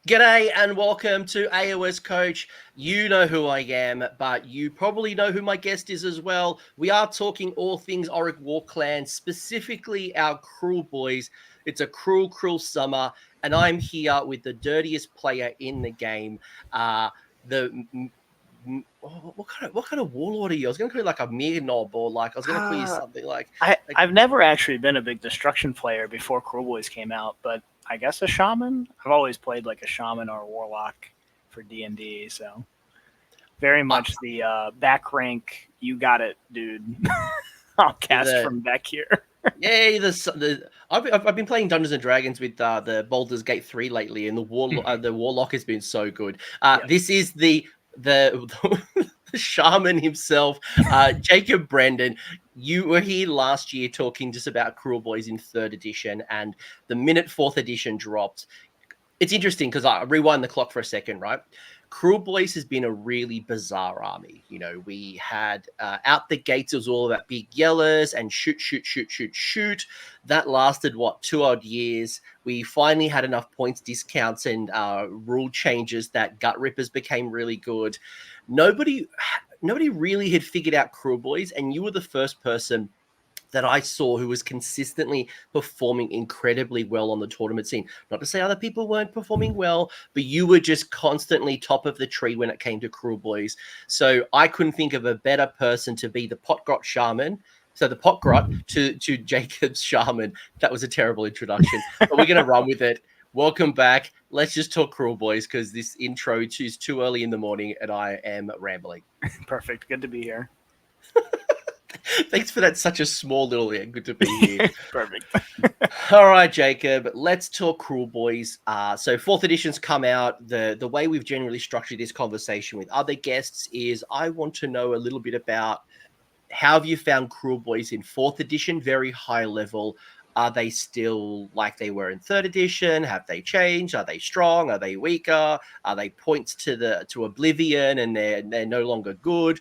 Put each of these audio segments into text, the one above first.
G'day and welcome to AoS Coach. You know who I am, but you probably know who my guest is as well. We are talking all things Orruk Warclans, specifically our Kruleboyz. It's a cruel summer, and I'm here with the dirtiest player in the game. What kind of warlord are you? I was going to call you like a mere knob, or like I was going to call you something like I've never actually been a big destruction player before Kruleboyz came out, but I guess a shaman. I've always played like a shaman or a warlock for D&D, so very much the back rank. You got it, dude. I'll cast from back here. Yeah, I've been playing Dungeons and Dragons with the Baldur's Gate 3 lately, and the warlock has been so good. Yep. This is the shaman himself, Jacob Brendan. You were here last year talking just about Kruleboyz in 3rd edition, and the minute 4th edition dropped, it's interesting because I rewind the clock for a second, right? Kruleboyz has been a really bizarre army. You know, we had out the gates, it was all about big yellers and shoot. That lasted, 2 odd years. We finally had enough points discounts and rule changes that Gut Rippers became really good. Nobody really had figured out Kruleboyz, and you were the first person that I saw who was consistently performing incredibly well on the tournament scene. Not to say other people weren't performing well, but you were just constantly top of the tree when it came to Kruleboyz. So I couldn't think of a better person to be the Potgrot Shaman. So the Potgrot to Jacob's Shaman. That was a terrible introduction, but we're going to run with it. Welcome back. Let's just talk Kruleboyz because this intro is too early in the morning and I am rambling. Perfect. Good to be here. Thanks for that. Such a small little good to be here. Perfect. All right, Jacob. Let's talk Kruleboyz. So 4th edition's come out. The way we've generally structured this conversation with other guests is I want to know a little bit about how have you found Kruleboyz in 4th edition, very high level. Are they still like they were in 3rd edition? Have they changed? Are they strong? Are they weaker? Are they points to oblivion and they're no longer good?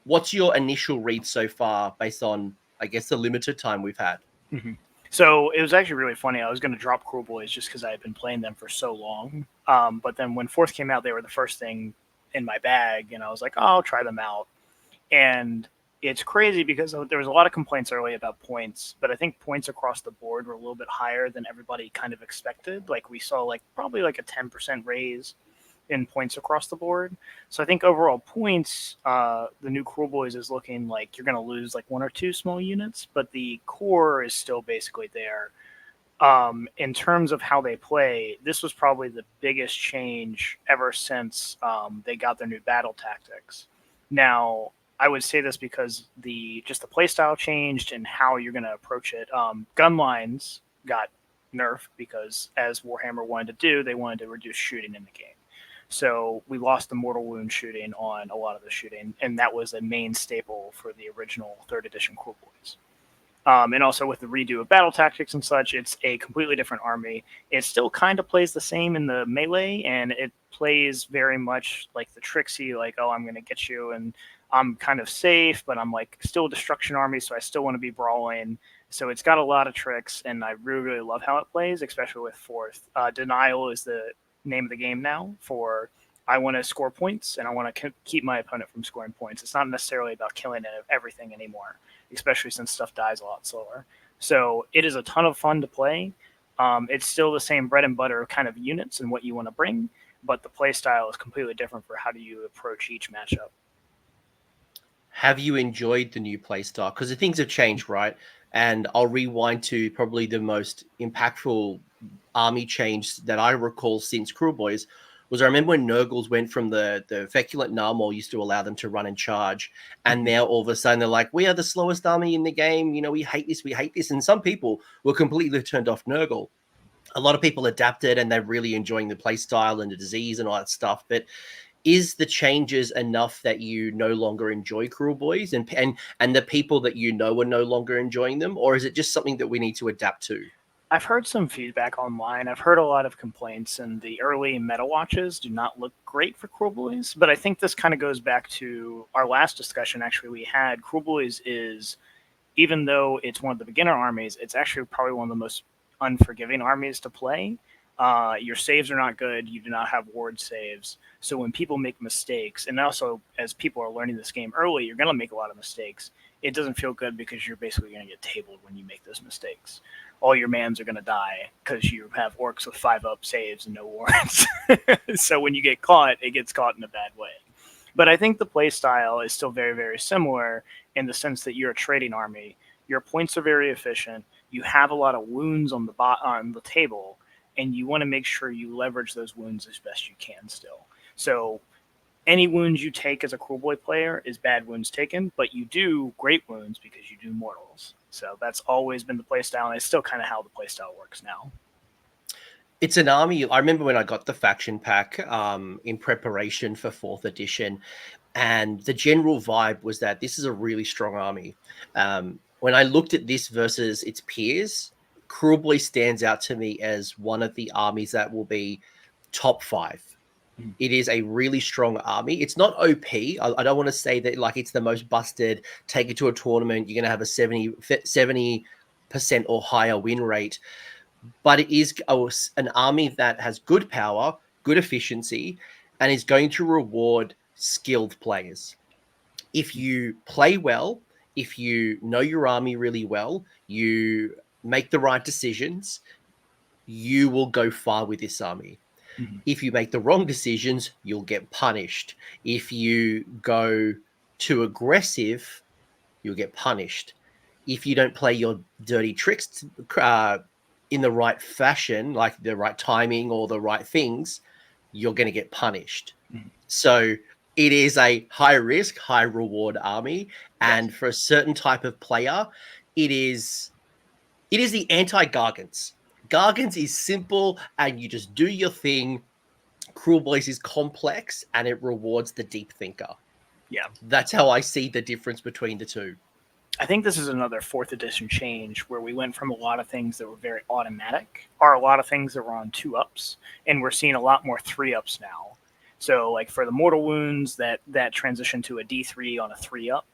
What's your initial read so far based on, I guess, the limited time we've had? Mm-hmm. So it was actually really funny. I was going to drop Kruleboyz just because I had been playing them for so long. But then when 4th came out, they were the first thing in my bag, and I was like, oh, I'll try them out. And it's crazy because there was a lot of complaints early about points, but I think points across the board were a little bit higher than everybody kind of expected. Like we saw probably a 10% raise in points across the board. So I think overall points, the new Kruleboyz is looking like you're going to lose 1 or 2 small units, but the core is still basically there. In terms of how they play, this was probably the biggest change ever since they got their new battle tactics. Now, I would say this because the playstyle changed and how you're going to approach it. Gun lines got nerfed because, as Warhammer wanted to do, they wanted to reduce shooting in the game. So we lost the mortal wound shooting on a lot of the shooting, and that was a main staple for the original 3rd edition Kruleboyz. And also with the redo of battle tactics and such, it's a completely different army. It still kind of plays the same in the melee, and it plays very much like the tricksy, oh, I'm going to get you, and I'm kind of safe, but I'm still a destruction army, so I still want to be brawling. So it's got a lot of tricks, and I really, really love how it plays, especially with 4th. Denial is the name of the game now for I want to score points and I want to keep my opponent from scoring points. It's not necessarily about killing everything anymore, especially since stuff dies a lot slower. So it is a ton of fun to play. It's still the same bread and butter kind of units and what you want to bring, but the play style is completely different for how do you approach each matchup. Have you enjoyed the new play style? Because the things have changed, right? And I'll rewind to probably the most impactful army change that I recall since Kruleboyz was I remember when Nurgles went from the Feculent Narmal used to allow them to run and charge. And now all of a sudden they're like, we are the slowest army in the game. You know, we hate this. And some people were completely turned off Nurgle. A lot of people adapted and they're really enjoying the play style and the disease and all that stuff. But is the changes enough that you no longer enjoy Kruleboyz and the people that you know are no longer enjoying them? Or is it just something that we need to adapt to? I've heard some feedback online. I've heard a lot of complaints, and the early meta watches do not look great for Kruleboyz. But I think this kind of goes back to our last discussion. Actually, we had Kruleboyz is, even though it's one of the beginner armies, it's actually probably one of the most unforgiving armies to play. Your saves are not good. You do not have ward saves. So when people make mistakes, and also as people are learning this game early, you're going to make a lot of mistakes. It doesn't feel good because you're basically going to get tabled when you make those mistakes. All your mans are going to die because you have orcs with 5-up saves and no wards. So when you get caught, it gets caught in a bad way. But I think the play style is still very, very similar in the sense that you're a trading army. Your points are very efficient. You have a lot of wounds on the table, and you want to make sure you leverage those wounds as best you can still. So any wounds you take as a Kruleboyz player is bad wounds taken, but you do great wounds because you do mortals. So that's always been the playstyle, and it's still kind of how the playstyle works now. It's an army. I remember when I got the faction pack in preparation for 4th edition, and the general vibe was that this is a really strong army. When I looked at this versus its peers, Kruleboyz stands out to me as one of the armies that will be top 5. It is a really strong army. It's not OP. I don't want to say that like it's the most busted, take it to a tournament, you're going to have a 70% or higher win rate. But it is an army that has good power, good efficiency, and is going to reward skilled players. If you play well, if you know your army really well, you make the right decisions, you will go far with this army. Mm-hmm. If you make the wrong decisions, you'll get punished. If you go too aggressive, you'll get punished. If you don't play your dirty tricks in the right fashion, like the right timing or the right things, you're going to get punished. Mm-hmm. So it is a high risk, high reward army. And for a certain type of player, it is the anti-Gargants. Gargants is simple and you just do your thing. Kruleboyz is complex and it rewards the deep thinker. Yeah. That's how I see the difference between the two. I think this is another 4th edition change where we went from a lot of things that were very automatic, or a lot of things that were on 2-ups, and we're seeing a lot more 3-ups now. So like for the mortal wounds, that transition to a D3 on a 3-up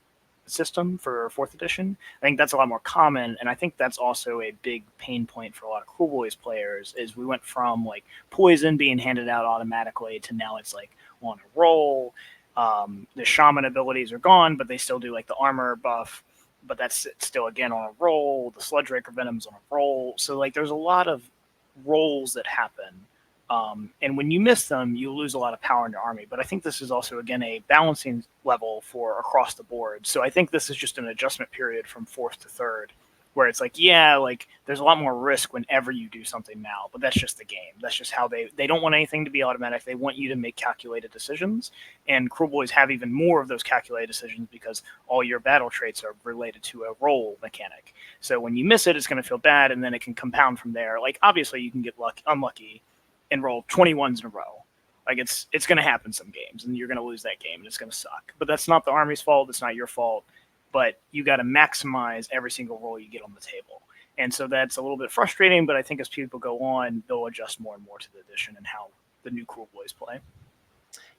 system for 4th edition, I think that's a lot more common, and I think that's also a big pain point for a lot of Kruleboyz players, is we went from like poison being handed out automatically to now it's like on a roll. The shaman abilities are gone, but they still do like the armor buff, but that's still again on a roll. The sludge raker venom's on a roll. So like there's a lot of rolls that happen. And when you miss them, you lose a lot of power in your army. But I think this is also, again, a balancing level for across the board. So I think this is just an adjustment period from 4th to 3rd, where it's like, yeah, like there's a lot more risk whenever you do something now. But that's just the game. That's just how they don't want anything to be automatic. They want you to make calculated decisions. And Kruleboyz have even more of those calculated decisions because all your battle traits are related to a roll mechanic. So when you miss it, it's going to feel bad, and then it can compound from there. Like, obviously, you can get unlucky and roll 21s in a row. Like it's going to happen some games, and you're going to lose that game, and it's going to suck. But that's not the army's fault. It's not your fault. But you got to maximize every single roll you get on the table. And so that's a little bit frustrating, but I think as people go on, they'll adjust more and more to the edition and how the new Kruleboyz play.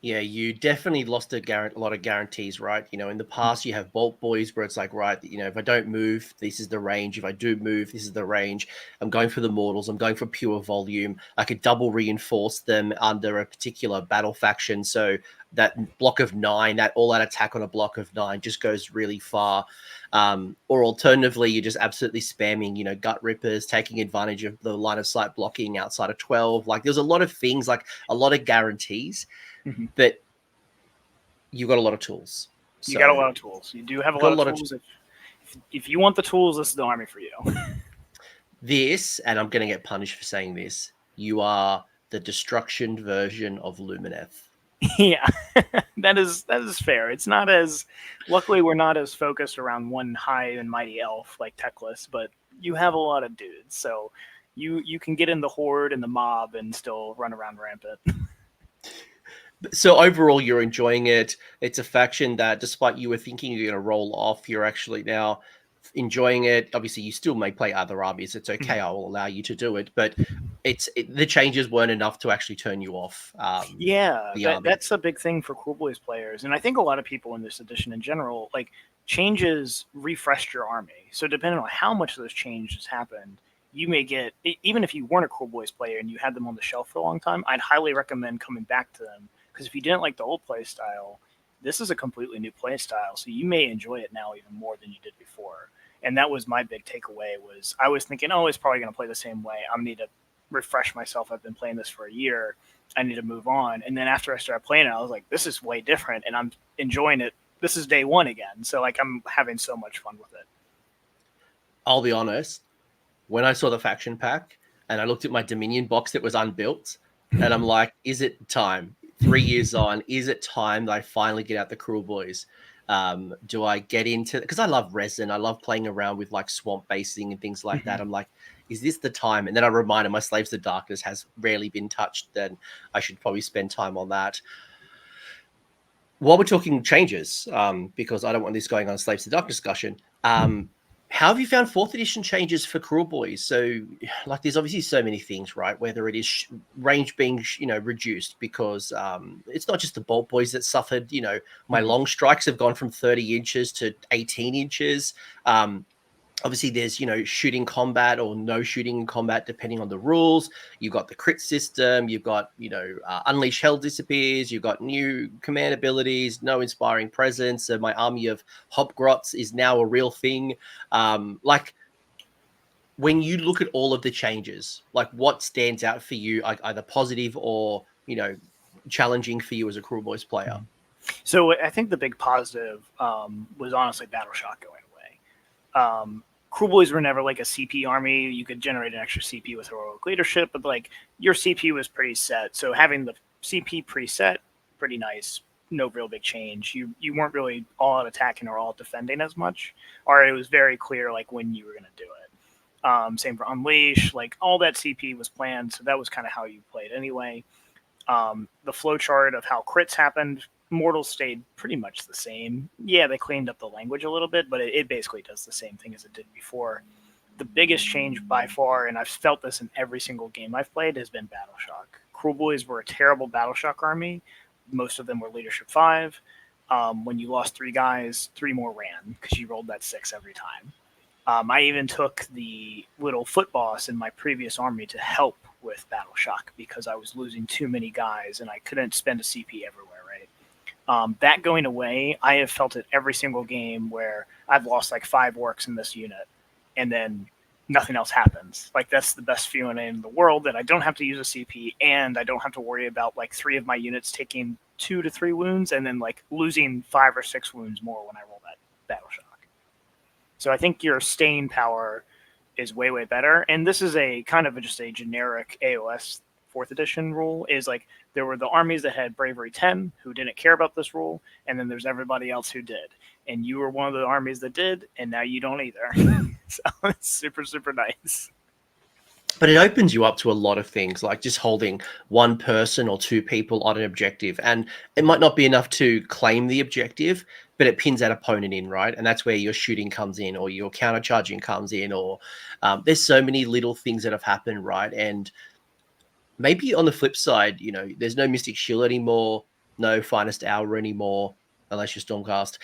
Yeah, you definitely lost a lot of guarantees, right? You know, in the past you have Bolt Boys where it's like, right, you know, if I don't move, this is the range. If I do move, this is the range. I'm going for the mortals. I'm going for pure volume. I could double reinforce them under a particular battle faction. So that block of 9, that all-out attack on a block of 9 just goes really far. Or alternatively, you're just absolutely spamming, you know, gut rippers, taking advantage of the line of sight blocking outside of 12. Like there's a lot of things, like a lot of guarantees. Mm-hmm. But you got a lot of tools. You got a lot of tools. You do have a lot of tools. If you want the tools, this is the army for you. This, and I'm going to get punished for saying this, you are the destruction version of Lumineth. Yeah, that is fair. It's not as, luckily we're not as focused around one high and mighty elf like Teclis, but you have a lot of dudes. So you can get in the horde and the mob and still run around rampant. So overall, you're enjoying it. It's a faction that, despite you were thinking you're going to roll off, you're actually now enjoying it. Obviously, you still may play other armies. It's okay. I will allow you to do it. But the changes weren't enough to actually turn you off. That's a big thing for Kruleboyz players. And I think a lot of people in this edition in general, like, changes refreshed your army. So depending on how much those changes happened, you may get, even if you weren't a Kruleboyz player and you had them on the shelf for a long time, I'd highly recommend coming back to them, because if you didn't like the old play style, this is a completely new play style, so you may enjoy it now even more than you did before. And that was my big takeaway. Was I was thinking, oh, it's probably going to play the same way. I need to refresh myself. I've been playing this for a year. I need to move on. And then after I started playing it, I was like, this is way different, and I'm enjoying it. This is day one again, so like I'm having so much fun with it. I'll be honest. When I saw the faction pack and I looked at my Dominion box that was unbuilt, and I'm like, is it time? 3 years on, is it time that I finally get out the Kruleboyz? Do I get into, because I love resin, I love playing around with like swamp basing and things like that. I'm like, is this the time? And then I reminded my Slaves of Darkness has rarely been touched, then I should probably spend time on that. While we're talking changes, because I don't want this going on a Slaves of Darkness discussion, how have you found 4th edition changes for Kruleboyz? So, like, there's obviously so many things, right? Whether it is range being, reduced, because it's not just the Bolt Boys that suffered. My long strikes have gone from 30 inches to 18 inches. Obviously, there's, shooting combat or no shooting in combat, depending on the rules. You've got the crit system. You've got, Unleash Hell disappears. You've got new command abilities, no inspiring presence. So my army of Hobgrots is now a real thing. Like, when you look at all of the changes, like, what stands out for you, like either positive or, challenging for you as a Kruleboyz player? So I think the big positive was honestly Battle Shock going away. Kruleboyz were never like a CP army. You could generate an extra CP with heroic leadership, but like your CP was pretty set. So having the CP preset, pretty nice. No real big change. You weren't really all out attacking or all defending as much, or it was very clear like when you were going to do it. Same for Unleash. Like all that CP was planned, so that was kind of how you played anyway. The flowchart of how crits happened, Mortals stayed pretty much the same. Yeah, they cleaned up the language a little bit, but it basically does the same thing as it did before. The biggest change by far, and I've felt this in every single game I've played, has been Battle Shock. Kruleboyz were a terrible Battle Shock army. Most of them were Leadership 5. When you lost 3 guys, 3 more ran because you rolled that 6 every time. I even took the little foot boss in my previous army to help with Battle Shock because I was losing too many guys and I couldn't spend a CP everywhere, right? That going away, I have felt it every single game where I've lost like 5 orcs in this unit and then nothing else happens. Like, that's the best feeling in the world, that I don't have to use a CP and I don't have to worry about like 3 of my units taking 2 to 3 wounds and then like losing 5 or 6 wounds more when I roll that Battle Shock. So I think your staying power is way, way better. And this is a kind of just a generic AoS 4th edition rule, is like there were the armies that had Bravery 10 who didn't care about this rule, and then there's everybody else who did. And you were one of the armies that did, and now you don't either. So it's super, super nice. But it opens you up to a lot of things, like just holding 1 person or 2 people on an objective. And it might not be enough to claim the objective, but it pins that opponent in, right? And that's where your shooting comes in, or your countercharging comes in, or there's so many little things that have happened, right? And maybe on the flip side, there's no Mystic Shield anymore, no Finest Hour anymore, unless you're Stormcast.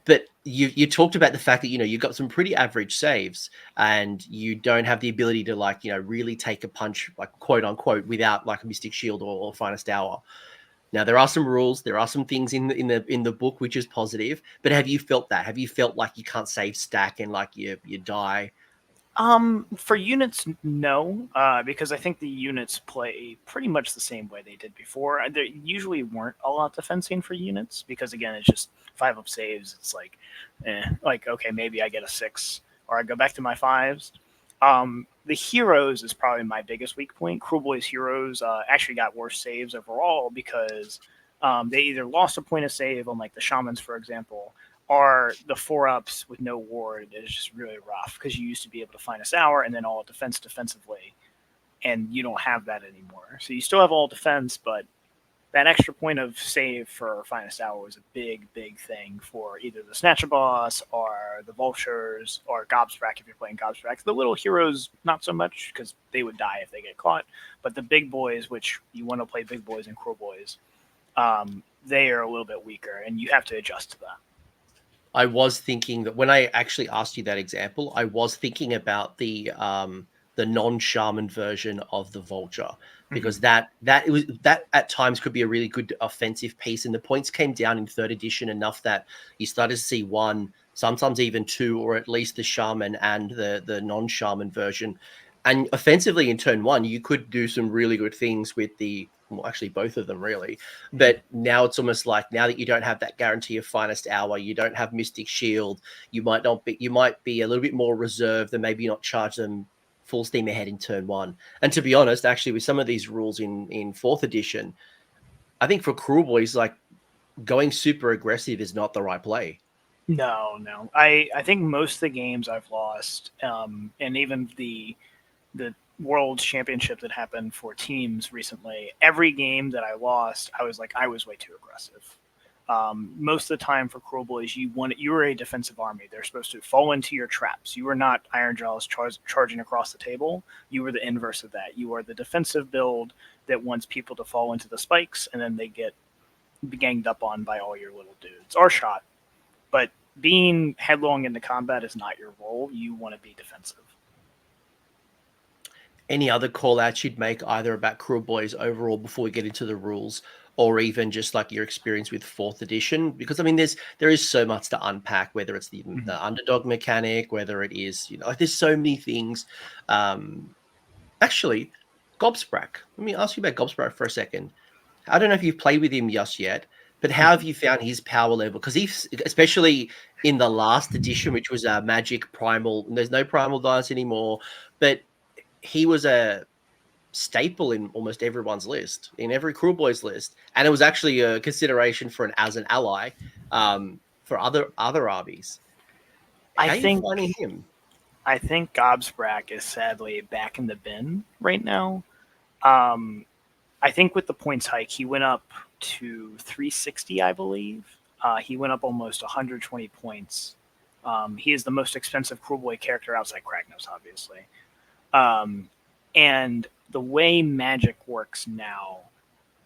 But you talked about the fact that, you've got some pretty average saves and you don't have the ability to like, really take a punch, like quote unquote, without like a Mystic Shield or Finest Hour. Now, there are some rules, there are some things in the book, which is positive, but have you felt that? Have you felt like you can't save stack and like you die? For units, no, because I think the units play pretty much the same way they did before. There usually weren't a lot defensing for units because, again, it's just 5-up saves. It's like, okay, maybe I get a 6 or I go back to my 5s. The heroes is probably my biggest weak point. Kruleboyz heroes actually got worse saves overall because they either lost a point of save on like the shamans, for example, or the 4-ups with no ward is just really rough because you used to be able to find a hour and then all defense defensively, and you don't have that anymore. So you still have all defense, but that extra point of save for Finest Hour was a big, big thing for either the Snatcher Boss or the Vultures or Gobsprak if you're playing Gobsprak. The little heroes, not so much because they would die if they get caught, but the big boys, which you want to play big boys and Kruleboyz, they are a little bit weaker, and you have to adjust to that. I was thinking that when I actually asked you that example, I was thinking about the non-shaman version of the vulture, because that at times could be a really good offensive piece, and the points came down in third edition enough that you started to see one, sometimes even two, or at least the shaman and the non-shaman version. And offensively in turn one, you could do some really good things with well, actually both of them really. But now it's almost like, now that you don't have that guarantee of finest hour, you don't have Mystic Shield, you might be a little bit more reserved and maybe not charge them full steam ahead in turn one. And to be honest, actually, with some of these rules in fourth edition, I think for Kruleboyz, like, going super aggressive is not the right play. No. I think most of the games I've lost, and even the World Championship that happened for teams recently, every game that I lost, I was way too aggressive. Most of the time for Kruleboyz, you were a defensive army. They're supposed to fall into your traps. You were not Iron Jaws charging across the table. You were the inverse of that. You are the defensive build that wants people to fall into the spikes, and then they get ganged up on by all your little dudes, or shot. But being headlong into combat is not your role. You want to be defensive. Any other call outs you'd make either about Kruleboyz overall before we get into the rules, or even just like your experience with fourth edition? Because I mean, there is so much to unpack, whether it's the underdog mechanic, whether it is, like, there's so many things. Actually, Gobsprak. Let me ask you about Gobsprak for a second. I don't know if you've played with him just yet, but how have you found his power level? Because especially in the last edition, which was Magic Primal, and there's no Primal dice anymore, but he was a staple in almost everyone's list, in every Kruleboyz list, and it was actually a consideration as an ally for other armies. How are you finding him? I think Gobsprak is sadly back in the bin right now. I think with the points hike, he went up to 360, I believe. He went up almost 120 points. He is the most expensive Kruleboyz character outside Kragnos, obviously. And the way Magic works now,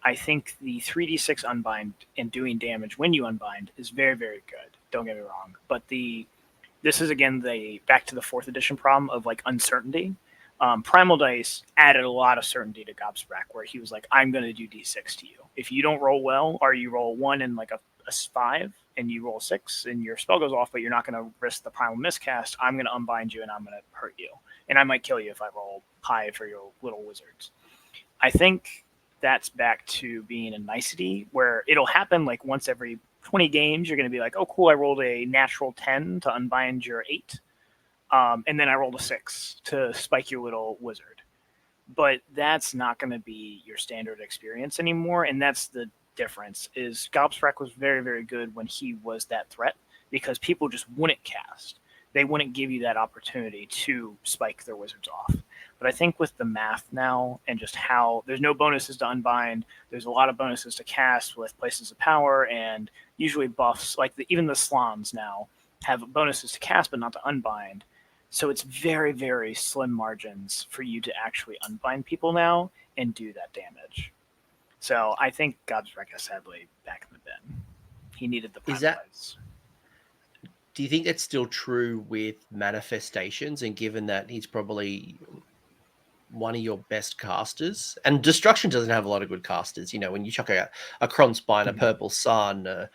I think the 3d6 unbind and doing damage when you unbind is very, very good. Don't get me wrong. But this is, again, back to the fourth edition problem of, like, uncertainty. Primal Dice added a lot of certainty to Gobsprak, where he was like, I'm going to do d6 to you. If you don't roll well, or you roll 1 and like a 5, and you roll 6 and your spell goes off, but you're not going to risk the Primal Miscast, I'm going to unbind you and I'm going to hurt you. And I might kill you if I roll high for your little wizards. I think that's back to being a nicety, where it'll happen like once every 20 games. You're going to be like, oh, cool, I rolled a natural 10 to unbind your 8. And then I rolled a 6 to spike your little wizard. But that's not going to be your standard experience anymore. And that's the difference, is Gobsprak was very, very good when he was that threat, because people just wouldn't cast. They wouldn't give you that opportunity to spike their wizards off. But I think with the math now, and just how there's no bonuses to unbind, there's a lot of bonuses to cast with places of power, and usually buffs, like even the slams now have bonuses to cast but not to unbind. So it's very, very slim margins for you to actually unbind people now and do that damage. So I think Gobsprak is sadly back in the bin. He needed the prize. Do you think that's still true with manifestations? And given that he's probably one of your best casters, and Destruction doesn't have a lot of good casters, when you chuck out a Kronspine, a Purple Sun, a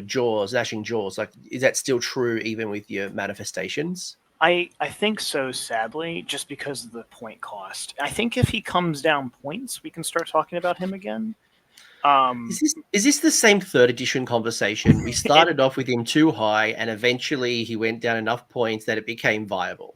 Jaws, Gnashing Jaws, like, is that still true even with your manifestations? I think so, sadly, just because of the point cost. I think if he comes down points, we can start talking about him again. Is this the same third edition conversation? We started off with him too high, and eventually he went down enough points that it became viable.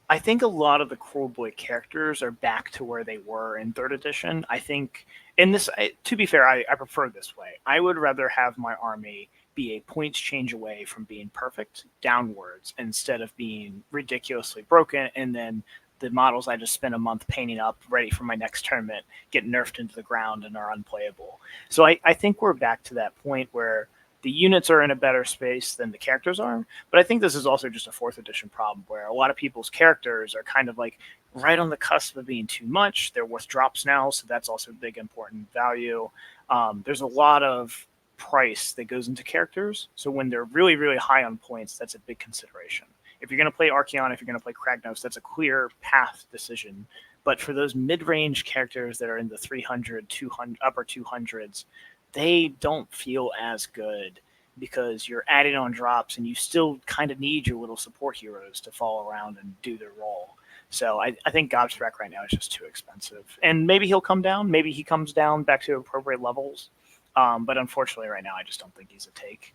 I think a lot of the Kruleboyz characters are back to where they were in third edition. I think in this, to be fair, I prefer this way. I would rather have my army be a points change away from being perfect downwards, instead of being ridiculously broken, and then the models I just spent a month painting up ready for my next tournament get nerfed into the ground and are unplayable. So I think we're back to that point where the units are in a better space than the characters are. But I think this is also just a fourth edition problem, where a lot of people's characters are kind of like right on the cusp of being too much. They're worth drops now, so that's also a big important value. There's a lot of price that goes into characters. So when they're really, really high on points, that's a big consideration. If you're going to play Archeon, if you're going to play Kragnos, that's a clear path decision. But for those mid-range characters that are in the 300, 200, upper 200s, they don't feel as good because you're adding on drops and you still kind of need your little support heroes to fall around and do their role. So I think Gobstrek right now is just too expensive. And maybe he'll come down. Maybe he comes down back to appropriate levels. But unfortunately right now I just don't think he's a take.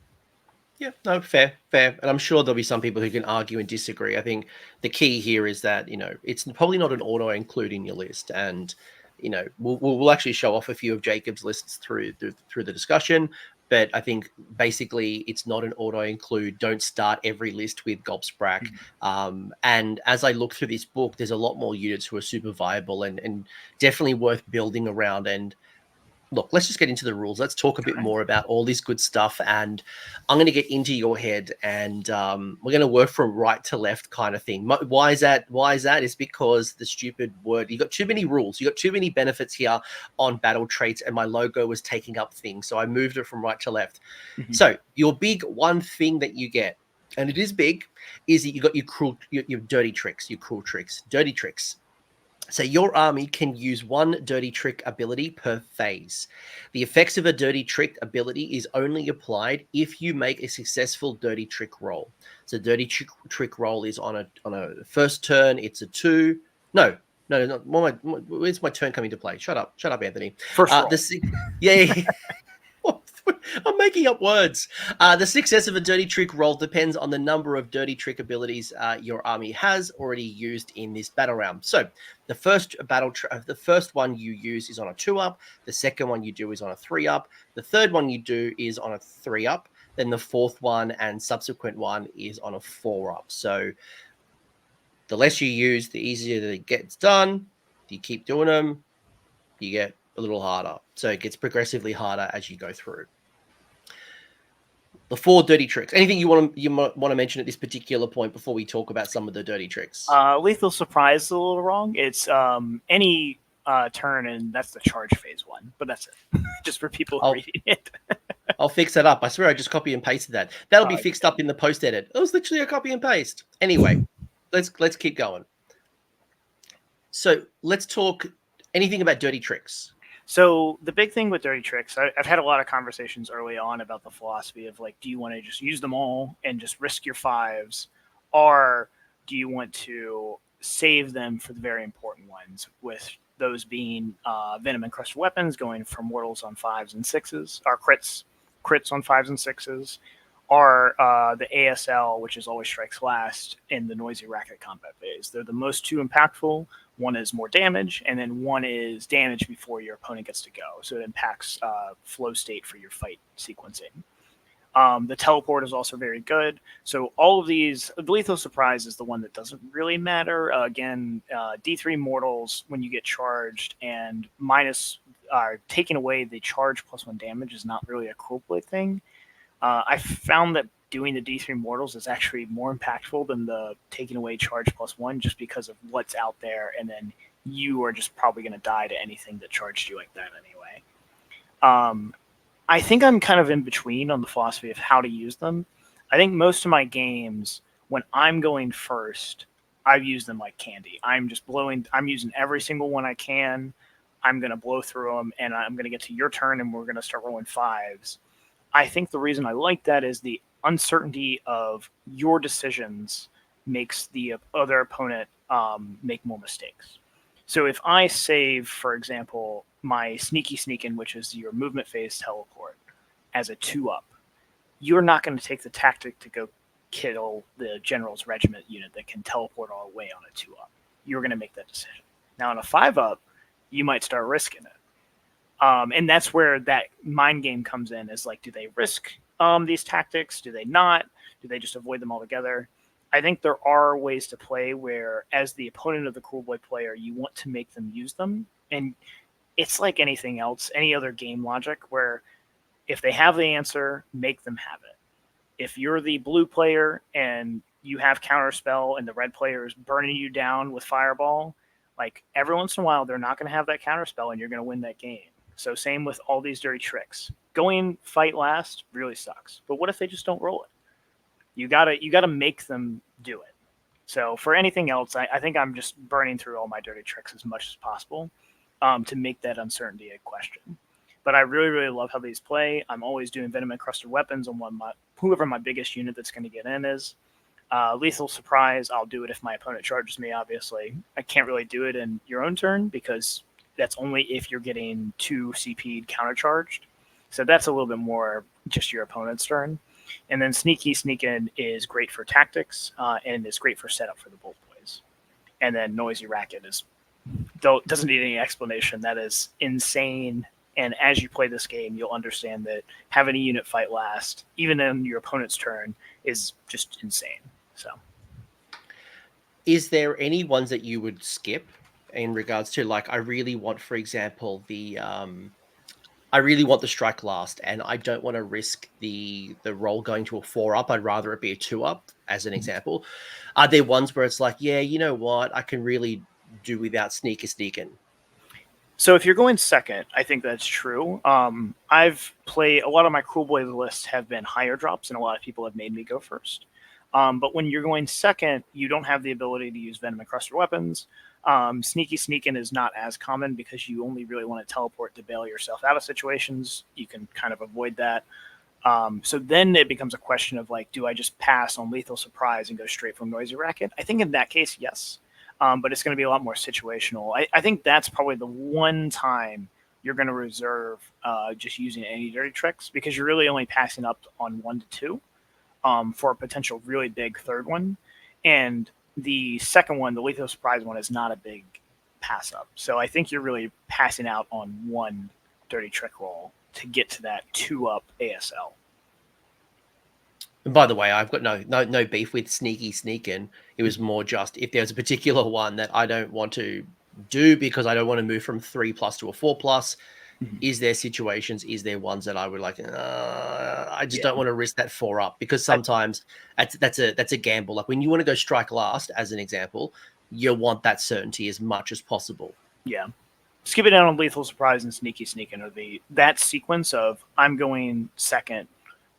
Yeah, no, fair. And I'm sure there'll be some people who can argue and disagree. I think the key here is that, it's probably not an auto include in your list. And, we'll actually show off a few of Jacob's lists through the discussion. But I think basically it's not an auto include. Don't start every list with Gobsprak. And as I look through this book, there's a lot more units who are super viable and definitely worth building around. And look, let's just get into the rules. Let's talk a bit more about all this good stuff. And I'm going to get into your head and we're going to work from right to left kind of thing. Why is that? It's because the stupid word, you got too many rules. You got too many benefits here on battle traits and my logo was taking up things. So I moved it from right to left. So your big one thing that you get, and it is big, is that you got your dirty tricks, your cruel tricks, dirty tricks. So your army can use one dirty trick ability per phase. The effects of a dirty trick ability is only applied if you make a successful dirty trick roll. So dirty trick roll is on a first turn. It's a 2. No. Where's my turn coming to play? Shut up, Anthony. First roll. Yeah. I'm making up words. The success of a dirty trick roll depends on the number of dirty trick abilities your army has already used in this battle round. So the first the first one you use is on a 2-up. The second one you do is on a 3-up. The third one you do is on a 3-up. Then the fourth one and subsequent one is on a 4-up. So the less you use, the easier that it gets done. If you keep doing them, you get a little harder. So it gets progressively harder as you go through. The 4 dirty tricks. Anything you want to mention at this particular point before we talk about some of the dirty tricks? Lethal Surprise is a little wrong. It's any turn, and that's the charge phase 1. But that's it. Just for people reading it. I'll fix that up. I swear I just copy and pasted that. That'll be fixed up in the post edit. It was literally a copy and paste. Anyway, let's keep going. So let's talk anything about dirty tricks. So the big thing with dirty tricks, I've had a lot of conversations early on about the philosophy of do you want to just use them all and just risk your 5s, or do you want to save them for the very important ones, with those being Venom Encrusted Weapons going for mortals on 5s and 6s, or crits on 5s and 6s, or the ASL, which is always strikes last in the noisy racket combat phase. They're the most 2 impactful. One is more damage, and then one is damage before your opponent gets to go. So it impacts flow state for your fight sequencing. The teleport is also very good. So all of these, the Lethal Surprise is the one that doesn't really matter. Again, D3 mortals, when you get charged, and taking away the charge +1 damage is not really a Kruleboyz thing. I found that doing the D3 mortals is actually more impactful than the taking away charge +1, just because of what's out there, and then you are just probably going to die to anything that charged you like that anyway. I think I'm kind of in between on the philosophy of how to use them. I think most of my games, when I'm going first, I've used them like candy. I'm using every single one I can. I'm going to blow through them, and I'm going to get to your turn, and we're going to start rolling 5s. I think the reason I like that is the uncertainty of your decisions makes the other opponent make more mistakes. So if I save, for example, my Sneaky Sneakin', which is your movement phase teleport, as a 2-up, you're not going to take the tactic to go kill the General's Regiment unit that can teleport all the way on a 2-up. You're going to make that decision. Now on a 5-up, you might start risking it. And that's where that mind game comes in, is do they risk these tactics? Do they not? Do they just avoid them altogether? I think there are ways to play where, as the opponent of the Kruleboyz player, you want to make them use them. And it's like anything else, any other game logic, where if they have the answer, make them have it. If you're the blue player and you have counterspell and the red player is burning you down with fireball, every once in a while, they're not going to have that counterspell and you're going to win that game. So same with all these dirty tricks. going fight last really sucks. But what if they just don't roll it? You gotta make them do it. So for anything else, I think I'm just burning through all my dirty tricks as much as possible to make that uncertainty a question. But I really, really love how these play. I'm always doing Venom Encrusted Weapons on whoever my biggest unit that's going to get in is. Lethal Surprise, I'll do it if my opponent charges me, obviously. I can't really do it in your own turn because that's only if you're getting 2 CP'd countercharged. So that's a little bit more just your opponent's turn. And then Sneaky Sneakin' is great for tactics and is great for setup for the Bolt Boys. And then Noisy Racket doesn't need any explanation. That is insane. And as you play this game, you'll understand that having a unit fight last, even in your opponent's turn, is just insane. So, is there any ones that you would skip in regards to, like, I really want, for example, I really want the strike last, and I don't want to risk the roll going to a 4-up. I'd rather it be a 2-up, as an example. Are there ones where it's like, yeah, you know what, I can really do without Sneakin'? So if you're going second, I think that's true. I've played a lot of my Kruleboyz lists have been higher drops, and a lot of people have made me go first. But when you're going second, you don't have the ability to use Venom Encrusted Weapons. Sneaky Sneakin' is not as common because you only really want to teleport to bail yourself out of situations. You can kind of avoid that. So then it becomes a question of, like, do I just pass on Lethal Surprise and go straight from Noisy Racket? I think in that case, yes. But it's going to be a lot more situational. I think that's probably the one time you're going to reserve just using any dirty tricks, because you're really only passing up on 1 to 2 for a potential really big third one. And the second one, the Lethal Surprise one, is not a big pass up. So I think you're really passing out on 1 dirty trick roll to get to that 2-up ASL. And by the way, I've got no beef with Sneaky Sneakin'. It was more just if there's a particular one that I don't want to do because I don't want to move from 3+ to a 4+. Mm-hmm. Is there situations? Is there ones that I would like? I just don't want to risk that 4-up, because sometimes that's a gamble. Like when you want to go strike last, as an example, you want that certainty as much as possible. Yeah. Skip it down on Lethal Surprise and Sneaky Sneakin' are that sequence of I'm going second,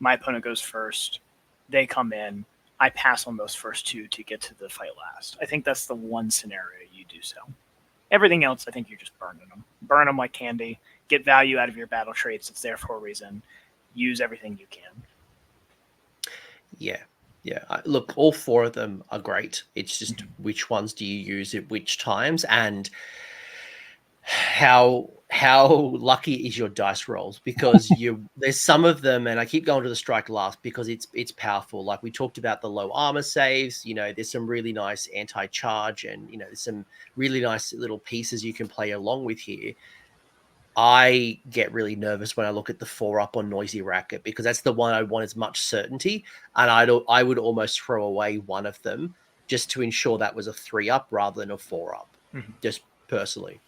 my opponent goes first, they come in, I pass on those first 2 to get to the fight last. I think that's the one scenario you do so. Everything else, I think you're just burning them. Burn them like candy. Get value out of your battle traits. It's there for a reason. Use everything you can. Yeah. Look, all 4 of them are great. It's just which ones do you use at which times, and how lucky is your dice rolls, because there's some of them, and I keep going to the strike last because it's powerful. Like we talked about the low armor saves, there's some really nice anti-charge, and there's some really nice little pieces you can play along with here. I get really nervous when I look at the 4-up on Noisy Racket, because that's the one I want as much certainty, and I would almost throw away one of them just to ensure that was a 3-up rather than a 4-up, just personally.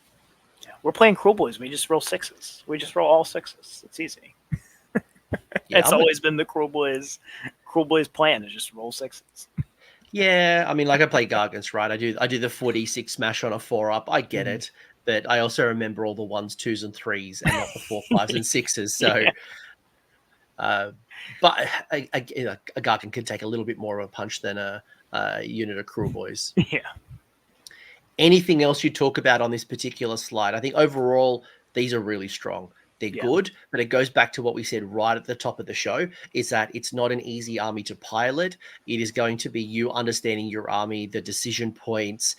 Yeah, we're playing Kruleboyz. We just roll 6s. We just roll all 6s. It's easy. It's always been the Kruleboyz plan, is just roll 6s. Yeah, I mean, like I play Gargants, right? I do the 4d6 smash on a 4-up. I get it, but I also remember all the 1s, 2s, and 3s, and not the 4, 5s, and 6s. So, but a Gargant can take a little bit more of a punch than a unit of Kruleboyz. Yeah. Anything else you talk about on this particular slide? I think overall, these are really strong. They're good, but it goes back to what we said right at the top of the show, is that it's not an easy army to pilot. It is going to be you understanding your army, the decision points,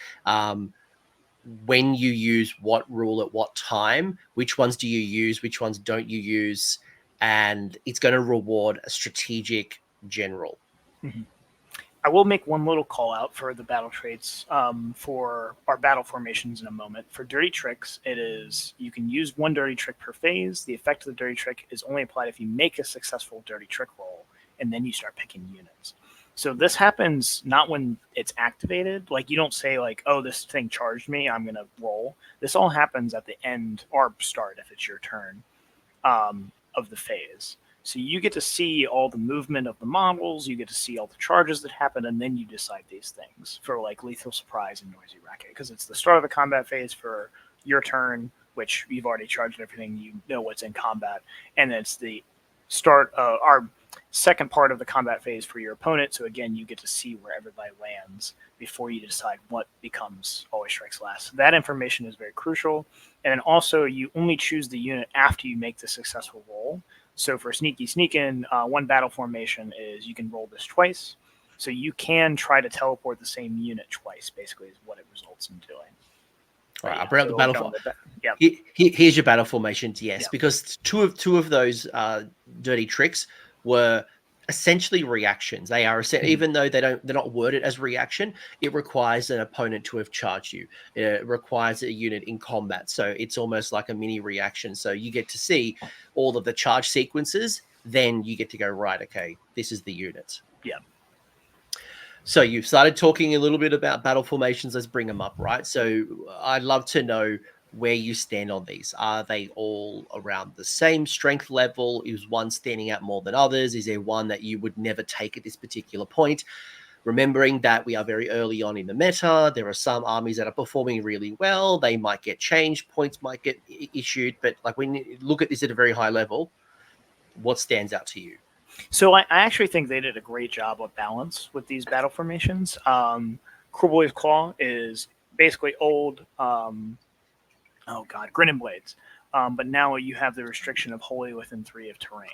when you use what rule at what time, which ones do you use, which ones don't you use, and it's going to reward a strategic general. Mm-hmm. I will make one little call out for the battle traits for our battle formations in a moment. For dirty tricks, it is you can use 1 dirty trick per phase. The effect of the dirty trick is only applied if you make a successful dirty trick roll, and then you start picking units. So this happens not when it's activated. Like, you don't say, like, oh, this thing charged me, I'm going to roll. This all happens at the end, or start if it's your turn, of the phase. So you get to see all the movement of the models, you get to see all the charges that happen, and then you decide these things for, like, Lethal Surprise and Noisy Racket, because it's the start of the combat phase for your turn which you've already charged everything, you know what's in combat. And then it's the start our second part of the combat phase for your opponent. So again, you get to see where everybody lands before you decide what becomes Always Strikes Last. So that information is very crucial. And then also, you only choose the unit after you make the successful roll. So for Sneaky Sneakin', one battle formation is you can roll this twice. So you can try to teleport the same unit twice, basically, is what it results in doing. All right, I brought up the battle. Yeah. Here's your battle formations. Yes, Yeah. because two of those dirty tricks were essentially reactions. They are even though they're not worded as reaction, it requires an opponent to have charged you. It requires a unit in combat, so it's almost like a mini reaction. So you get to see all of the charge sequences, then you get to go, right, okay, this is the unit. Yeah. So you've started talking a little bit about battle formations. Let's bring them up, right? So I'd love to know where you stand on these. Are they all around the same strength level? Is one standing out more than others? Is there one that you would never take at this particular point? Remembering that we are very early on in the meta, there are some armies that are performing really well. They might get changed, points might get issued, but like when you look at this at a very high level, what stands out to you? So I actually think they did a great job of balance with these battle formations. Kruleboyz Claw is basically old, Grin and Blades. But now you have the restriction of wholly within 3 of terrain.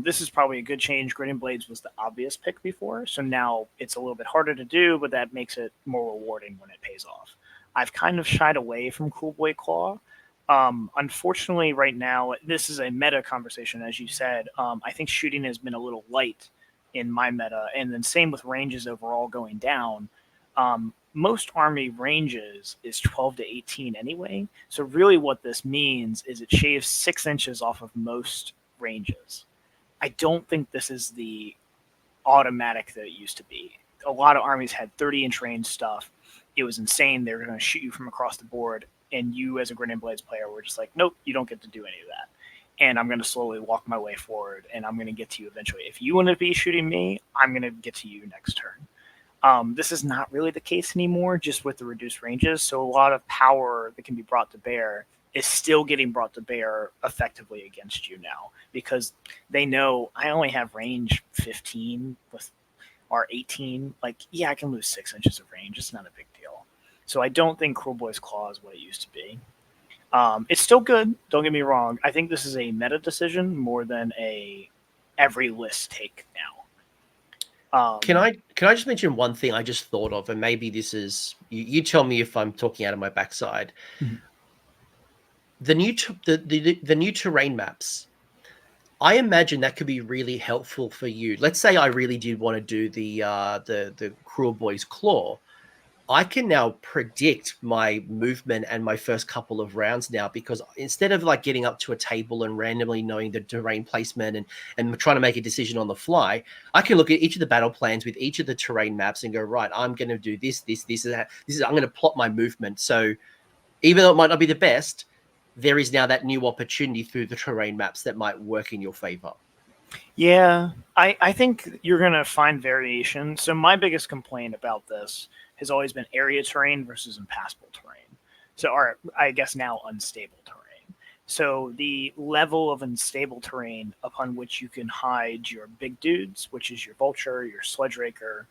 This is probably a good change. Grin and Blades was the obvious pick before, so now it's a little bit harder to do, but that makes it more rewarding when it pays off. I've kind of shied away from Kruleboyz Claw. Unfortunately, right now, this is a meta conversation, as you said. I think shooting has been a little light in my meta, and then same with ranges overall going down. Most army ranges is 12 to 18 anyway. So really what this means is it shaves 6 inches off of most ranges. I don't think this is the automatic that it used to be. A lot of armies had 30-inch range stuff. It was insane. They were going to shoot you from across the board. And you, as a Grin and Blades player, were just like, nope, you don't get to do any of that. And I'm going to slowly walk my way forward, and I'm going to get to you eventually. If you want to be shooting me, I'm going to get to you next turn. This is not really the case anymore, just with the reduced ranges. So a lot of power that can be brought to bear is still getting brought to bear effectively against you now, because they know I only have range 15 or 18. Like, yeah, I can lose 6 inches of range. It's not a big deal. So I don't think Kruleboyz Claw is what it used to be. It's still good. Don't get me wrong. I think this is a meta decision more than a every list take now. Can I just mention one thing I just thought of, and maybe this is you tell me if I'm talking out of my backside. Mm-hmm. The new terrain maps. I imagine that could be really helpful for you. Let's say I really did want to do the Kruleboyz Claw. I can now predict my movement and my first couple of rounds now, because instead of like getting up to a table and randomly knowing the terrain placement and trying to make a decision on the fly, I can look at each of the battle plans with each of the terrain maps and go, right, I'm going to do this, I'm going to plot my movement. So even though it might not be the best, there is now that new opportunity through the terrain maps that might work in your favor. Yeah, I think you're going to find variation. So my biggest complaint about this has always been area terrain versus impassable terrain. So, or I guess now unstable terrain. So the level of unstable terrain upon which you can hide your big dudes, which is your Vulture, your Sledge Raker,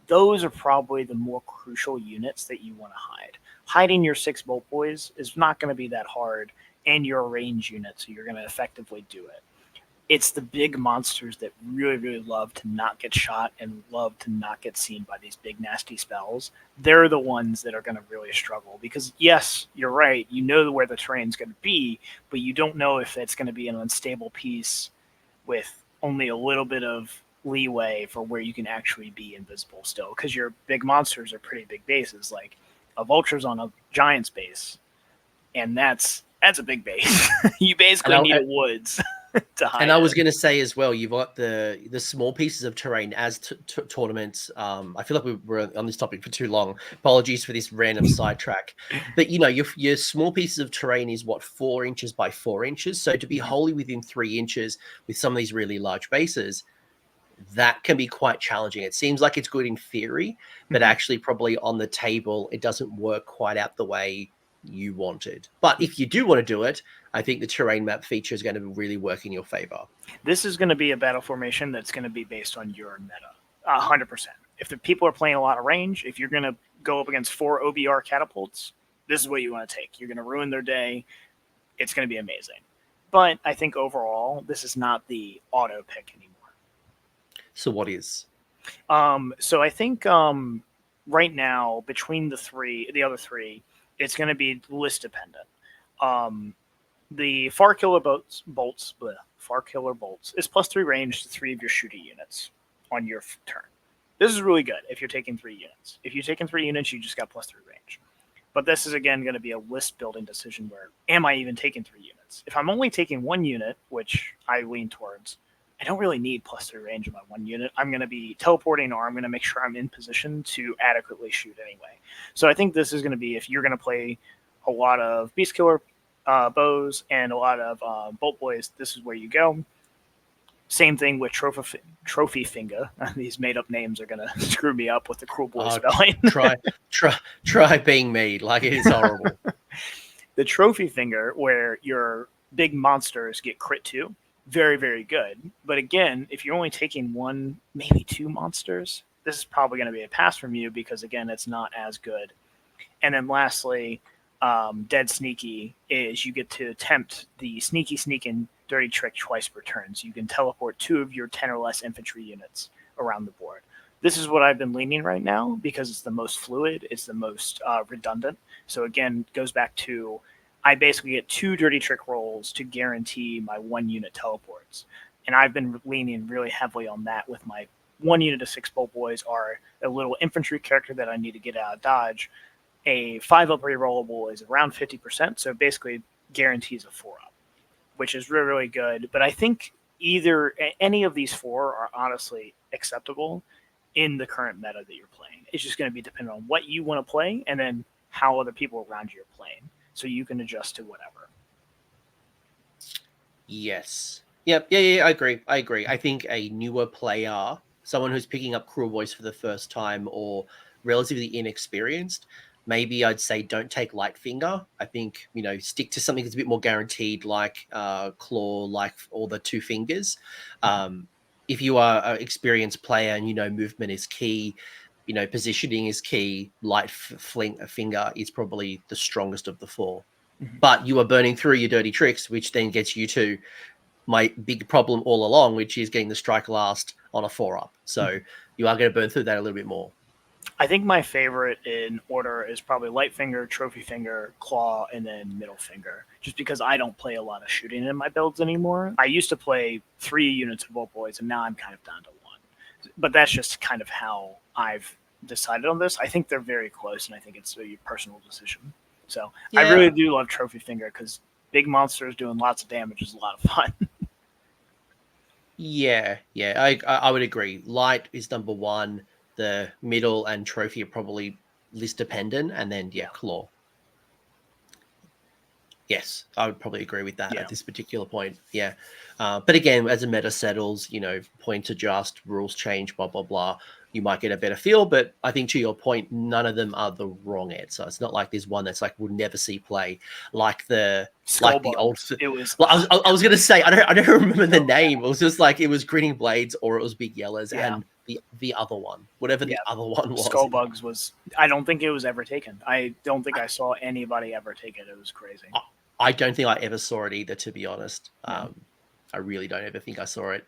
those are probably the more crucial units that you want to hide. Hiding your 6 Bolt Boys is not going to be that hard, and you're a range unit, so you're going to effectively do it. It's the big monsters that really, really love to not get shot and love to not get seen by these big, nasty spells. They're the ones that are going to really struggle because, yes, you're right. You know where the terrain's going to be, but you don't know if it's going to be an unstable piece with only a little bit of leeway for where you can actually be invisible still, because your big monsters are pretty big bases. Like a Vulture's on a Giant's base, and that's a big base. You basically need a woods. And I was going to say as well, you've got the small pieces of terrain as tournaments. I feel like we were on this topic for too long. Apologies for this random sidetrack. But, you know, your small pieces of terrain is, 4 inches by 4 inches? So to be wholly within 3 inches with some of these really large bases, that can be quite challenging. It seems like it's good in theory, but actually probably on the table, it doesn't work quite out the way you wanted. But if you do want to do it, I think the terrain map feature is going to really work in your favor. This is going to be a battle formation that's going to be based on your meta, 100%. If the people are playing a lot of range, if you're going to go up against 4 OBR catapults, this is what you want to take. You're going to ruin their day. It's going to be amazing. But I think overall, this is not the auto pick anymore. So what is? So I think right now, between the other three, it's going to be list dependent. The Far Killer Bolts is +3 range to 3 of your shooting units on your turn. This is really good if you're taking 3 units. If you're taking 3 units, you just got +3 range. But this is, again, going to be a list building decision where, am I even taking 3 units? If I'm only taking 1 unit, which I lean towards, I don't really need +3 range of my 1 unit. I'm going to be teleporting, or I'm going to make sure I'm in position to adequately shoot anyway. So I think this is going to be, if you're going to play a lot of Beast Killer bows and a lot of Bolt Boys, this is where you go. Same thing with Trophy Finger. These made-up names are going to screw me up with the Kruleboyz spelling. try being me. Like, it is horrible. The Trophy Finger, where your big monsters get crit 2, very, very good. But again, if you're only taking 1, maybe 2 monsters, this is probably going to be a pass from you because, again, it's not as good. And then lastly, Dead Sneaky is you get to attempt the Sneaky Sneak and Dirty Trick twice per turn. So you can teleport 2 of your 10 or less infantry units around the board. This is what I've been leaning right now because it's the most fluid, it's the most redundant. So again, it goes back to I basically get 2 Dirty Trick rolls to guarantee my 1 unit teleports. And I've been leaning really heavily on that with my 1 unit of 6 Bolt Boys or a little infantry character that I need to get out of dodge. A 5-up rerollable is around 50%, so it basically guarantees a 4-up, which is really, really good. But I think any of these 4 are honestly acceptable in the current meta that you're playing. It's just going to be dependent on what you want to play and then how other people around you are playing. So you can adjust to whatever. Yes. Yep. Yeah, I agree. I think a newer player, someone who's picking up Kruleboyz for the first time or relatively inexperienced, maybe I'd say don't take Lightfinger. I think, stick to something that's a bit more guaranteed, like Claw, like all the 2 fingers. If you are an experienced player and movement is key, positioning is key, Finger is probably the strongest of the 4. Mm-hmm. But you are burning through your dirty tricks, which then gets you to my big problem all along, which is getting the strike last on a 4-up. So you are going to burn through that a little bit more. I think my favorite in order is probably Light Finger, Trophy Finger, Claw, and then Middle Finger. Just because I don't play a lot of shooting in my builds anymore. I used to play 3 units of Bolt Boys, and now I'm kind of down to 1. But that's just kind of how I've decided on this. I think they're very close, and I think it's a personal decision. So yeah. I really do love Trophy Finger because big monsters doing lots of damage is a lot of fun. Yeah, I would agree. Light is number 1. The middle and Trophy are probably list dependent, and then Claw. Yes, I would probably agree with that at this particular point. Yeah, but again, as the meta settles, points adjust, rules change, blah blah blah. You might get a better feel, but I think to your point, none of them are the wrong answer. It's not like there's one that's like we'll never see play, like the old. It was. Well, I was gonna say I don't remember the name. It was just like it was Grinning Blades or it was Big Yellows and the other one, whatever the other one was. Skullbugs was. I don't think it was ever taken. I don't think I saw anybody ever take it. It was crazy. I don't think I ever saw it either, to be honest. I really don't ever think I saw it.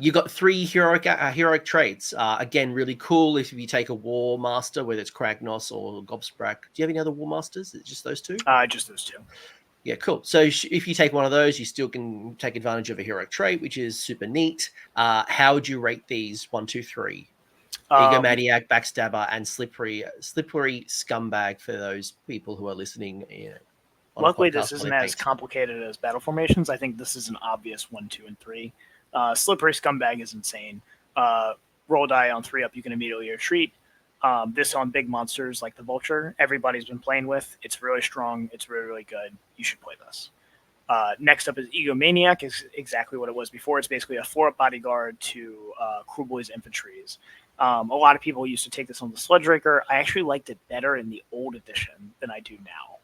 You got 3 heroic traits. Again, really cool if you take a War Master, whether it's Kragnos or Gobsprak. Do you have any other War Masters? Is it just those 2? Just those 2. Yeah, cool. So if you take one of those, you still can take advantage of a heroic trait, which is super neat. How would you rate these 1, 2, 3? Egomaniac, Backstabber, and slippery scumbag for those people who are listening. Luckily, this isn't as complicated as battle formations. I think this is an obvious 1, 2, and 3. Slippery Scumbag is insane. Roll die on 3-up, you can immediately retreat. This on big monsters like the Vulture, everybody's been playing with. It's really strong. It's really, really good. You should play this. Next up is Egomaniac, is exactly what it was before. It's basically a 4-up bodyguard to Kruleboyz infantries. A lot of people used to take this on the Sledge Raker. I actually liked it better in the old edition than I do now.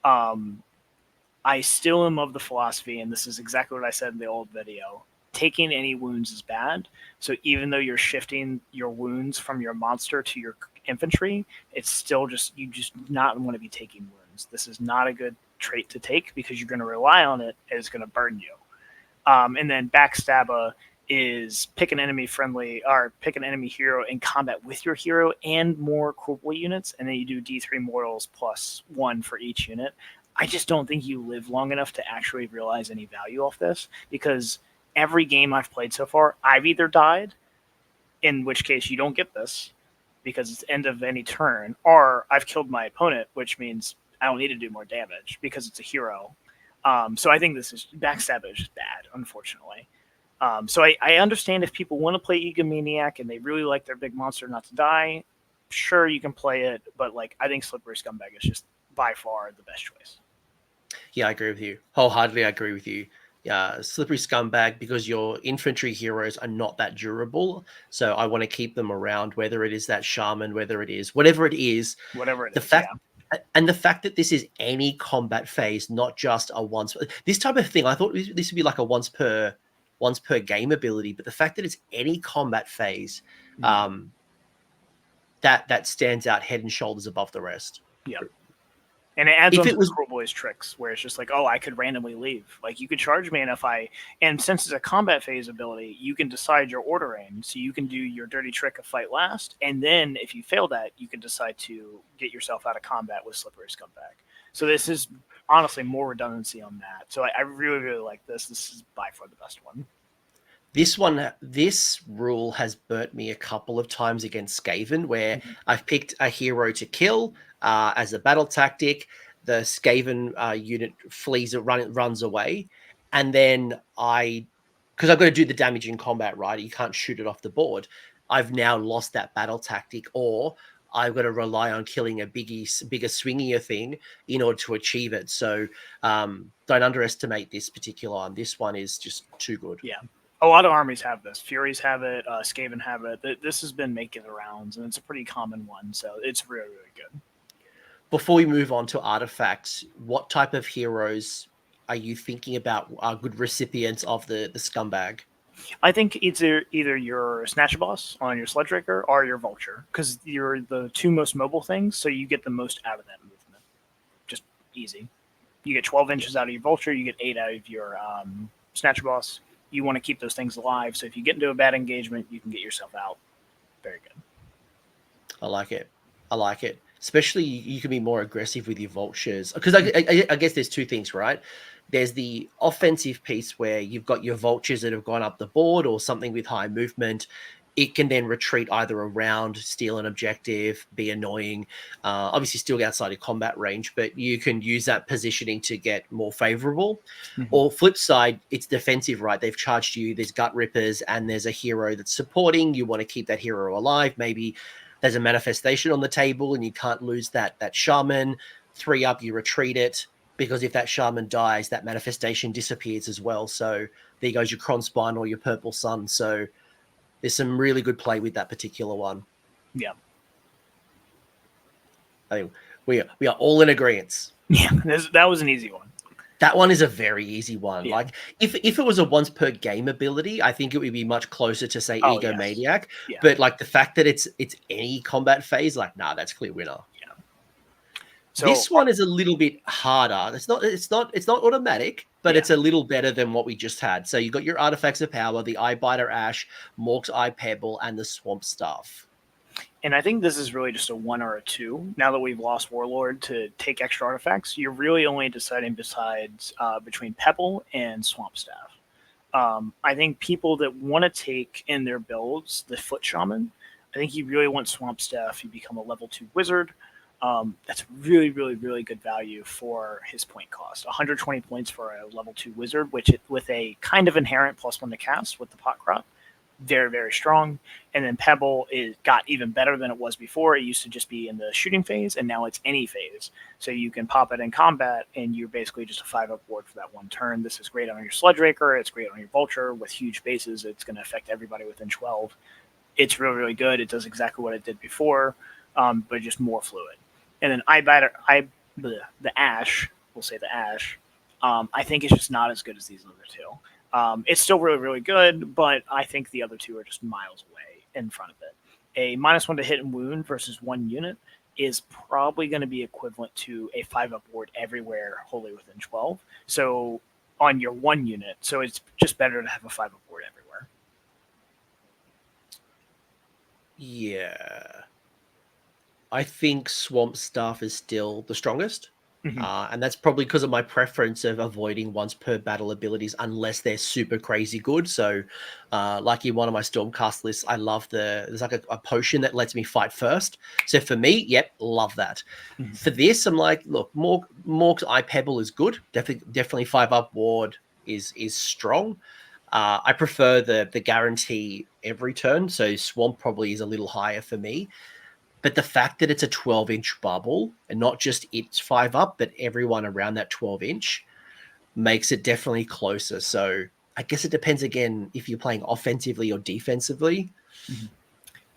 I still am of the philosophy, and this is exactly what I said in the old video, taking any wounds is bad. So even though you're shifting your wounds from your monster to your infantry, it's still just, you just not want to be taking wounds. This is not a good trait to take because you're going to rely on it and it's going to burn you. And then Backstabber is pick an enemy hero in combat with your hero and more Kruleboyz units, and then you do D3 mortals plus 1 for each unit. I just don't think you live long enough to actually realize any value off this, because every game I've played so far, I've either died, in which case you don't get this because it's end of any turn, or I've killed my opponent, which means I don't need to do more damage because it's a hero. So I think this is Backstab is just bad, unfortunately. So I understand if people want to play Egomaniac and they really like their big monster not to die, sure, you can play it, but like I think Slippery Scumbag is just by far the best choice. Yeah, I agree with you. Wholeheartedly, I agree with you. Yeah, Slippery Scumbag, because your infantry heroes are not that durable. So I want to keep them around, whether it is that shaman, whether it is whatever it is. And the fact that this is any combat phase, not just a once. This type of thing, I thought this would be like a once per game ability, but the fact that it's any combat phase, that stands out head and shoulders above the rest. Yeah. And it adds on to the Kruleboyz tricks, where it's just like, oh, I could randomly leave. Like, you could charge me, and since it's a combat phase ability, you can decide your ordering. So you can do your dirty trick of fight last, and then if you fail that, you can decide to get yourself out of combat with Slippery Scumbag. So this is honestly more redundancy on that. So I really, really like this. This is by far the best one. This rule has burnt me a couple of times against Skaven, where I've picked a hero to kill as a battle tactic. The Skaven unit runs away, and then because I've got to do the damage in combat, right? You can't shoot it off the board. I've now lost that battle tactic, or I've got to rely on killing a bigger, swingier thing in order to achieve it. So don't underestimate this particular one. This one is just too good. Yeah. A lot of armies have this. Furies have it. Skaven have it. This has been making the rounds, and it's a pretty common one. So it's really, really good. Before we move on to Artifacts, what type of heroes are you thinking about are good recipients of the Scumbag? I think it's either your Snatch Boss on your Sledgeраker or your Vulture, because you're the two most mobile things, so you get the most out of that movement. Just easy. You get 12 inches out of your Vulture, you get 8 out of your Snatch Boss. You want to keep those things alive, so if you get into a bad engagement, you can get yourself out. Very good. I like it. Especially you can be more aggressive with your vultures, because I guess there's two things, right? There's the offensive piece where you've got your vultures that have gone up the board or something with high movement. It can then retreat either around, steal an objective, be annoying, obviously still outside of combat range, but you can use that positioning to get more favorable. Or flip side, it's defensive, right? They've charged you, there's gut rippers, and there's a hero that's supporting. You want to keep that hero alive. Maybe there's a manifestation on the table and you can't lose that shaman. 3 up, you retreat it, because if that shaman dies, that manifestation disappears as well. So there goes your Kronspine or your Purple Sun. So there's some really good play with that particular one. Yeah. I think we are all in agreement. Yeah, that was an easy one. That one is a very easy one. Yeah. Like if it was a once per game ability, I think it would be much closer to say Egomaniac. Yes. Yeah. But like the fact that it's any combat phase, like that's clear winner. Yeah. So this one is a little bit harder. It's not automatic, but it's a little better than what we just had. So you got your Artifacts of Power, the Eye Biter Ash, Mork's Eye Pebble, and the Swamp Staff. And I think this is really just a 1 or a 2. Now that we've lost Warlord to take extra artifacts, you're really only deciding between Pebble and Swamp Staff. I think people that want to take in their builds the Foot Shaman, I think you really want Swamp Staff. You become a level 2 wizard. That's really, really, really good value for his point cost. 120 points for a level 2 wizard, which with a kind of inherent +1 to cast with the pot crop. Very, very strong. And then Pebble got even better than it was before. It used to just be in the shooting phase, and now it's any phase. So you can pop it in combat, and you're basically just a 5-up board for that one turn. This is great on your Sledgeраker. It's great on your Vulture. With huge bases, it's going to affect everybody within 12. It's really, really good. It does exactly what it did before, but just more fluid. And then Eye the Ash, we'll say the Ash, I think it's just not as good as these other two. It's still really, really good, but I think the other two are just miles away in front of it. A -1 to hit and wound versus 1 unit is probably going to be equivalent to a 5-up ward everywhere, wholly within 12. So on your 1 unit, so it's just better to have a 5-up ward everywhere. Yeah. I think Swamp Staff is still the strongest. And that's probably because of my preference of avoiding once per battle abilities unless they're super crazy good. So like in one of my Stormcast lists, I love there's like a potion that lets me fight first. So for me, yep, love that. For this, I'm like, look, Mork's Eye Pebble is good. Definitely 5-up ward is strong. I prefer the guarantee every turn. So Swamp probably is a little higher for me. But the fact that it's a 12-inch bubble and not just it's 5-up, but everyone around that 12-inch makes it definitely closer. So I guess it depends again if you're playing offensively or defensively.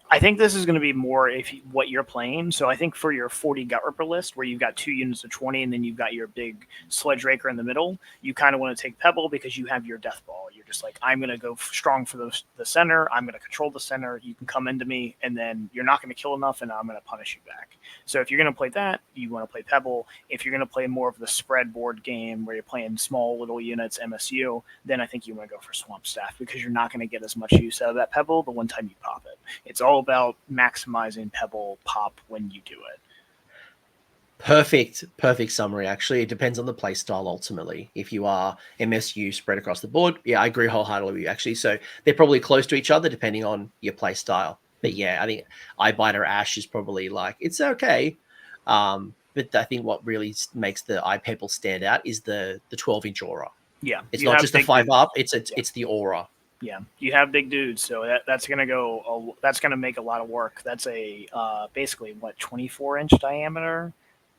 I think this is going to be more what you're playing. So I think for your 40 Gut Ripper list, where you've got 2 units of 20 and then you've got your big Sledge Raker in the middle, you kind of want to take Pebble because you have your Death Ball. You're just like, I'm going to go strong for the center. I'm going to control the center. You can come into me, and then you're not going to kill enough, and I'm going to punish you back. So if you're going to play that, you want to play Pebble. If you're going to play more of the spread board game where you're playing small little units, MSU, then I think you want to go for Swamp Staff because you're not going to get as much use out of that Pebble the one time you pop it. It's all about maximizing Pebble pop when you do it. Perfect summary, actually. It depends on the play style ultimately. If you are MSU spread across the board, yeah, I agree wholeheartedly with you, actually. So they're probably close to each other depending on your play style. But yeah, I think Eyebiter Ash is probably like, it's okay. But I think what really makes the Eye Pebble stand out is the 12-inch aura. Yeah. It's not just a 5-up, it's the aura. Yeah, you have big dudes, so that's going to go. That's going to make a lot of work. That's a basically 24-inch diameter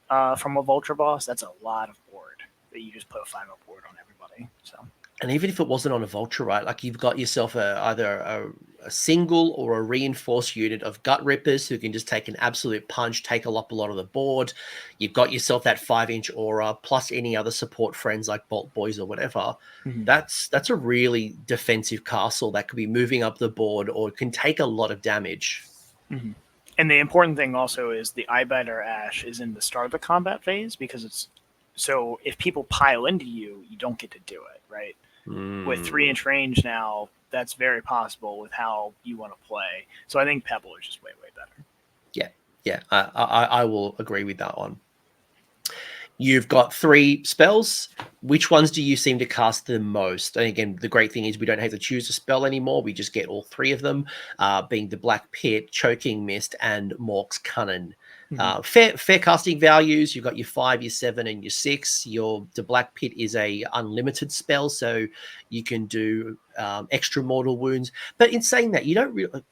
from a Vulture Boss. That's a lot of board that you just put a 5-up board on everybody. So, and even if it wasn't on a Vulture, right? Like you've got yourself either a single or a reinforced unit of Gut Rippers who can just take an absolute punch, take up a lot of the board. You've got yourself that 5-inch aura plus any other support friends like Bolt Boys or whatever. That's a really defensive castle that could be moving up the board or can take a lot of damage. And the important thing also is the Eyebiter Ash is in the start of the combat phase because it's so if people pile into you, you don't get to do it, right? With 3-inch range now, that's very possible with how you want to play. So I think Pebble is just way, way better. Yeah, I will agree with that one. You've got 3 spells. Which ones do you seem to cast the most? And again, the great thing is we don't have to choose a spell anymore. We just get all 3 of them, being the Black Pit, Choking Mist, and Mork's KUNNIN. Fair casting values. You've got your 5, your 7, and your 6. The Black Pit is a unlimited spell, so you can do extra mortal wounds. But in saying that, you don't really...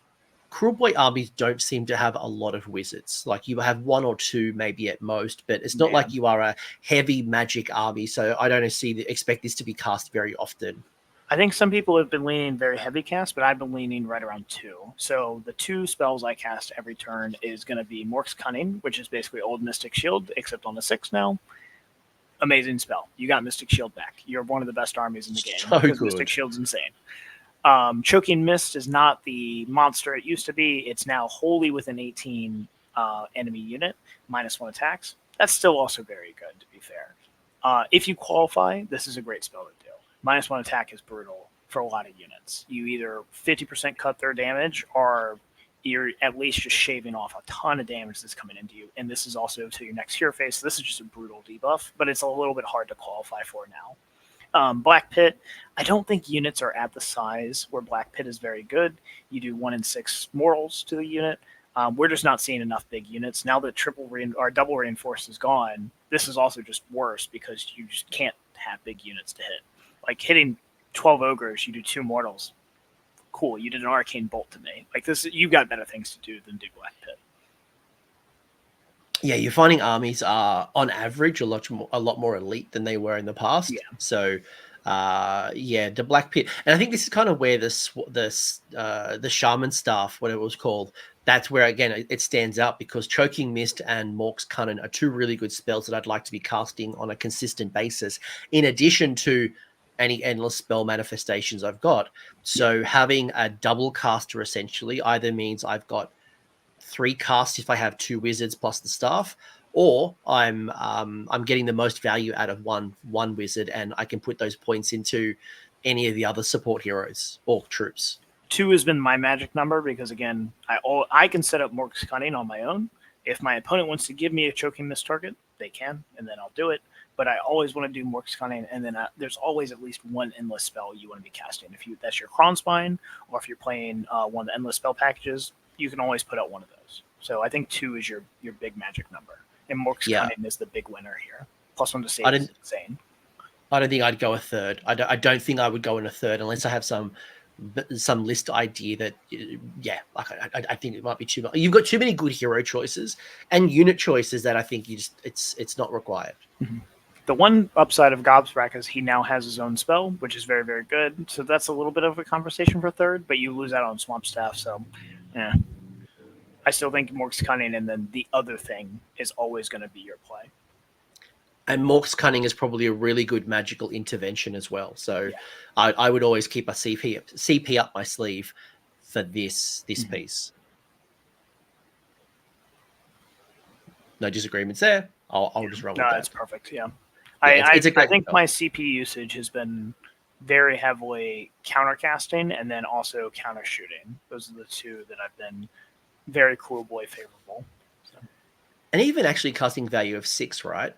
Kruleboy armies don't seem to have a lot of wizards. Like you have 1 or 2 maybe at most, but it's not like you are a heavy magic army. So I don't expect this to be cast very often. I think some people have been leaning very heavy cast, but I've been leaning right around 2. So the 2 spells I cast every turn is going to be Mork's KUNNIN, which is basically old Mystic Shield, except on the 6 now. Amazing spell. You got Mystic Shield back. You're one of the best armies in the game. So good. Mystic Shield's insane. Choking Mist is not the monster it used to be. It's now wholly within 18 enemy unit, -1 attacks. That's still also very good, to be fair. If you qualify, this is a great spell to do. -1 attack is brutal for a lot of units. You either 50% cut their damage, or you're at least just shaving off a ton of damage that's coming into you. And this is also to your next hero phase. So this is just a brutal debuff, but it's a little bit hard to qualify for now. Black Pit, I don't think units are at the size where Black Pit is very good. You do 1 in 6 mortals to the unit. We're just not seeing enough big units. Now that double reinforced is gone, this is also just worse because you just can't have big units to hit. Like hitting 12 ogres, you do 2 mortals. Cool, you did an arcane bolt to me. Like this, you got better things to do than do Black Pit. Yeah, you're finding armies are on average a lot more elite than they were in the past. Yeah. So, the Black Pit, and I think this is kind of where the shaman staff, whatever it was called, that's where, again, it stands out, because Choking Mist and Mork's Cunnin are two really good spells that I'd like to be casting on a consistent basis, in addition to any endless spell manifestations I've got. So having a double caster essentially either means I've got 3 casts if I have 2 wizards plus the staff, or I'm getting the most value out of one wizard, and I can put those points into any of the other support heroes or troops. 2 has been my magic number because, again, I can set up Mork's Cunning on my own. If my opponent wants to give me a Choking Mist target, they can, and then I'll do it. But I always want to do Mork's Cunning, and then there's always at least one endless spell you want to be casting. If that's your Kronspine, or if you're playing one of the endless spell packages, you can always put out one of those. So I think 2 is your big magic number, and Mork's Cunning is the big winner here. +1 to save is insane. I don't think I'd go a third. I don't think I would go in a third unless I have some list idea that, I think it might be too much. You've got too many good hero choices and unit choices that I think it's not required. Mm-hmm. The one upside of Gobsprack is he now has his own spell, which is very, very good. So that's a little bit of a conversation for third, but you lose out on Swamp Staff. So, yeah. I still think Mork's Cunning, and then the other thing is always going to be your play. And Mork's Cunning is probably a really good magical intervention as well. So I would always keep a CP up my sleeve for this piece. No disagreements there. I'll just roll with that. No, it's perfect, yeah. I think my CP usage has been very heavily countercasting and then also counter shooting. Those are the 2 that I've been very Kruleboy favorable. So. And even actually casting value of 6, right?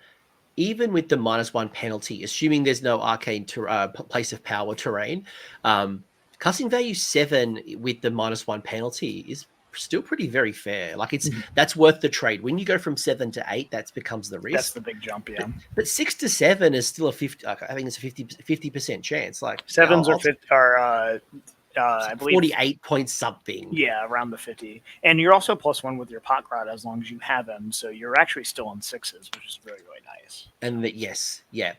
Even with the -1 penalty, assuming there's no arcane place of power terrain, casting value 7 with the -1 penalty is still very fair. Like that's worth the trade. When you go from 7 to 8, that becomes the risk. That's the big jump, yeah. But 6 to 7 is still a 50% chance. Like 7s are I believe 48 point something. Yeah, around the 50. And you're also +1 with your pot crowd as long as you have them. So you're actually still on 6s, which is really, really nice. And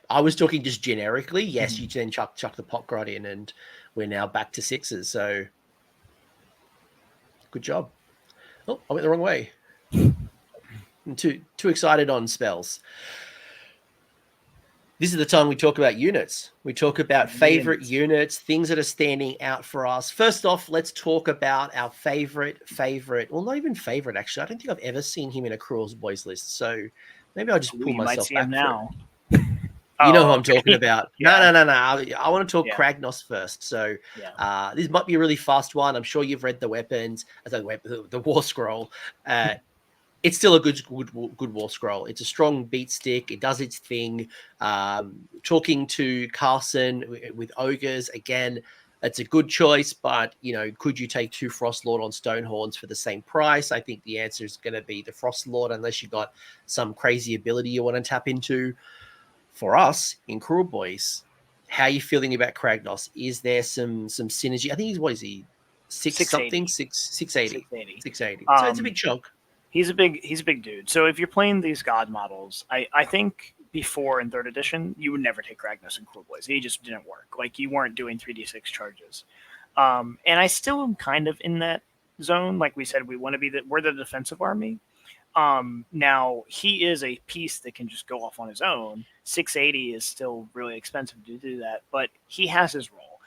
I was talking just generically. Yes, you then chuck the pot crowd in, and we're now back to 6s. So good job. Oh, I went the wrong way. I'm too excited on spells. This is the time we talk about units. We talk about favorite units, things that are standing out for us. First off, let's talk about our favorite. Well, not even favorite, actually. I don't think I've ever seen him in a Kruleboyz list. So maybe I'll just pull myself back now. You know who I'm talking about. No. I want to talk Kragnos first. So this might be a really fast one. I'm sure you've read the weapons, the War Scroll. It's still a good War Scroll. It's a strong beat stick. It does its thing. Talking to Carson with Ogres, again, it's a good choice, but, could you take 2 Frostlord on Stonehorns for the same price? I think the answer is going to be the Frostlord, unless you got some crazy ability you want to tap into. For us in Kruleboyz, how are you feeling about Kragnos? Is there some synergy? I think what is he? 680. 680. So it's a big chunk. He's a big dude. So if you're playing these god models, I think before in 3rd edition, you would never take Kragnos in Kruleboyz. He just didn't work. Like, you weren't doing 3d6 charges. And I still am kind of in that zone. Like we said, we're the defensive army. Now he is a piece that can just go off on his own. 680 is still really expensive to do that, but he has his role.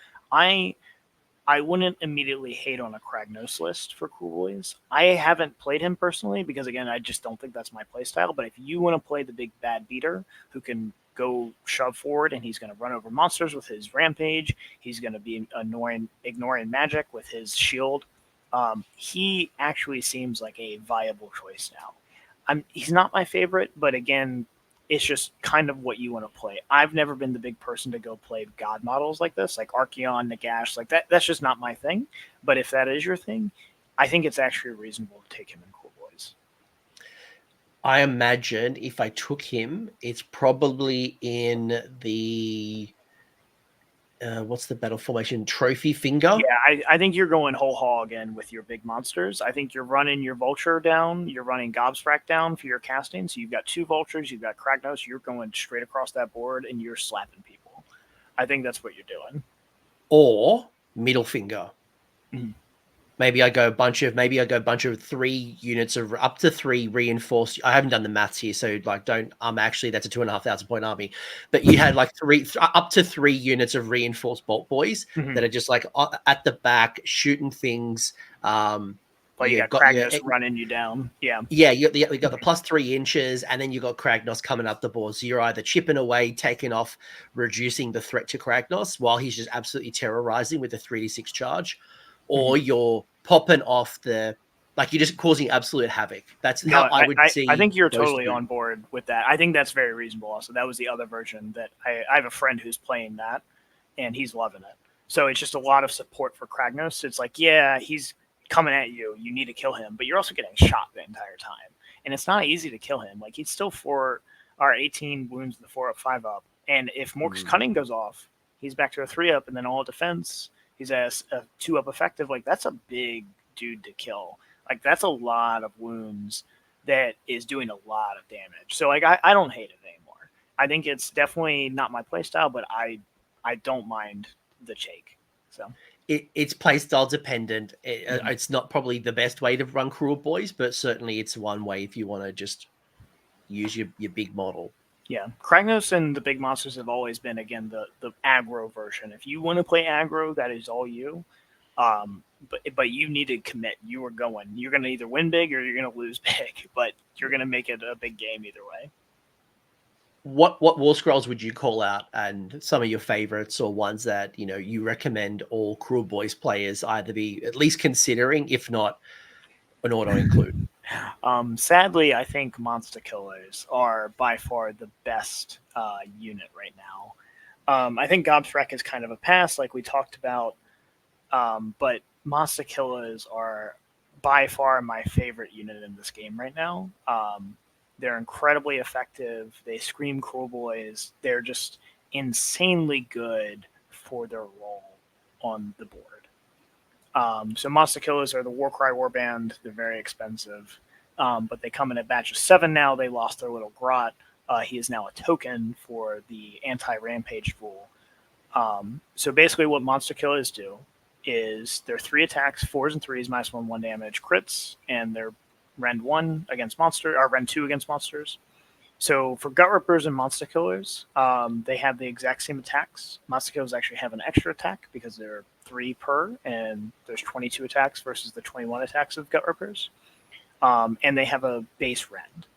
I wouldn't immediately hate on a Kragnos list for Kruleboyz. I haven't played him personally because, again, I just don't think that's my play style. But if you want to play the big bad beater who can go shove forward and he's going to run over monsters with his rampage, he's going to be ignoring magic with his shield, he actually seems like a viable choice now. He's not my favorite, but again, it's just kind of what you want to play. I've never been the big person to go play god models like this, like Archeon, Nagash, like that. That's just not my thing. But if that is your thing, I think it's actually reasonable to take him in Kruleboyz. I imagine if I took him, it's probably in the what's the battle formation? Trophy finger? Yeah, I think you're going whole hog in with your big monsters. I think you're running your Vulture down. You're running Gobsprack down for your casting. So you've got 2 Vultures. You've got Kragnos. You're going straight across that board, and you're slapping people. I think that's what you're doing. Or middle finger. Mm-hmm. maybe I go a bunch of 3 units of up to 3 reinforced. I haven't done the maths here, so like don't. Actually, that's a 2,500 point army, but you had like up to 3 units of reinforced bolt boys that are just like at the back shooting things. But you got Kragnos running you down. Yeah. Yeah, you got the plus 3 inches, and then you got Kragnos coming up the board. So you're either chipping away, taking off, reducing the threat to Kragnos while he's just absolutely terrorizing with a 3d6 charge, or you're popping off you're just causing absolute havoc. That's how I would see. I think you're totally on board with that. I think that's very reasonable. Also, that was the other version that I have a friend who's playing that, and he's loving it. So it's just a lot of support for Kragnos. It's like, yeah, he's coming at you, you need to kill him, but you're also getting shot the entire time, and it's not easy to kill him. Like, he's still 18 wounds in the 4-up, 5-up, and if Mork's Cunning goes off, he's back to a 3-up, and then all defense, he's a 2-up effective. Like, that's a big dude to kill. Like, that's a lot of wounds that is doing a lot of damage. So like, I don't hate it anymore. I think it's definitely not my playstyle, but I don't mind the Chake. So it's playstyle dependent. It's not probably the best way to run Kruleboyz, but certainly it's one way if you want to just use your big model. Yeah, Kragnos and the big monsters have always been, again, the aggro version. If you want to play aggro, that is all you. But you need to commit. You're going to either win big or you're going to lose big, but you're going to make it a big game either way. What war scrolls would you call out, and some of your favorites, or ones that you recommend all Kruleboyz players either be at least considering, if not an auto include? Sadly, I think Monster Killers are by far the best unit right now. I think Gobswreck is kind of a pass, like we talked about, but Monster Killers are by far my favorite unit in this game right now. They're incredibly effective. They scream Kruleboyz. They're just insanely good for their role on the board. So Monster Killers are the Warcry Warband. They're very expensive, but they come in a batch of 7 now. They lost their little Grot. He is now a token for the anti-rampage fool. So basically what Monster Killers do is they're 3 attacks, 4s and 3s, -1/1 damage, crits, and they're Rend 1 against monster, or Rend 2 against monsters. So for Gut Rippers and Monster Killers, they have the exact same attacks. Monster Killers actually have an extra attack because they're 3 per, and there's 22 attacks versus the 21 attacks of Gut Rippers. And they have a base Rend.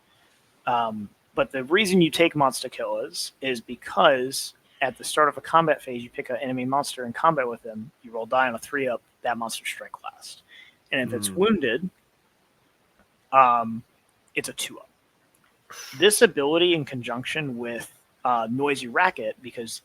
But the reason you take Monster Killers is because at the start of a combat phase, you pick an enemy monster in combat with them, you roll die on a 3-up, that monster strike last. And if it's wounded, it's a 2-up. This ability, in conjunction with Noisy Racket, because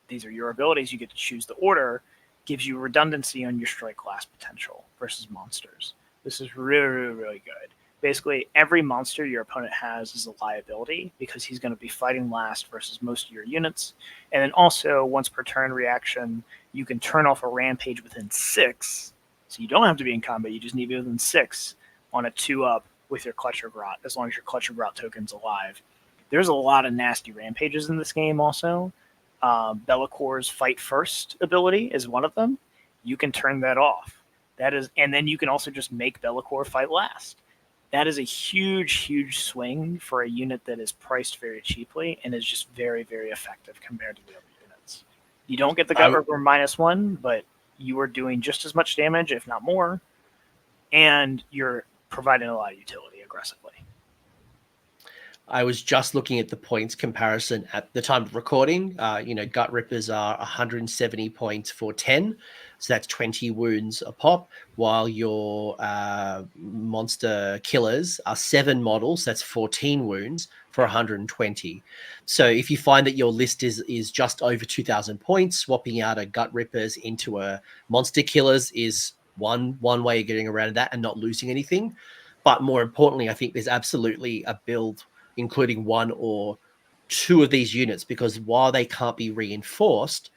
these are your abilities, you get to choose the order, gives you redundancy on your strike last potential versus monsters. This is really, really, really good. Basically, every monster your opponent has is a liability because he's going to be fighting last versus most of your units. And then also, once per turn reaction, you can turn off a rampage within 6. So you don't have to be in combat, you just need to be within 6 on a 2-up with your Clutcher Grot, as long as your Clutcher Grot token's alive. There's a lot of nasty rampages in this game also. Bellacor's Fight First ability is one of them. You can turn that off. And then you can also just make Be'lakor fight last. That is a huge, huge swing for a unit that is priced very cheaply and is just very, very effective compared to the other units. You don't get the Gut Ripper -1, but you are doing just as much damage, if not more, and you're providing a lot of utility aggressively. I was just looking at the points comparison at the time of recording. Gut Rippers are 170 points for 10. So that's 20 wounds a pop, while your Monster Killers are 7 models. That's 14 wounds for 120. So if you find that your list is just over 2,000 points, swapping out a Gut Rippers into a Monster Killers is one way of getting around that and not losing anything. But more importantly, I think there's absolutely a build including 1 or 2 of these units, because while they can't be reinforced,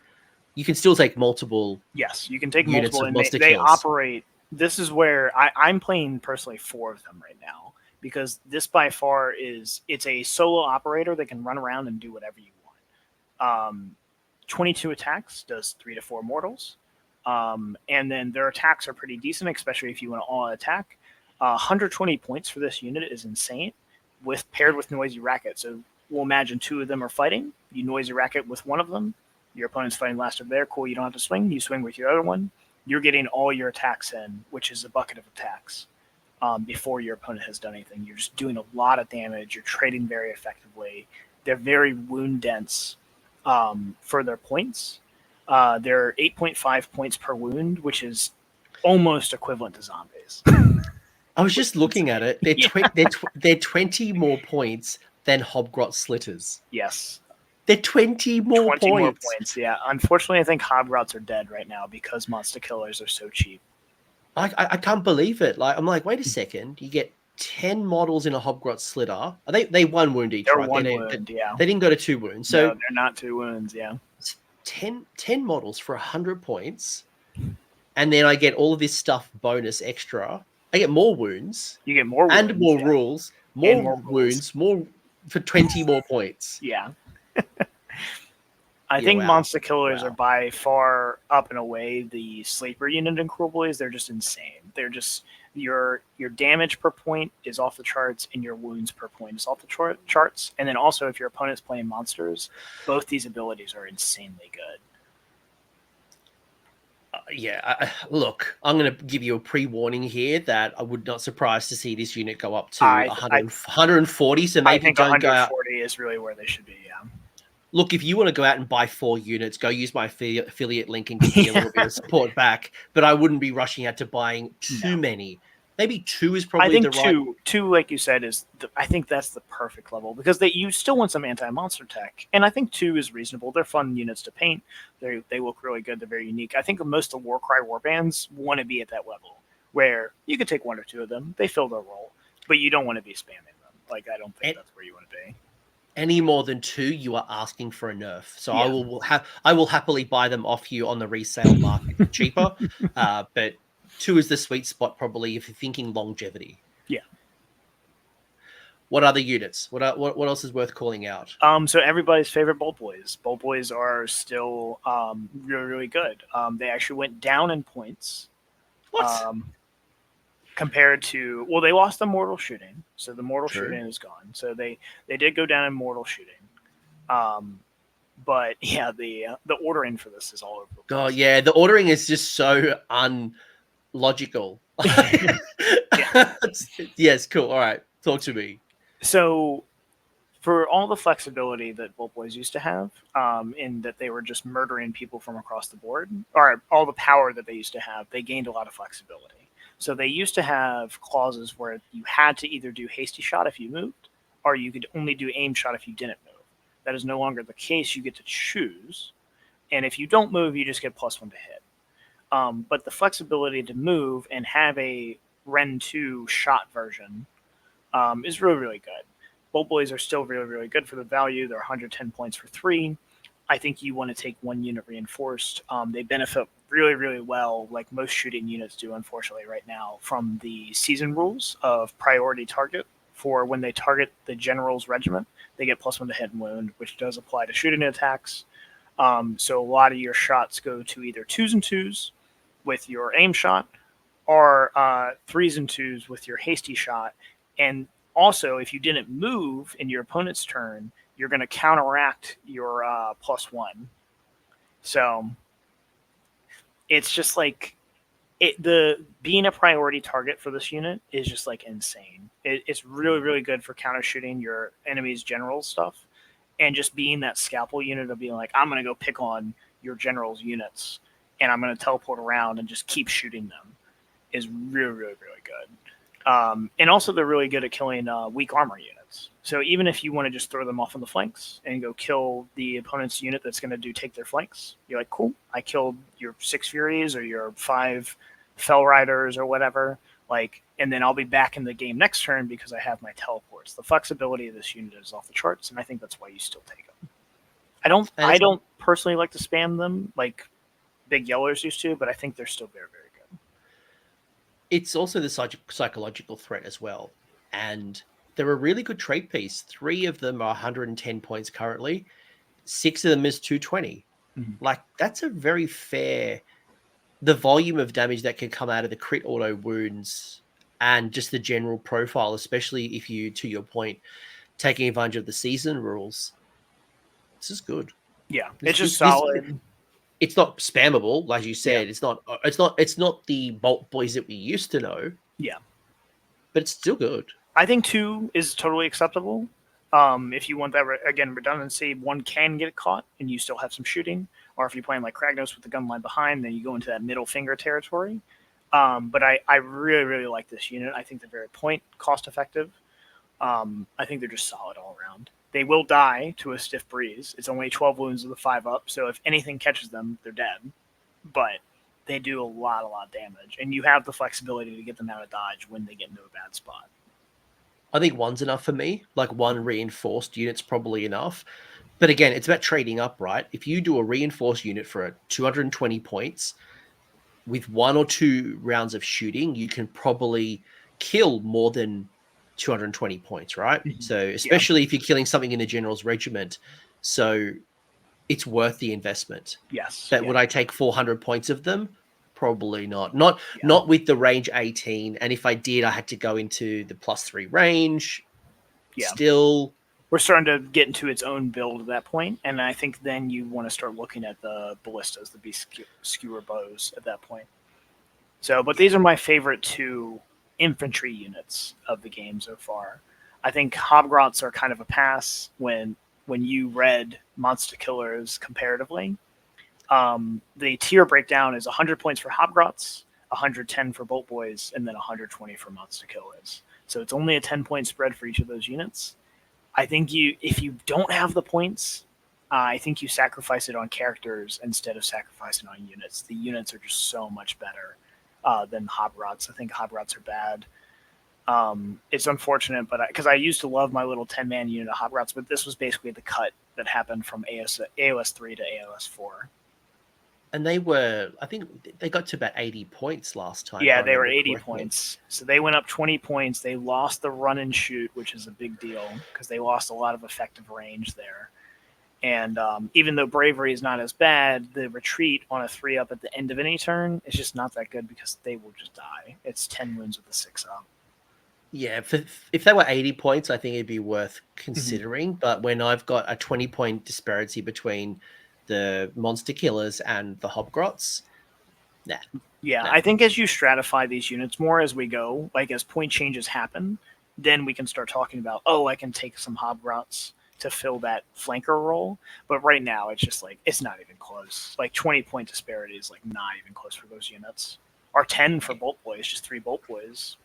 you can still take multiple. Yes, you can take units multiple, of and they operate. This is where I'm playing personally 4 of them right now, because this by far it's a solo operator that can run around and do whatever you want. 22 attacks, does 3 to 4 mortals. And then their attacks are pretty decent, especially if you want to all attack. 120 points for this unit is insane, paired with Noisy Racket. So we'll imagine 2 of them are fighting. You Noisy Racket with one of them. Your opponent's fighting last of there. Cool, you don't have to swing. You swing with your other one. You're getting all your attacks in, which is a bucket of attacks, before your opponent has done anything. You're just doing a lot of damage. You're trading very effectively. They're very wound dense for their points. They're 8.5 points per wound, which is almost equivalent to zombies. I was just looking at it. They're 20 more points than Hobgrot Slitters. Yes. They're 20 more 20 points. more points, yeah. Unfortunately, I think Hobgrots are dead right now because Monster Killers are so cheap. I can't believe it. Like, I'm like, wait a second. You get 10 models in a Hobgrot Slitter. They 1 wound each, They're right? 1 wound, yeah. They didn't go to 2 wounds. So no, they're not 2 wounds, yeah. 10 models for 100 points. And then I get all of this stuff bonus extra. I get more wounds. You get more wounds. And more rules. More wounds. More for 20 more points. Yeah. I think Monster Killers are by far up and away the sleeper unit in Kruleboyz. They're just insane. They're just your damage per point is off the charts, and your wounds per point is off the charts. And then also, if your opponent's playing monsters, both these abilities are insanely good. Look, I'm going to give you a pre-warning here that I would not surprise to see this unit go up to 140. So maybe I think 140 is really where they should be. Yeah. Look, if you want to go out and buy 4 units, go use my affiliate link and give me a little bit of support back. But I wouldn't be rushing out to buying too many. Maybe 2 is probably the right. Two, like you said, I think that's the perfect level because you still want some anti-monster tech, and I think 2 is reasonable. They're fun units to paint. They look really good. They're very unique. I think most of Warcry warbands want to be at that level where you could take 1 or 2 of them. They fill their role, but you don't want to be spamming them. Like I don't think that's where you want to be. Any more than 2, you are asking for a nerf. So yeah. I will happily buy them off you on the resale market cheaper. But 2 is the sweet spot probably if you're thinking longevity. Yeah. What other units? What else is worth calling out? So everybody's favorite Boltboyz. Boltboyz are still really, really good. They actually went down in points. What? Compared to, they lost the mortal shooting, so the mortal shooting is gone. So they did go down in mortal shooting, but yeah, the ordering for this is all over the place. Oh yeah, the ordering is just so unlogical. Yes, cool. All right, talk to me. So, for all the flexibility that Boltboyz used to have, in that they were just murdering people from across the board, or all the power that they used to have, they gained a lot of flexibility. So they used to have clauses where you had to either do hasty shot if you moved, or you could only do aim shot if you didn't move. That is no longer the case. You get to choose. And if you don't move, you just get +1 to hit. But the flexibility to move and have a Ren 2 shot version is really, really good. Boltboyz are still really, really good for the value. They're 110 points for 3. I think you want to take 1 unit reinforced. They benefit really, really well, like most shooting units do, unfortunately, right now, from the season rules of priority target. For when they target the general's regiment, they get +1 to hit and wound, which does apply to shooting attacks. So a lot of your shots go to either 2s and 2s with your aim shot, or 3s and 2s with your hasty shot. And also, if you didn't move in your opponent's turn, you're going to counteract your +1. So it's just like being a priority target for this unit is just like insane. It's really, really good for counter shooting your enemy's general stuff, and just being that scalpel unit of being like, I'm going to go pick on your general's units and I'm going to teleport around and just keep shooting them is really, really, really good. And also they're really good at killing weak armor units. So even if you want to just throw them off on the flanks and go kill the opponent's unit that's going to take their flanks, you're like, cool, I killed your 6 Furies or your 5 Fell Riders or whatever, and then I'll be back in the game next turn because I have my teleports. The flexibility of this unit is off the charts, and I think that's why you still take them. I don't personally like to spam them like Big Yellers used to, but I think they're still very, very good. It's also the psychological threat as well, and they're a really good trade piece. 3 of them are 110 points currently. 6 of them is 220. Mm-hmm. Like, that's a very fair the volume of damage that can come out of the crit auto wounds and just the general profile, especially if you, to your point, taking advantage of the season rules, this is good. Yeah, it's just solid. It's not spammable, like you said. Yeah. It's not the Bolt Boys that we used to know. Yeah, but it's still good. I think 2 is totally acceptable. If you want that, again, redundancy, 1 can get caught and you still have some shooting. Or if you're playing like Kragnos with the gun line behind, then you go into that middle finger territory. But I really, really like this unit. I think they're very point cost effective. I think they're just solid all around. They will die to a stiff breeze. It's only 12 wounds with a 5-up, so if anything catches them, they're dead. But they do a lot of damage, and you have the flexibility to get them out of dodge when they get into a bad spot. I think 1's enough for me. Like 1 reinforced unit's probably enough. But again, it's about trading up, right? If you do a reinforced unit for 220 points with 1 or 2 rounds of shooting, you can probably kill more than 220 points, right? Mm-hmm. So especially if you're killing something in the general's regiment. So it's worth the investment. Yes. But would I take 400 points of them? Probably not. Not with the range 18. And if I did, I had to go into the +3 range. Yeah. Still, we're starting to get into its own build at that point, and I think then you want to start looking at the ballistas, the beast skewer bows at that point. So, but these are my favorite 2 infantry units of the game so far. I think Hobgrots are kind of a pass when you read Monster Killers comparatively. The tier breakdown is 100 points for Hobgrots, 110 for Bolt Boys, and then 120 for Monster Killers. So it's only a 10-point spread for each of those units. I think if you don't have the points, I think you sacrifice it on characters instead of sacrificing on units. The units are just so much better than Hobgrots. I think Hobgrots are bad. It's unfortunate, but because I used to love my little 10-man unit of Hobgrots, but this was basically the cut that happened from AoS 3 to AoS 4. And they were, I think they got to about 80 points last time. Yeah, they were 80 points. So they went up 20 points. They lost the run and shoot, which is a big deal because they lost a lot of effective range there. And even though bravery is not as bad, the retreat on a 3-up at the end of any turn is just not that good because they will just die. It's 10 wounds with a 6-up. Yeah, if they were 80 points, I think it'd be worth considering. Mm-hmm. But when I've got a 20-point disparity between the Monster Killers and the Hobgrots, nah. Yeah, I think as you stratify these units more as we go, like as point changes happen, then we can start talking about, I can take some Hobgrots to fill that flanker role. But right now, it's just like, it's not even close. Like 20-point disparity is like not even close for those units. Or 10 for Bolt Boys, just 3 Bolt Boys.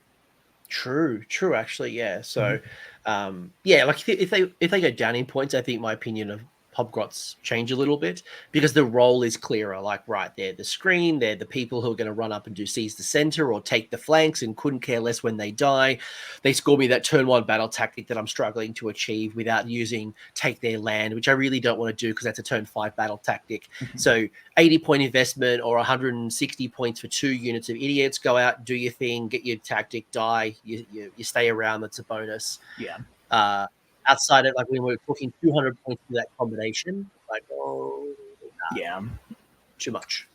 True, actually, yeah. So, like if they go down in points, I think my opinion of Hobgrots change a little bit because the role is clearer. Like, right, they're the screen, they're the people who are going to run up and seize the center or take the flanks and couldn't care less when they die. They score me that turn 1 battle tactic that I'm struggling to achieve without using take their land, which I really don't want to do because that's a turn 5 battle tactic. Mm-hmm. So 80-point investment or 160 points for 2 units of idiots. Go out, do your thing, get your tactic, die. You stay around. That's a bonus. Yeah. Outside of, like, when we're talking 200 points for that combination, like, yeah, too much.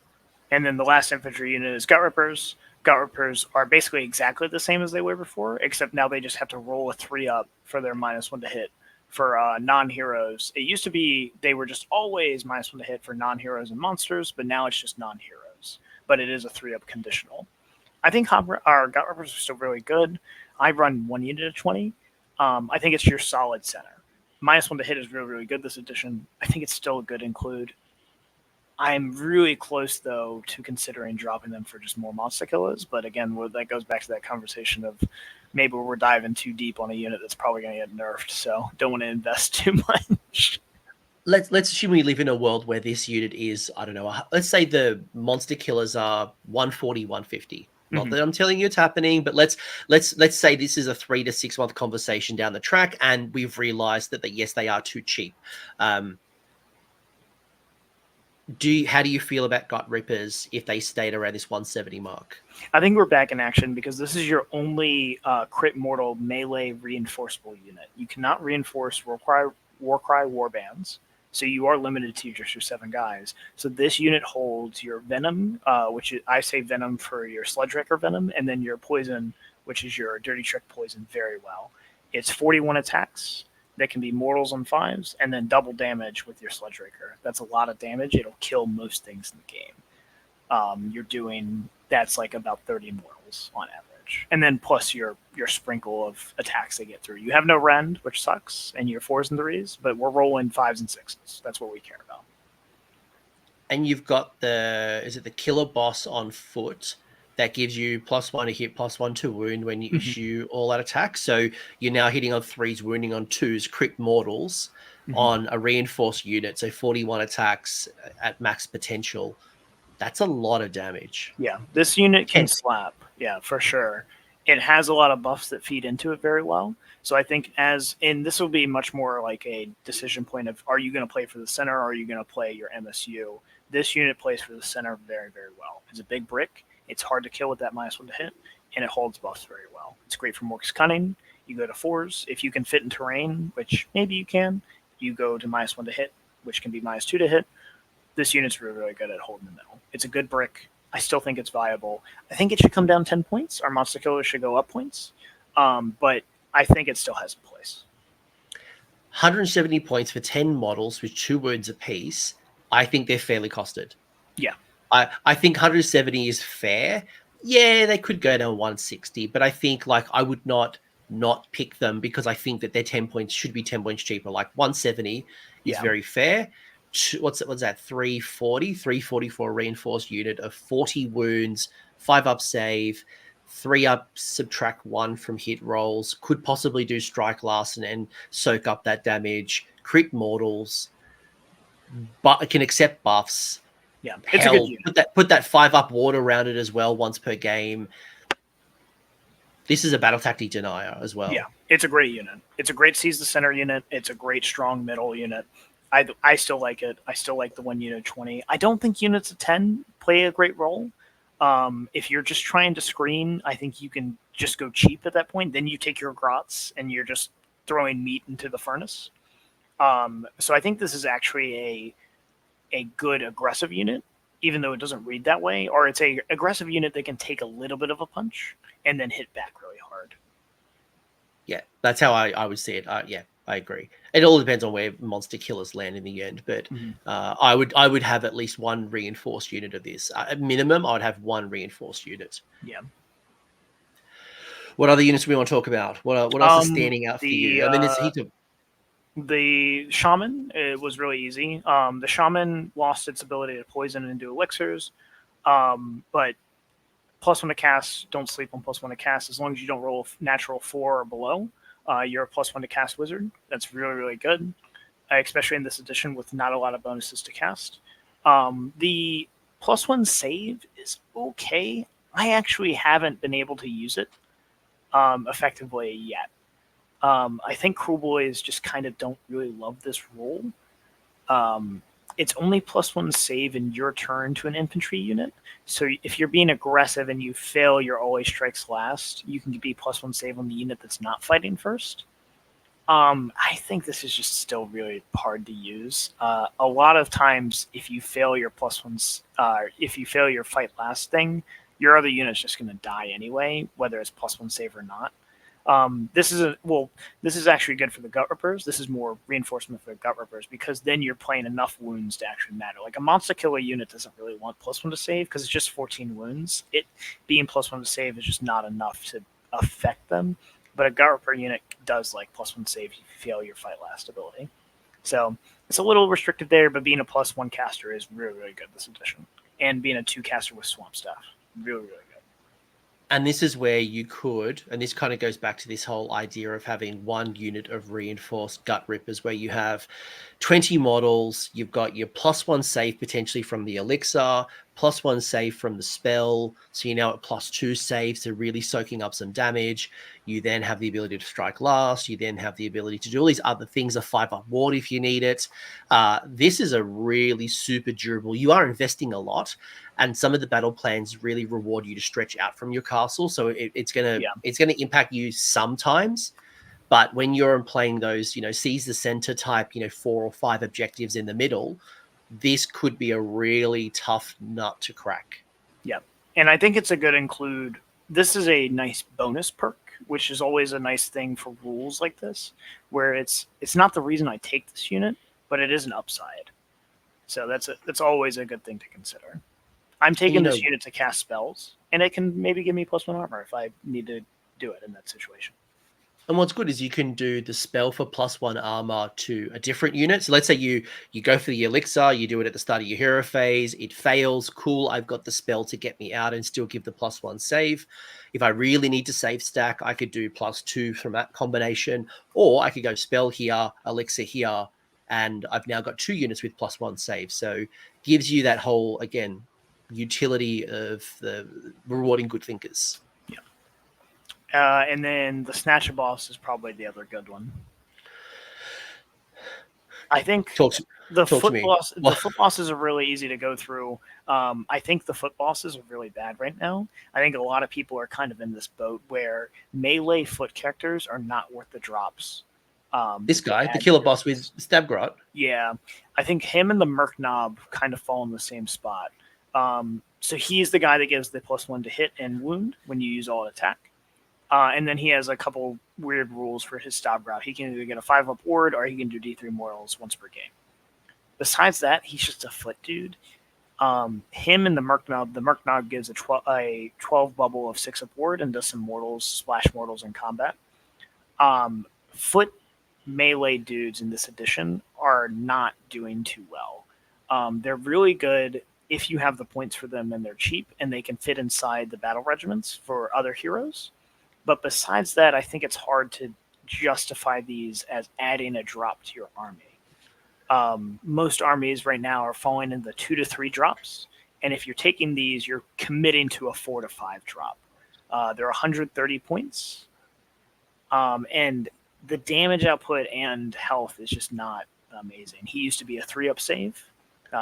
And then the last infantry unit is Gut Rippers. Gut Rippers are basically exactly the same as they were before, except now they just have to roll a 3-up for their -1 to hit for non-heroes. It used to be they were just always -1 to hit for non-heroes and monsters, but now it's just non-heroes. But it is a 3-up conditional. I think Gut Rippers are still really good. I run 1 unit of 20. I think it's your solid center. -1 to hit is really, really good this edition. I think it's still a good include. I'm really close, though, to considering dropping them for just more Monster Killers. But again, that goes back to that conversation of maybe we're diving too deep on a unit that's probably going to get nerfed. So don't want to invest too much. Let's assume we live in a world where this unit is, I don't know, let's say the Monster Killers are 140, 150. Not that I'm telling you it's happening, but let's say this is a 3 to 6 month conversation down the track, and we've realized that yes, they are too cheap. How do you feel about Gut Rippers if they stayed around this 170 mark? I think we're back in action because this is your only crit mortal melee reinforceable unit. You cannot reinforce Warcry Warbands, So you are limited to just your 7 guys. So this unit holds your Venom, I say Venom for your Sludge Wrecker Venom, and then your Poison, which is your Dirty Trick Poison, very well. It's 41 attacks that can be mortals on 5s, and then double damage with your Sludge Wrecker. That's a lot of damage. It'll kill most things in the game. That's like about 30 mortals on average. And then plus your sprinkle of attacks they get through. You have no rend, which sucks, and your 4s and 3s, but we're rolling 5s and 6s. That's what we care about. And you've got the killer boss on foot that gives you +1 to hit, +1 to wound when you issue all out attacks. So you're now hitting on 3s, wounding on 2s, crit mortals on a reinforced unit. So 41 attacks at max potential. That's a lot of damage. Yeah, this unit can slap. Yeah, for sure. It has a lot of buffs that feed into it very well. So I think this will be much more like a decision point of, are you going to play for the center or are you going to play your MSU? This unit plays for the center very, very well. It's a big brick. It's hard to kill with that -1 to hit, and it holds buffs very well. It's great for Mork's Cunning. You go to 4s. If you can fit in terrain, which maybe you can, you go to -1 to hit, which can be -2 to hit. This unit's really, really good at holding the middle. It's a good brick. I still think it's viable. I think it should come down 10 points. Our Monster Killer should go up points. But I think it still has a place. 170 points for 10 models with 2 wounds apiece. I think they're fairly costed. Yeah. I think 170 is fair. Yeah, they could go down 160, but I think I would not pick them because I think that their 10 points should be 10 points cheaper. 170 is very fair. What's that? 340 for a reinforced unit of 40 wounds, 5 up save, 3 up subtract 1 from hit rolls. Could possibly do strike last and soak up that damage. Crit mortals, but it can accept buffs. Yeah, it's a good unit. Put that 5 up ward around it as well once per game. This is a battle tactic denier as well. Yeah, it's a great unit. It's a great seize the center unit. It's a great strong middle unit. I still like it. I still like the 1 unit 20. I don't think units of 10 play a great role. If you're just trying to screen, I think you can just go cheap at that point. Then you take your grots and you're just throwing meat into the furnace. So I think this is actually a good aggressive unit, even though it doesn't read that way, or it's a aggressive unit that can take a little bit of a punch and then hit back really hard. Yeah, that's how I would see it. Yeah, I agree. It all depends on where monster killers land in the end, but I would have at least 1 reinforced unit of this. At minimum, I would have 1 reinforced unit. Yeah. What other units do we want to talk about? What else is standing out for you? I mean, there's a heap of... The Shaman, it was really easy. The Shaman lost its ability to poison and do elixirs, but +1 to cast, don't sleep on +1 to cast. As long as you don't roll natural 4 or below, you're a +1 to cast wizard. That's really, really good, especially in this edition with not a lot of bonuses to cast. The +1 save is okay. I actually haven't been able to use it effectively yet. I think Kruleboyz just kind of don't really love this role. It's only +1 save in your turn to an infantry unit. So if you're being aggressive and you fail your always strikes last, you can be +1 save on the unit that's not fighting first. I think this is just still really hard to use. A lot of times, if you fail your if you fail your fight last thing, your other unit's just going to die anyway, whether it's +1 save or not. This is actually good for the Gut Rippers. This is more reinforcement for the Gut Rippers because then you're playing enough wounds to actually matter. Like a Monster Killer unit doesn't really want +1 to save because it's just 14 wounds. It being +1 to save is just not enough to affect them. But a Gut Ripper unit does like +1 save if you fail your fight last ability. So it's a little restricted there, but being a +1 caster is really, really good this edition. And being a 2 caster with Swamp Staff, really, really good. And this is where you could, and this kind of goes back to this whole idea of having 1 unit of reinforced Gut Rippers where you have 20 models, you've got your +1 save potentially from the elixir, +1 save from the spell, so you're now at +2 saves, so really soaking up some damage. You then have the ability to strike last, you then have the ability to do all these other things, a 5-up ward if you need it. This is a really super durable, you are investing a lot, and some of the battle plans really reward you to stretch out from your castle, so it's gonna impact you sometimes, But when you're playing those, seize the center type, 4 or 5 objectives in the middle, this could be a really tough nut to crack. Yeah. And I think it's a good include. This is a nice bonus perk, which is always a nice thing for rules like this, where it's not the reason I take this unit, but it is an upside. So that's always a good thing to consider. I'm taking this unit to cast spells, and it can maybe give me +1 armor if I need to do it in that situation. And what's good is you can do the spell for +1 armor to a different unit. So let's say you go for the elixir, you do it at the start of your hero phase, it fails, cool, I've got the spell to get me out and still give the +1 save. If I really need to save stack, I could do +2 from that combination, or I could go spell here, elixir here, and I've now got 2 units with +1 save. So gives you that whole, again, utility of the rewarding good thinkers. And then the Snatcher Boss is probably the other good one. I think the foot bosses are really easy to go through. I think the foot bosses are really bad right now. I think a lot of people are kind of in this boat where melee foot characters are not worth the drops. This guy, the killer boss with Stabgrot. Yeah, I think him and the Merc Knob kind of fall in the same spot. So he's the guy that gives the +1 to hit and wound when you use all attack. And then he has a couple weird rules for his stab route. He can either get a 5-up ward or he can do D3 mortals once per game. Besides that, he's just a foot dude. Him and the Merc Knob gives a 12 bubble of 6-up ward and does some mortals, splash mortals in combat. Foot melee dudes in this edition are not doing too well. They're really good if you have the points for them and they're cheap and they can fit inside the battle regiments for other heroes. But besides that, I think it's hard to justify these as adding a drop to your army. Most armies right now are falling in the 2 to 3 drops. And if you're taking these, you're committing to a 4 to 5 drop. They're 130 points. And the damage output and health is just not amazing. He used to be a 3-up save.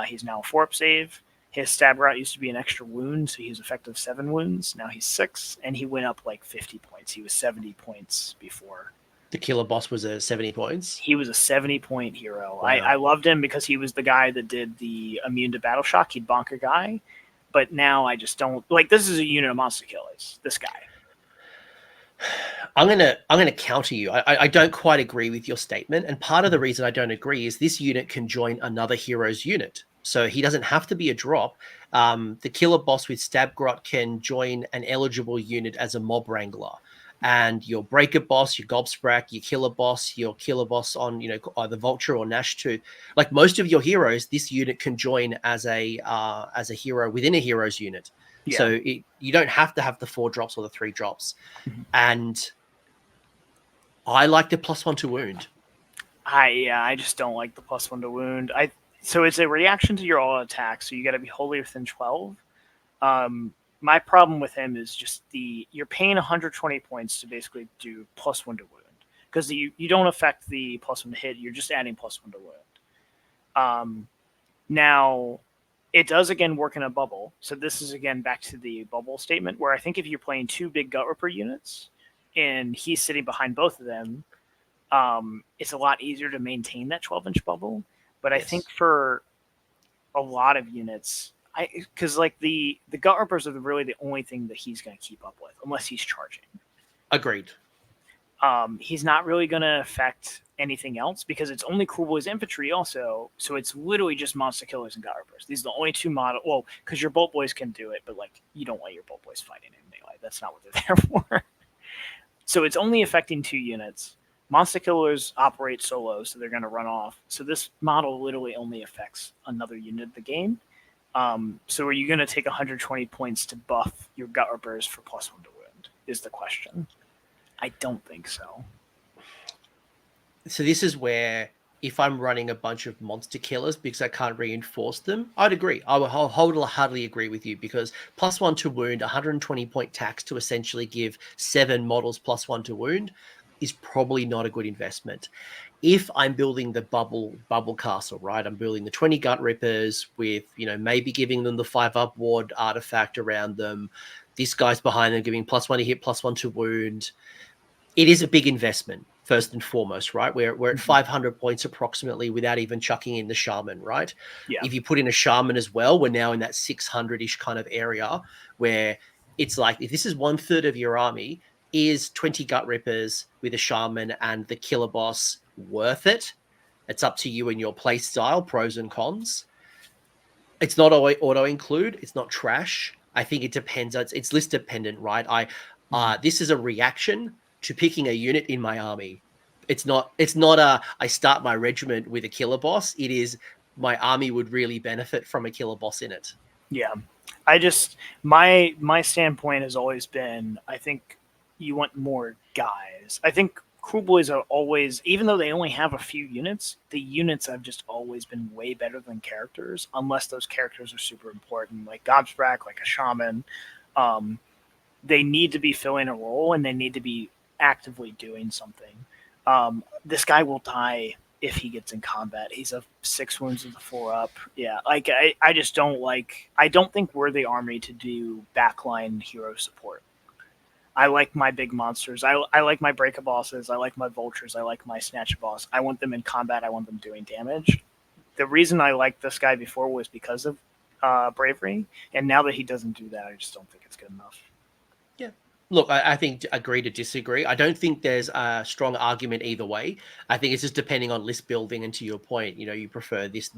He's now a 4-up save. His stab route used to be an extra wound, so he was effective 7 wounds. Now he's 6, and he went up like 50 points. He was 70 points before. The killer boss was a 70 points? He was a 70-point hero. Wow. I loved him because he was the guy that did the immune to battle shock. He'd bonk a guy. But now I just don't... Like, this is a unit of monster killers, this guy. I'm gonna counter you. I don't quite agree with your statement, and part of the reason I don't agree is this unit can join another hero's unit, so he doesn't have to be a drop. The killer boss with Stabgrot can join an eligible unit as a mob wrangler, and your breaker boss, your gobsprak, your killer boss on either Vulture or Nash 2. Like most of your heroes, this unit can join as a hero within a hero's unit. Yeah. So you don't have to have the 4 drops or the 3 drops. Mm-hmm. And I like the +1 to wound. I just don't like the +1 to wound. So it's a reaction to your all attack, so you got to be wholly within 12. My problem with him is just you're paying 120 points to basically do +1 to wound. Because you don't affect the +1 to hit, you're just adding +1 to wound. Now... It does, again, work in a bubble. So this is, again, back to the bubble statement, where I think if you're playing 2 big Gut Ripper units and he's sitting behind both of them, it's a lot easier to maintain that 12-inch bubble. But yes. I think for a lot of units, because like the Gut Rippers are really the only thing that he's going to keep up with, unless he's charging. Agreed. He's not really going to affect anything else because it's only Kruleboyz infantry also, so it's literally just monster killers and Gut Rippers. These are the only 2 models. Well, because your bolt boys can do it, but like you don't want your bolt boys fighting in melee. That's not what they're there for. So it's only affecting 2 units. Monster killers operate solo, so they're going to run off. So this model literally only affects another unit of the game. So are you going to take 120 points to buff your Gut Rippers for +1 to wound? Is the question. I don't think so. So this is where if I'm running a bunch of monster killers because I can't reinforce them, I'd agree. I would wholeheartedly agree with you because +1 to wound, 120 point tax to essentially give 7 models +1 to wound is probably not a good investment. If I'm building the bubble castle, right? I'm building the 20 Gut Rippers with, maybe giving them the 5-up ward artifact around them. This guy's behind them giving +1 to hit, +1 to wound. It is a big investment. first and foremost, right? We're at 500 points approximately without even chucking in the shaman, right? Yeah. If you put in a shaman as well, we're now in that 600-ish kind of area where it's like, if this is 1/3 of your army, is 20 gut rippers with a shaman and the killer boss worth it? It's up to you and your play style, pros and cons. It's not auto include. It's not trash. I think it depends. It's list dependent, right? This is a reaction to picking a unit in my army. It's not I start my regiment with a killer boss. It is my army would really benefit from a killer boss in it. Yeah. I just my standpoint has always been, I think you want more guys. I think Kruleboyz are always, even though they only have a few units, the units have just always been way better than characters, unless those characters are super important, like Gobsprack, like a shaman. They need to be filling a role, and they need to be actively doing something. This guy will die if he gets in combat. He's a 6 wounds with a 4-up. Yeah, like I just don't like. I don't think we're the army to do backline hero support. I like my big monsters. I like my breaker bosses. I like my vultures. I like my snatch boss. I want them in combat. I want them doing damage. The reason I liked this guy before was because of bravery, and now that he doesn't do that, I just don't think it's good enough. Yeah. Look, I think agree to disagree. I don't think there's a strong argument either way. I think it's just depending on list building, and to your point, you prefer this.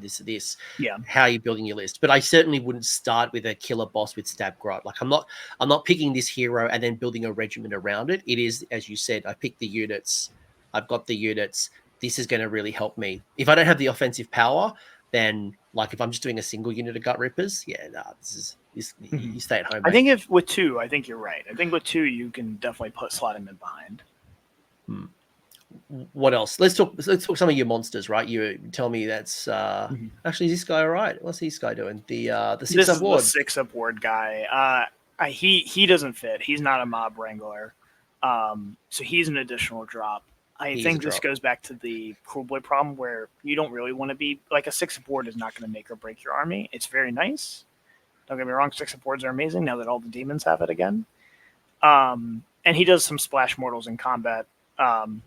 Yeah. How are you building your list? But I certainly wouldn't start with a killer boss with stab grot. Like I'm not picking this hero and then building a regiment around it. It is, as you said, I picked the units. I've got the units. This is going to really help me. If I don't have the offensive power, then like if I'm just doing a single unit of gut rippers, you stay at home. I think with 2, I think you're right. I think with 2, you can definitely slot him in behind. What else? Let's talk some of your monsters, right? You tell me that's actually, is this guy all right? What's this guy doing? The 6-up ward. The 6-up ward guy. He doesn't fit. He's not a mob wrangler. So he's an additional drop. I think this goes back to the Kruleboy problem, where you don't really want to be like a 6-up ward is not going to make or break your army. It's very nice. Don't get me wrong, 6-up wards are amazing now that all the demons have it again. And he does some splash mortals in combat.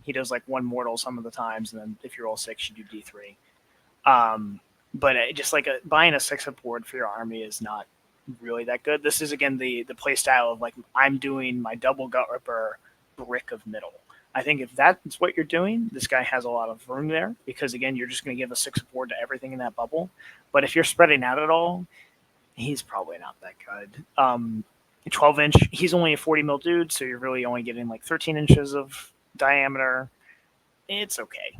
He does like 1 mortal some of the times, and then if you're all 6, you do D3. But just like buying a 6-up ward for your army is not really that good. This is, again, the play style of like, I'm doing my double gut ripper brick of middle. I think if that's what you're doing, this guy has a lot of room there, because again, you're just going to give a 6-up ward to everything in that bubble. But if you're spreading out at all, he's probably not that good. 12-inch, he's only a 40 mil dude, so you're really only getting like 13 inches of diameter. It's okay.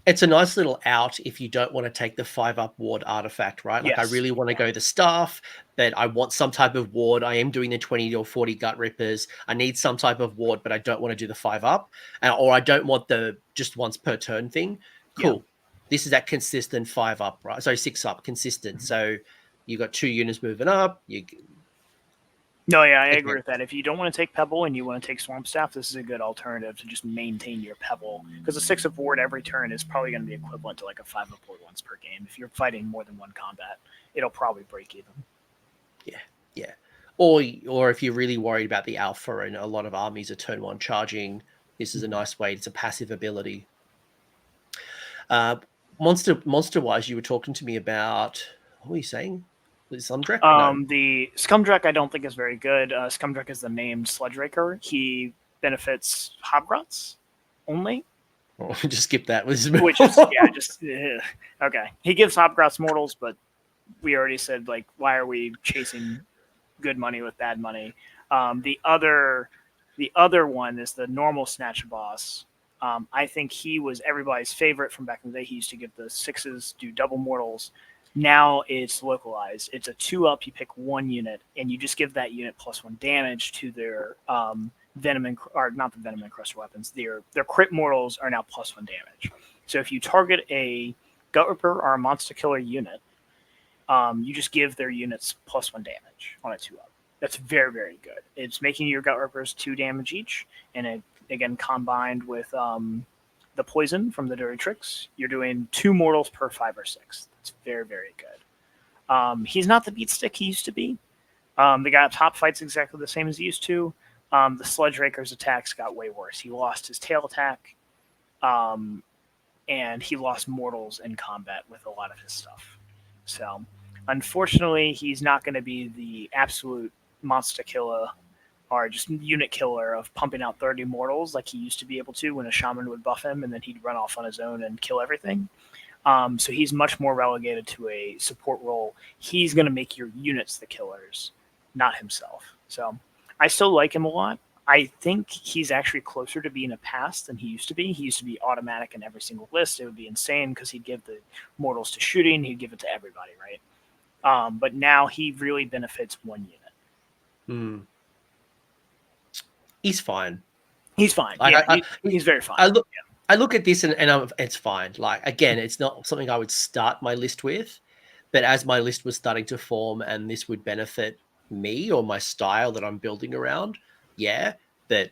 It's a nice little out if you don't want to take the 5-up ward artifact, right? Like, yes. I really want to go the staff, but I want some type of ward. I am doing the 20 or 40 gut rippers. I need some type of ward, but I don't want to do the 5-up, or I don't want the just once per turn thing. Cool. Yeah. This is that consistent 5-up, right? So 6-up, consistent. Mm-hmm. So you got 2 units moving up. No, yeah, I agree with that. If you don't want to take Pebble and you want to take Swamp Staff, this is a good alternative to just maintain your Pebble. Because a 6-up ward every turn is probably going to be equivalent to like a 5-up ward once per game. If you're fighting more than one combat, it'll probably break even. Yeah. Or if you're really worried about the alpha and a lot of armies are turn 1 charging, this is a nice way. It's a passive ability. Monster-wise, you were talking to me about, what were you saying? Scumdrek? No. The Scumdrek I don't think is very good. Scumdrek is the named Sludge Raker. He benefits Hobgrots only. Oh, just skip that. Which is, okay. He gives Hobgrots mortals, but we already said, like, why are we chasing good money with bad money? The other one is the normal Snatch Boss. I think he was everybody's favorite from back in the day. He used to give the 6s do double mortals. Now it's localized. It's a 2-up. You pick 1 unit, and you just give that unit +1 damage to their venom or not the venom encrusted weapons. Their crit mortals are now +1 damage. So if you target a gut ripper or a monster killer unit, you just give their units +1 damage on a 2-up. That's very, very good. It's making your gut rippers 2 damage each, and it again combined with the poison from the Dirty Tricks, you're doing 2 mortals per 5 or 6. That's very, very good. He's not the beat stick he used to be. The guy up top fights exactly the same as he used to, the Sludge Raker's attacks got way worse. He lost his tail attack, and he lost mortals in combat with a lot of his stuff. So, unfortunately, he's not going to be the absolute monster killer or just unit killer of pumping out 30 mortals like he used to be able to when a shaman would buff him and then he'd run off on his own and kill everything. So he's much more relegated to a support role. He's going to make your units the killers, not himself. So I still like him a lot. I think he's actually closer to being a pass than he used to be. He used to be automatic in every single list. It would be insane because he'd give the mortals to shooting. He'd give it to everybody, right? But now he really benefits one unit. He's fine. He's fine. He's very fine. I look at this and it's fine. Like, again, it's not something I would start my list with, but as my list was starting to form and this would benefit me or my style that I'm building around, but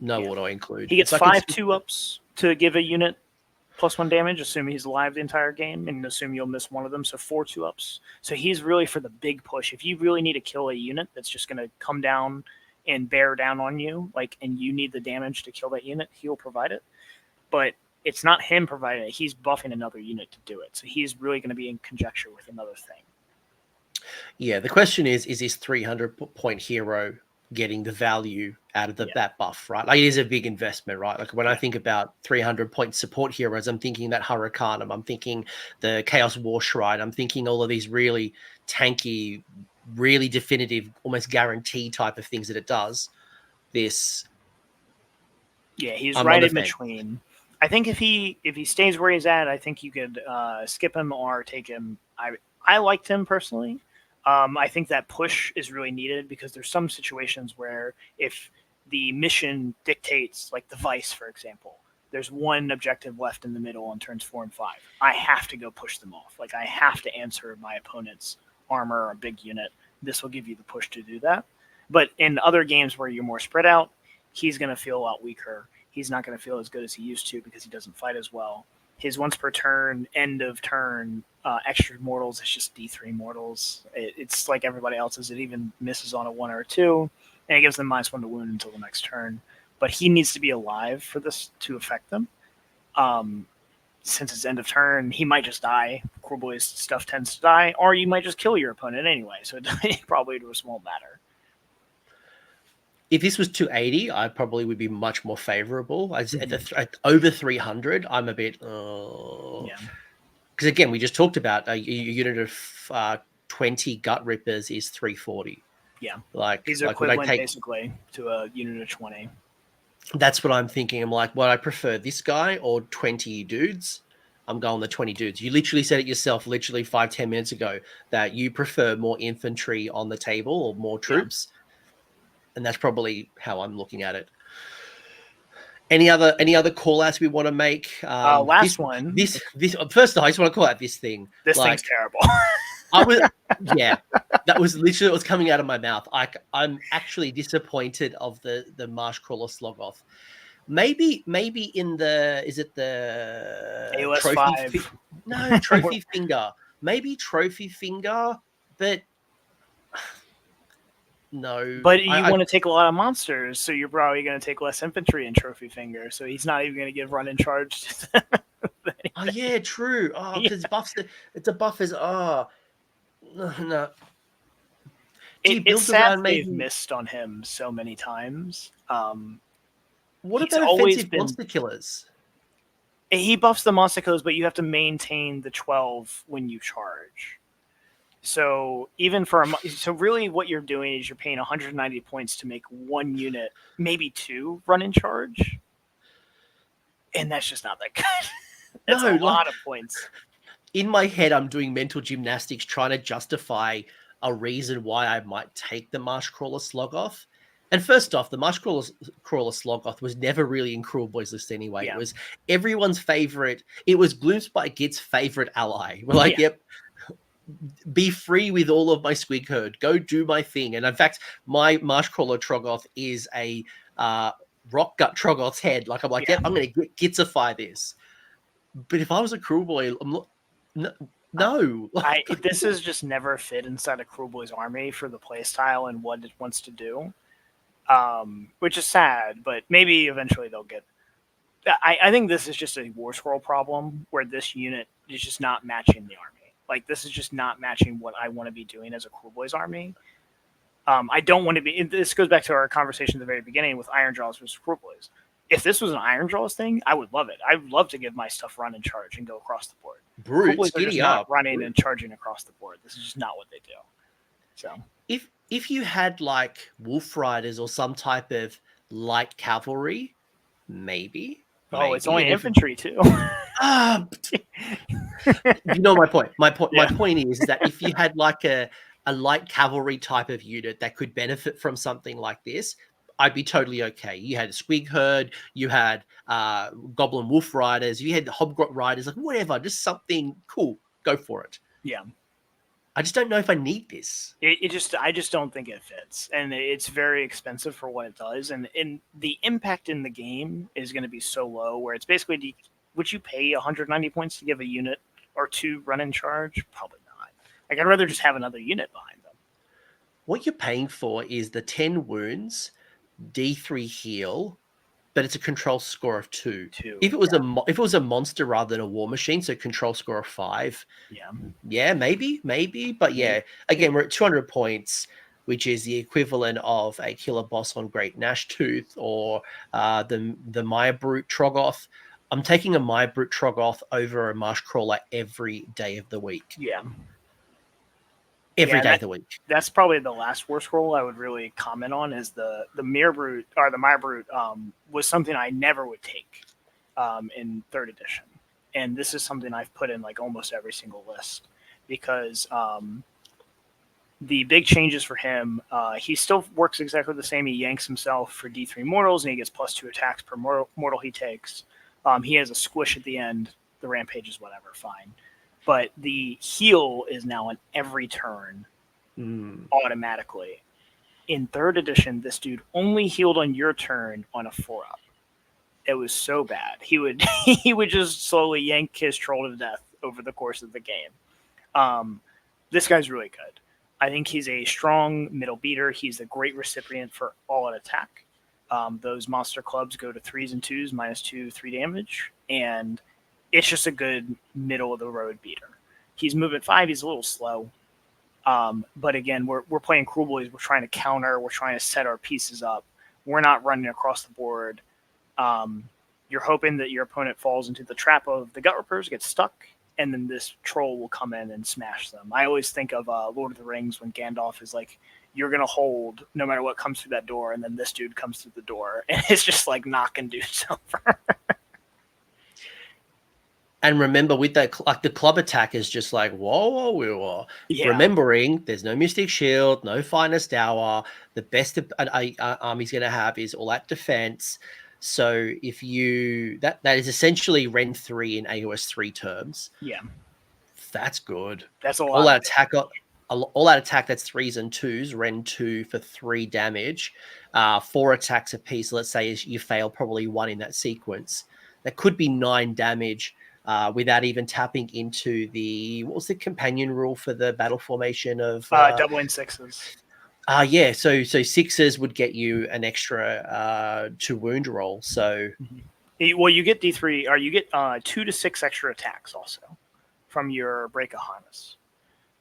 no auto include. He gets 5 2-ups to give a unit +1 damage, assuming he's alive the entire game, and assume you'll miss one of them, so 4 2-ups. So he's really for the big push. If you really need to kill a unit that's just going to come down and bear down on you, and you need the damage to kill that unit, he'll provide it. But it's not him providing it. He's buffing another unit to do it. So he's really going to be in conjecture with another thing. Yeah, the question is this 300-point hero getting the value out of that buff, right? Like, it is a big investment, right? Like, when I think about 300-point support heroes, I'm thinking that Hurricanum, I'm thinking the Chaos War Shrine, I'm thinking all of these really tanky, really definitive, almost guarantee type of things that it does. He's right in between. I think if he stays where he's at, I think you could skip him or take him. I liked him personally. I think that push is really needed because there's some situations where if the mission dictates, like the Vice, for example, there's one objective left in the middle on turns 4 and 5. I have to go push them off. Like, I have to answer my opponent's armor or big unit. This will give you the push to do that. But in other games where you're more spread out, he's going to feel a lot weaker. He's not going to feel as good as he used to because he doesn't fight as well. His once per turn, end of turn, extra mortals is just D3 mortals. It's like everybody else's. It even misses on a 1 or a 2, and it gives them -1 to wound until the next turn. But he needs to be alive for this to affect them. Since it's end of turn, he might just die. Kruleboyz stuff tends to die, or you might just kill your opponent anyway, so it probably just won't matter. If this was 280, I probably would be much more favorable. At over 300, I'm a bit... Because, again, we just talked about a unit of 20 Gut Rippers is 340. Yeah. These are equivalent, basically, to a unit of 20. That's what I'm thinking. I'm like, well, I prefer this guy or 20 dudes. I'm going the 20 dudes. You literally said it yourself, 5-10 minutes ago, that you prefer more infantry on the table or more troops. Yeah. And that's probably how I'm looking at it. Any other call outs we want to make? Last one. This first of all, I just want to call out this thing. This thing's terrible. That was literally what was coming out of my mouth. I'm actually disappointed of the Marsh Crawler Slogoth. Maybe in the AoS trophy 5? No, trophy finger. Maybe trophy finger, but. No, but you want to take a lot of monsters, so you're probably going to take less infantry in Trophy Finger. So he's not even going to give run in charge. Oh yeah, true. Oh, because buffs. It's a buff as no. It's sad they've missed on him so many times. What about offensive monster killers? He buffs the monster killers, but you have to maintain the 12 when you charge. So even so really what you're doing is you're paying 190 points to make one unit, maybe 2, run in charge. And that's just not that good. That's a lot of points. In my head, I'm doing mental gymnastics trying to justify a reason why I might take the Marsh Crawler Slogoth. And first off, the Marsh Crawler Slogoth was never really in Kruleboyz list anyway. Yeah. It was everyone's favorite. It was Gloomspite Git's favorite ally. We're like, yep. Be free with all of my squig herd. Go do my thing. And in fact, my Marsh Crawler Trogoth is a rock gut Trogoth's head. Like, I'm like, I'm going to Gitsify this. But if I was a Kruleboy, no. This has just never fit inside a Kruleboyz army for the playstyle and what it wants to do. which is sad, but maybe eventually they'll get. I think this is just a War Scroll problem where this unit is just not matching the army. Like, this is just not matching what I want to be doing as a Kruleboyz army. I don't want to be. This goes back to our conversation at the very beginning with Iron Jaws versus Kruleboyz. If this was an Iron Jaws thing, I would love it. I'd love to give my stuff run and charge and go across the board. Brutes, Kruleboyz are just not running and charging across the board. This is just not what they do. So if you had like Wolf Riders or some type of light cavalry, maybe. Oh, it's only infantry too. You know my point. My point is that if you had like a light cavalry type of unit that could benefit from something like this, I'd be totally okay. You had a Squig Herd, you had Goblin Wolf Riders, you had the Hobgrot Riders, like whatever, just something cool. Go for it. Yeah. I just don't know if I need this. I just don't think it fits, and it's very expensive for what it does, and the impact in the game is going to be so low. Where it's basically, would you pay 190 points to give a unit or two run in charge? Probably not. Like, I'd rather just have another unit behind them. What you're paying for is the 10 wounds, D3 heal, but it's a control score of 2. If it was a monster rather than a war machine, so control score of 5. Yeah, maybe. But yeah, again, we're at 200 points, which is the equivalent of a killer boss on Great Gnashtooth or the Maya Brute Troggoth. I'm taking a Maya Brute Troggoth over a Marsh Crawler every day of the week. Yeah. Every day of the week. That's probably the last War Scroll I would really comment on, is the Maya Brute or the Maya Brute was something I never would take in 3rd edition. And this is something I've put in like almost every single list because the big changes for him, he still works exactly the same. He yanks himself for D3 mortals and he gets +2 attacks per mortal he takes. He has a squish at the end. The rampage is whatever, fine. But the heal is now on every turn automatically. In 3rd edition, this dude only healed on your turn on a 4-up. It was so bad. He would just slowly yank his troll to death over the course of the game. This guy's really good. I think he's a strong middle beater. He's a great recipient for all-out attack. Those monster clubs go to 3s and 2s, -2, 3 damage, and it's just a good middle-of-the-road beater. He's movement 5. He's a little slow. But again, we're playing Kruleboyz. We're trying to counter. We're trying to set our pieces up. We're not running across the board. You're hoping that your opponent falls into the trap of the Gut Rippers, gets stuck, and then this troll will come in and smash them. I always think of Lord of the Rings when Gandalf is like, you're going to hold no matter what comes through that door, and then this dude comes through the door, and it's just like knocking dudes over. And remember, with that, like the club attack is just like, whoa. Yeah. Remembering there's no Mystic Shield, no Finest Hour. The best an army's going to have is all that defense. So if you that is essentially Ren 3 in AoS 3 terms. Yeah, that's good. That's a lot. All that attack. That's 3s and 2s. Ren 2 for 3 damage. 4 attacks apiece. Let's say you fail probably 1 in that sequence. That could be 9 damage. Without even tapping into what was the companion rule for the battle formation of doubling 6s. Yeah, so 6s would get you an extra 2 wound roll. So well, you get D3 or you get 2 to 6 extra attacks also from your break of harness.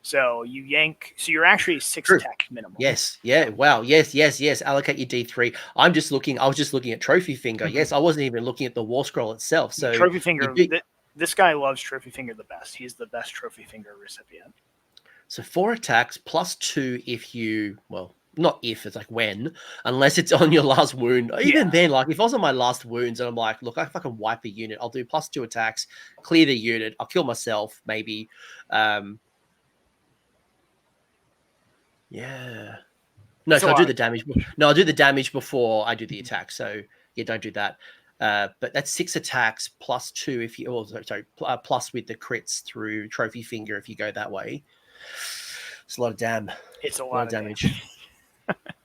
So you yank, so you're actually 6 attack minimum. Yes, yeah, wow, yes. Allocate your D3. I was just looking at Trophy Finger. Yes, I wasn't even looking at the War Scroll itself. So Trophy Finger. This guy loves Trophy Finger the best. He's the best Trophy Finger recipient. So 4 attacks +2 if you, well, not if, it's like when, unless it's on your last wound. Even then, like if I was on my last wounds and I'm like, look, if I can wipe a unit, I'll do +2 attacks, clear the unit, I'll kill myself, maybe. Yeah. No, so I'll do the damage. No, I'll do the damage before I do the attack. So yeah, don't do that. But that's 6 attacks +2 if you, plus with the crits through Trophy Finger if you go that way. It's a lot of It's a lot of damage.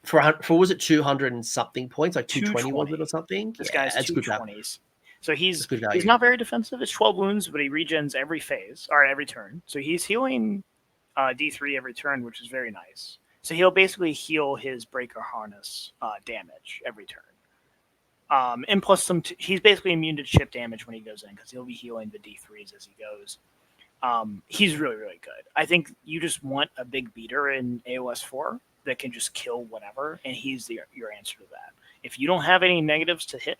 for was it 200 and something points, like 220 was it or something? This guy's 220s. So he's not very defensive. It's 12 wounds, but he regens every phase or every turn. So he's healing D3 every turn, which is very nice. So he'll basically heal his breaker harness damage every turn. And plus he's basically immune to chip damage when he goes in because he'll be healing the D3s as he goes. He's really, really good. I think you just want a big beater in AoS 4 that can just kill whatever, and he's your answer to that. If you don't have any negatives to hit,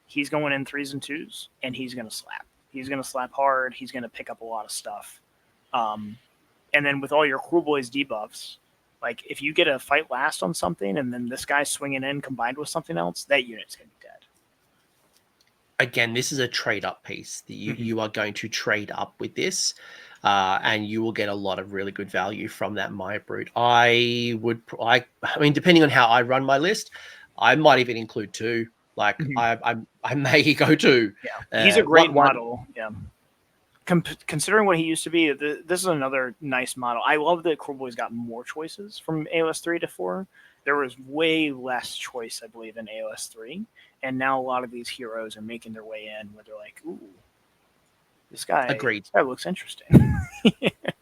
he's going in 3s and 2s, and he's going to slap. He's going to slap hard. He's going to pick up a lot of stuff. And then with all your Kruleboyz debuffs, like if you get a fight last on something and then this guy's swinging in combined with something else, that unit's going to be dead. Again, this is a trade up piece that you are going to trade up with this, and you will get a lot of really good value from that Maya Brute. I mean, depending on how I run my list, I might even include 2. Like I may go 2. Yeah, he's a great model. Yeah. Considering what he used to be, this is another nice model. I love that Kruleboyz got more choices from AoS 3 to 4. There was way less choice, I believe, in AoS 3. And now a lot of these heroes are making their way in where they're like, ooh, this guy looks interesting.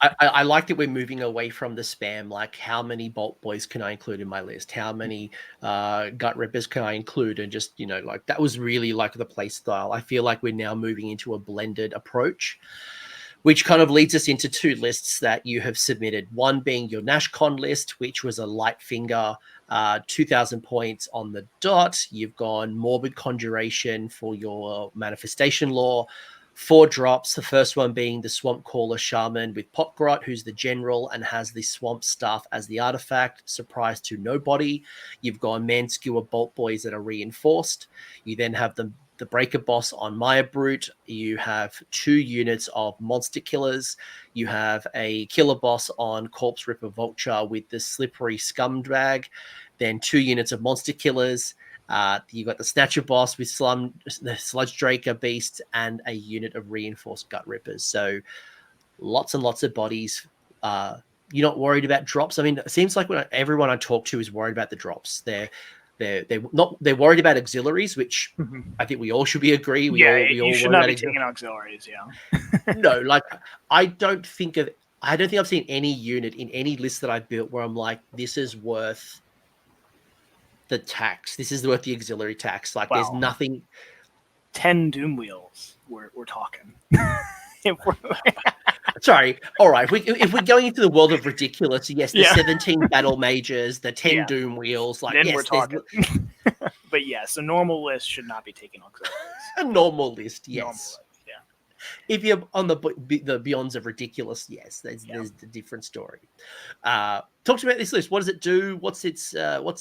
I like that we're moving away from the spam, like how many Bolt Boys can I include in my list? How many Gut Rippers can I include? And just, like that was really like the play style. I feel like we're now moving into a blended approach, which kind of leads us into 2 lists that you have submitted. One being your NashCon list, which was a light finger, 2,000 points on the dot. You've gone Morbid Conjuration for your Manifestation Law. 4 drops, the first one being the Swamp Caller Shaman with Potgrot, who's the general and has the Swamp Staff as the artifact. Surprise to nobody. You've gone Manskewer Bolt Boys that are reinforced. You then have the Breaker Boss on Maya Brute. You have 2 units of Monster Killers. You have a Killer Boss on Corpse Ripper Vulture with the Slippery Scumdrag. Then 2 units of Monster Killers. You got the Snatcher Boss with the Sludge Draker Beast and a unit of Reinforced Gut Rippers. So lots and lots of bodies. You're not worried about drops. I mean, it seems like everyone I talk to is worried about the drops. They're worried about auxiliaries, which I think we all should be agree. You should not be taking auxiliaries. Yeah. No, like I don't think I've seen any unit in any list that I've built where I'm like, this is worth the tax. This is worth the auxiliary tax. Like, there's nothing. 10 Doom Wheels. We're talking. Sorry. All right. If we're going into the world of ridiculous, yes, the 17 battle mages, the 10 Doom Wheels, like, then we're talking. But yes, a normal list should not be taking auxiliaries. A normal list, yes. Normal list, yeah. If you're on the Beyonds of ridiculous, yes, there's a different story. Talk to me about this list. What does it do?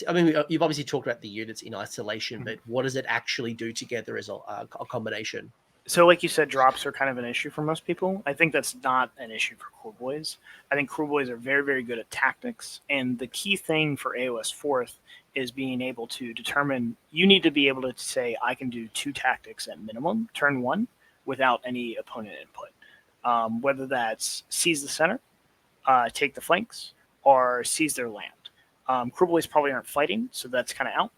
I mean, you've obviously talked about the units in isolation, but what does it actually do together as a combination? So like you said, drops are kind of an issue for most people. I think that's not an issue for Kruleboyz. I think Kruleboyz are very, very good at tactics. And the key thing for AoS 4th is being able to determine, you need to be able to say, I can do 2 tactics at minimum, turn 1, without any opponent input. Whether that's seize the center, take the flanks, or seize their land. Kruleboyz probably aren't fighting, so that's kind of out.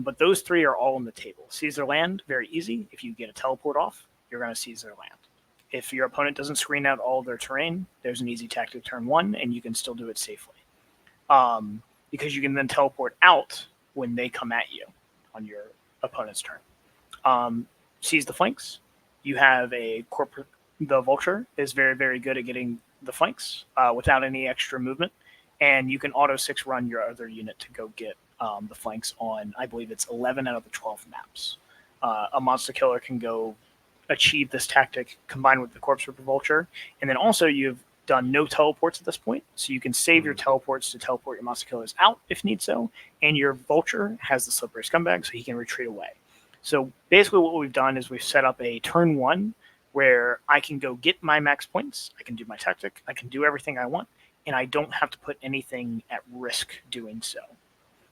But those 3 are all on the table. Seize their land, very easy. If you get a teleport off, you're going to seize their land. If your opponent doesn't screen out all of their terrain, there's an easy tactic turn 1, and you can still do it safely. Because you can then teleport out when they come at you on your opponent's turn. Seize the flanks. You have the Vulture is very, very good at getting the flanks without any extra movement. And you can auto 6 run your other unit to go get the flanks on, I believe it's 11 out of the 12 maps. A Monster Killer can go achieve this tactic combined with the Corpse Ripper Vulture. And then also you've done no teleports at this point, so you can save your teleports to teleport your Monster Killers out if need so. And your Vulture has the Slippery Scumbag, so he can retreat away. So basically what we've done is we've set up a turn 1 where I can go get my max points, I can do my tactic, I can do everything I want, and I don't have to put anything at risk doing so.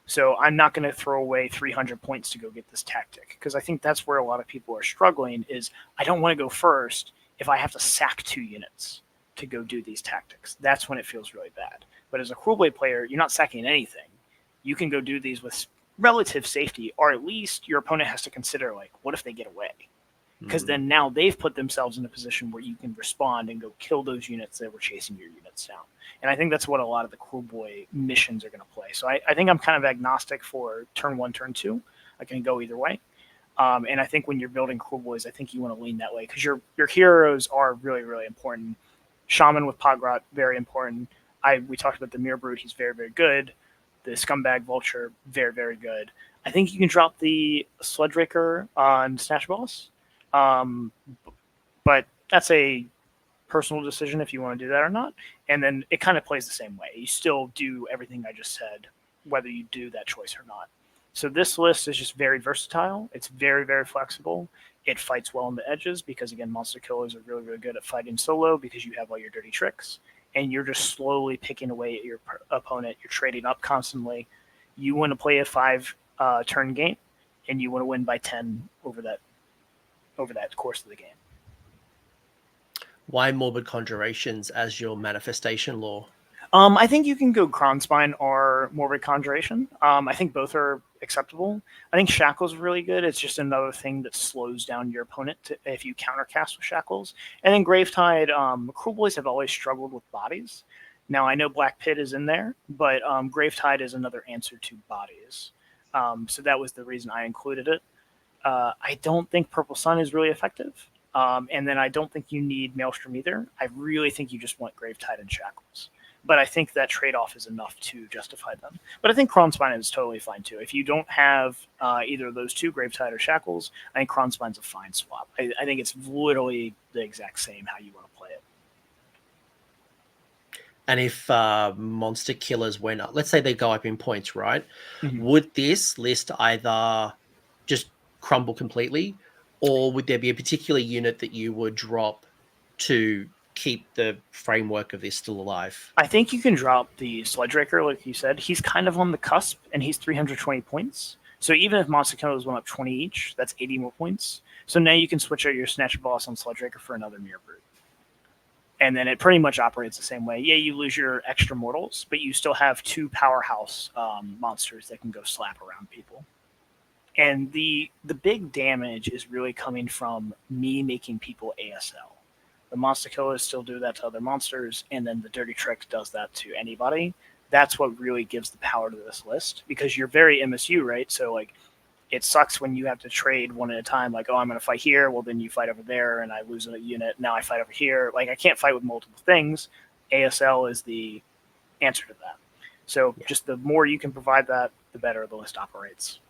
So I'm not going to throw away 300 points to go get this tactic, because I think that's where a lot of people are struggling is I don't want to go first if I have to sack 2 units to go do these tactics. That's when it feels really bad. But as a Kruleboyz player, you're not sacking anything. You can go do these with relative safety, or at least your opponent has to consider, like, what if they get away? because then now they've put themselves in a position where you can respond and go kill those units that were chasing your units down. And I think that's what a lot of the Kruleboy missions are going to play. So I think I'm kind of agnostic for turn 1, turn 2. I can go either way. And I think when you're building Kruleboyz, I think you want to lean that way because your heroes are really, really important. Shaman with Pogrot, very important. We talked about the Mirror Brute. He's very, very good. The Scumbag Vulture, very, very good. I think you can drop the Sledgeraker on Snatch Boss. But that's a personal decision if you want to do that or not. And then it kind of plays the same way. You still do everything I just said, whether you do that choice or not. So this list is just very versatile. It's very, very flexible. It fights well on the edges because, again, monster killers are really, really good at fighting solo because you have all your dirty tricks. And you're just slowly picking away at your opponent. You're trading up constantly. You want to play a 5-turn game, and you want to win by 10 over that course of the game. Why Morbid Conjurations as your manifestation law? I think you can go Kronspine or Morbid Conjuration. I think both are acceptable. I think Shackles is really good. It's just another thing that slows down your opponent if you countercast with Shackles. And then Gravetide, Kruleboyz have always struggled with bodies. Now, I know Black Pit is in there, but Gravetide is another answer to bodies. So that was the reason I included it. I don't think Purple Sun is really effective. And then I don't think you need Maelstrom either. I really think you just want Gravetide and Shackles. But I think that trade-off is enough to justify them. But I think Kronspine is totally fine, too. If you don't have either of those two, Gravetide or Shackles, I think Kronspine's a fine swap. I think it's literally the exact same how you want to play it. And if monster killers went up, let's say they go up in points, right? Mm-hmm. Would this list either just crumble completely, or would there be a particular unit that you would drop to keep the framework of this still alive? I think you can drop the Sledgeraker, like you said. He's kind of on the cusp, and he's 320 points. So even if monster killers went up 20 each, that's 80 more points. So now you can switch out your Snatcher Boss on Sledgeraker for another Mirror Brute. And then it pretty much operates the same way. Yeah, you lose your extra mortals, but you still have 2 powerhouse monsters that can go slap around people. And the big damage is really coming from me making people ASL. The monster killers still do that to other monsters, and then the dirty trick does that to anybody. That's what really gives the power to this list, because you're very MSU, right? So, like, it sucks when you have to trade one at a time. Like, oh, I'm going to fight here. Well, then you fight over there, and I lose a unit. Now I fight over here. Like, I can't fight with multiple things. ASL is the answer to that. So just the more you can provide that, the better the list operates.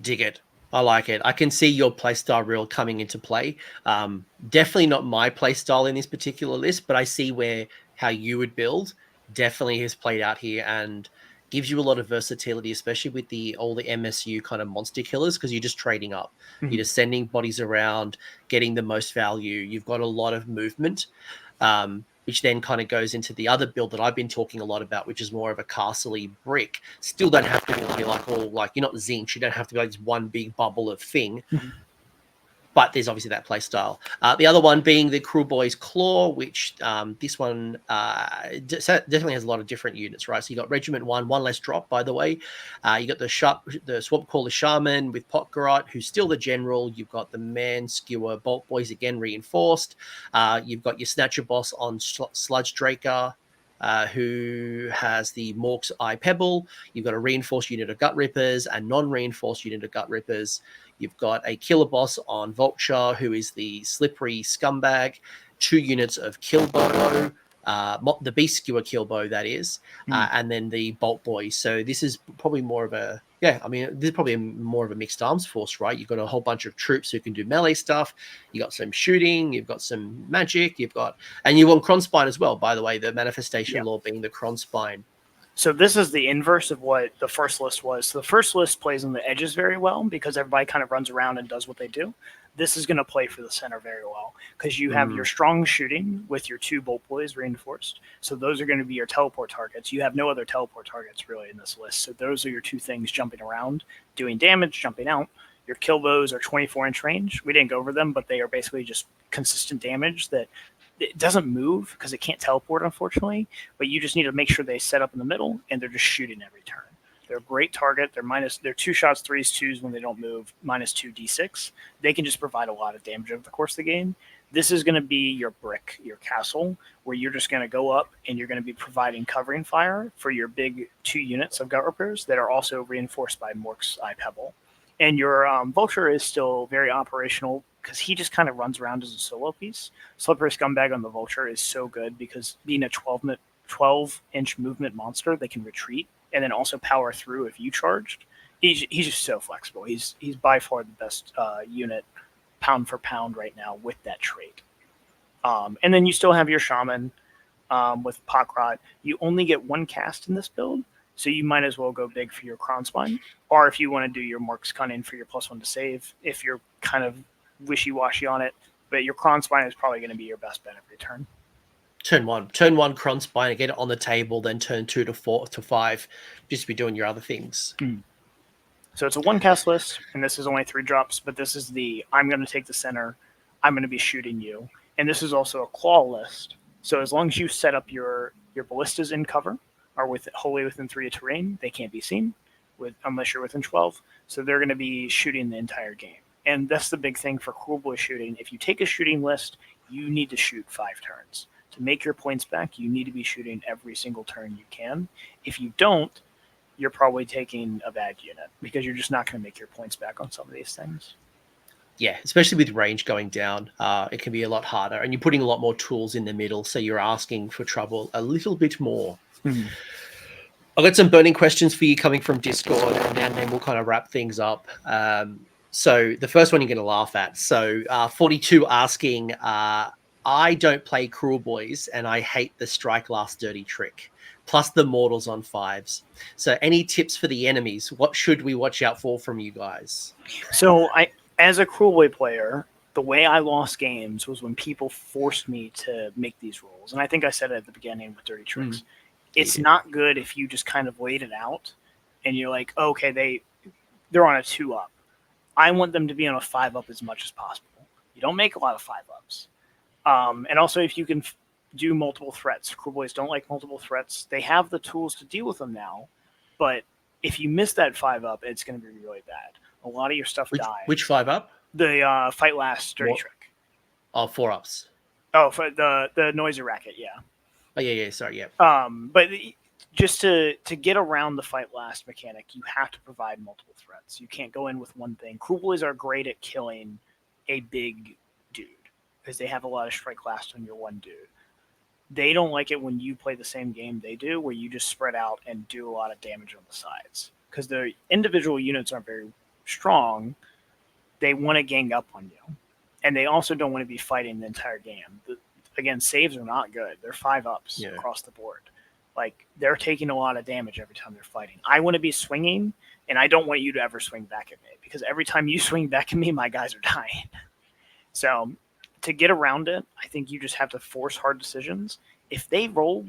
Dig it. I like it. I can see your playstyle real coming into play. Definitely not my playstyle in this particular list, but I see how you would build definitely has played out here and gives you a lot of versatility, especially with all the MSU kind of monster killers, because you're just trading up. Mm-hmm. You're just sending bodies around, getting the most value. You've got a lot of movement, which then kind of goes into the other build that I've been talking a lot about, which is more of a castle-y brick. Still don't have to be like you're not Zinch. You don't have to be like this one big bubble of thing. Mm-hmm. But there's obviously that play style. The other one being the Kruleboyz Claw, which this one definitely has a lot of different units, right? So you got Regiment 1 less drop, by the way. You got the Swamp Caller Shaman with Potgarot, who's still the general. You've got the Man Skewer Bolt Boys, again reinforced. You've got your Snatcher Boss on Sludge Draker, who has the Mork's Eye Pebble. You've got a reinforced unit of Gut Rippers, a non-reinforced unit of Gut Rippers. You've got a Killer Boss on Vulture, who is the Slippery Scumbag. 2 units of Killbow, the Beast Skewer Killbow, that is, and then the Bolt Boys. So this is probably more of a, this is probably more of a mixed arms force, right? You've got a whole bunch of troops who can do melee stuff. You got some shooting, you've got some magic, and you want Kronspine as well, by the way, the manifestation law being the Kronspine. So this is the inverse of what the first list was. So the first list plays on the edges very well because everybody kind of runs around and does what they do. This is going to play for the center very well because you have your strong shooting with your 2 Bolt Boys reinforced. So those are going to be your teleport targets. You have no other teleport targets really in this list. So those are your 2 things jumping around, doing damage, jumping out. Your Killbows are 24-inch range. We didn't go over them, but they are basically just consistent damage that it doesn't move because it can't teleport, unfortunately. But you just need to make sure they set up in the middle and they're just shooting every turn. They're a great target. They're 2 shots, 3s, 2s when they don't move, -2 d6. They can just provide a lot of damage over the course of the game. This is going to be your brick, your castle, where you're just going to go up and you're going to be providing covering fire for your big 2 units of Gut Rippers that are also reinforced by Mork's Eye Pebble. And your Vulture is still very operational because he just kind of runs around as a solo piece. Slippery Scumbag on the Vulture is so good because being a 12-inch movement monster, they can retreat and then also power through if you charged. He's just so flexible. He's by far the best unit pound for pound right now with that trait. And then you still have your Shaman with Pokrot. You only get 1 cast in this build, so you might as well go big for your Kronspine. Or if you want to do your Mork's Cunning for your +1 to save, if you're kind of wishy-washy on it. But your Kronspine is probably going to be your best bet every turn. Turn one Kronspine, get it on the table, then turn 2 to 4 to 5, just be doing your other things. So it's a 1-cast list, and this is only 3 drops, but this is I'm going to take the center, I'm going to be shooting you. And this is also a claw list. So as long as you set up your ballistas in cover, or wholly within 3 of terrain, they can't be seen unless you're within 12. So they're going to be shooting the entire game. And that's the big thing for Kruleboyz shooting. If you take a shooting list, you need to shoot 5 turns. To make your points back, you need to be shooting every single turn you can. If you don't, you're probably taking a bad unit because you're just not going to make your points back on some of these things. Yeah, especially with range going down, it can be a lot harder. And you're putting a lot more tools in the middle, so you're asking for trouble a little bit more. Mm-hmm. I've got some burning questions for you coming from Discord, and then we'll kind of wrap things up. So the first one you're going to laugh at. So 42 asking, I don't play Kruleboyz, and I hate the Strike Last dirty trick, plus the Mortals on 5s. So any tips for the enemies? What should we watch out for from you guys? So as a Kruleboyz player, the way I lost games was when people forced me to make these rolls. And I think I said it at the beginning with dirty tricks. It's not good if you just kind of wait it out and you're like, okay, they're on a 2-up. I want them to be on a 5-up as much as possible. You don't make a lot of 5-ups. And also if you can do multiple threats. Kruleboyz don't like multiple threats. They have the tools to deal with them now, but if you miss that 5-up, it's going to be really bad. A lot of your stuff dies. Which 5-up? The Fight Last dirty trick. Oh, 4-ups. Oh, for the Noisy Racket, yeah. Oh, yeah, sorry, yeah. But just to get around the Fight Last mechanic, you have to provide multiple threats. You can't go in with one thing. Kruleboyz are great at killing a big dude because they have a lot of Strike Last on your one dude. They don't like it when you play the same game they do, where you just spread out and do a lot of damage on the sides. Because the individual units aren't very strong. They want to gang up on you. And they also don't want to be fighting the entire game. Again, saves are not good. They're 5-ups across the board. Like, they're taking a lot of damage every time they're fighting. I want to be swinging, and I don't want you to ever swing back at me. Because every time you swing back at me, my guys are dying. So to get around it, I think you just have to force hard decisions. If they roll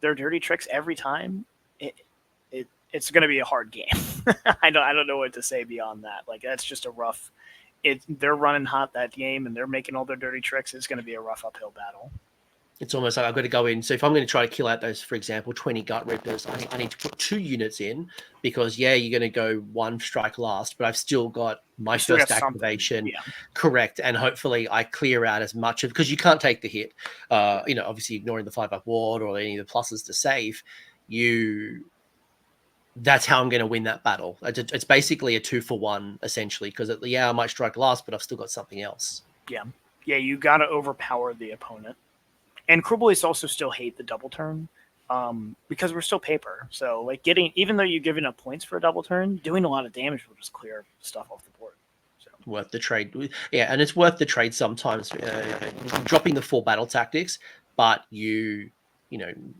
their dirty tricks every time, it's going to be a hard game. I don't know what to say beyond that. Like, that's just a rough. They're running hot that game, and they're making all their dirty tricks. It's going to be a rough uphill battle. It's almost like I've got to go in. So if I'm going to try to kill out those, for example, 20 Gut Rippers, I need to put 2 units in because, you're going to go 1 Strike Last, but I've still got my first activation correct. And hopefully I clear out as much of, because you can't take the hit, obviously ignoring the 5-up ward or any of the pluses to save. That's how I'm going to win that battle. It's basically a 2-for-1, essentially, because, I might strike last, but I've still got something else. Yeah, you got to overpower the opponent. And Kruleboyz also still hate the double turn because we're still paper. So, like, even though you're giving up points for a double turn, doing a lot of damage will just clear stuff off the board. So. Worth the trade. Yeah, and it's worth the trade sometimes, dropping the 4 battle tactics, but you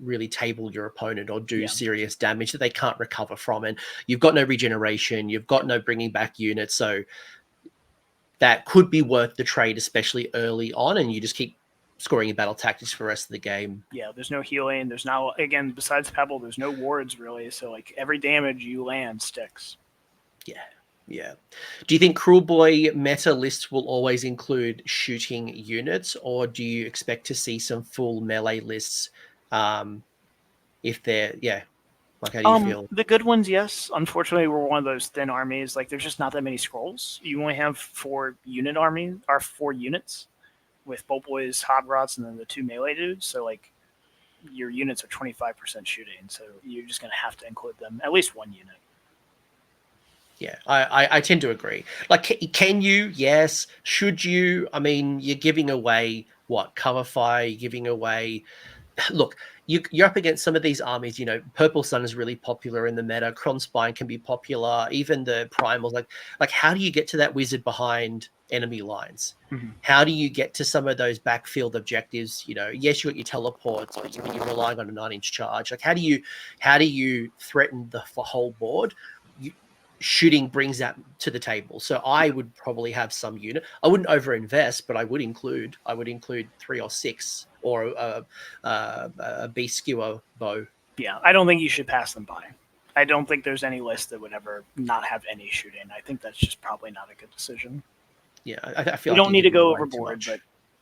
really table your opponent or do serious damage that they can't recover from. And you've got no regeneration, you've got no bringing back units. So that could be worth the trade, especially early on. And you just keep scoring your battle tactics for the rest of the game. Yeah, there's no healing. There's now, again, besides Pebble, there's no wards really. So, like, every damage you land sticks. Yeah. Do you think Kruleboyz meta lists will always include shooting units, or do you expect to see some full melee lists if they're, Like, how do you feel? The good ones, yes. Unfortunately, we're one of those thin armies. Like, there's just not that many scrolls. You only have 4 unit armies, or 4 units, with Boltboys, Hobgrots, and then the 2 melee dudes. So, like, your units are 25% shooting. So you're just going to have to include them, at least 1 unit. Yeah, I tend to agree. Like, can you? Yes. Should you? I mean, you're giving away what? Cover fire, you're giving away. Look, you're up against some of these armies. You know, Purple Sun is really popular in the meta. Kronspine can be popular. Even the primals. Like, how do you get to that wizard behind enemy lines? Mm-hmm. How do you get to some of those backfield objectives? You know, yes, you got your teleports, but you're relying on a 9-inch charge. Like, how do you threaten the whole board? Shooting brings that to the table. So I would probably have some unit. I wouldn't overinvest, but I would include 3 or 6 or a beast skewer bow. Yeah, I don't think you should pass them by. I don't think there's any list that would ever not have any shooting. I think that's just probably not a good decision. Yeah, I feel you don't need to go overboard, but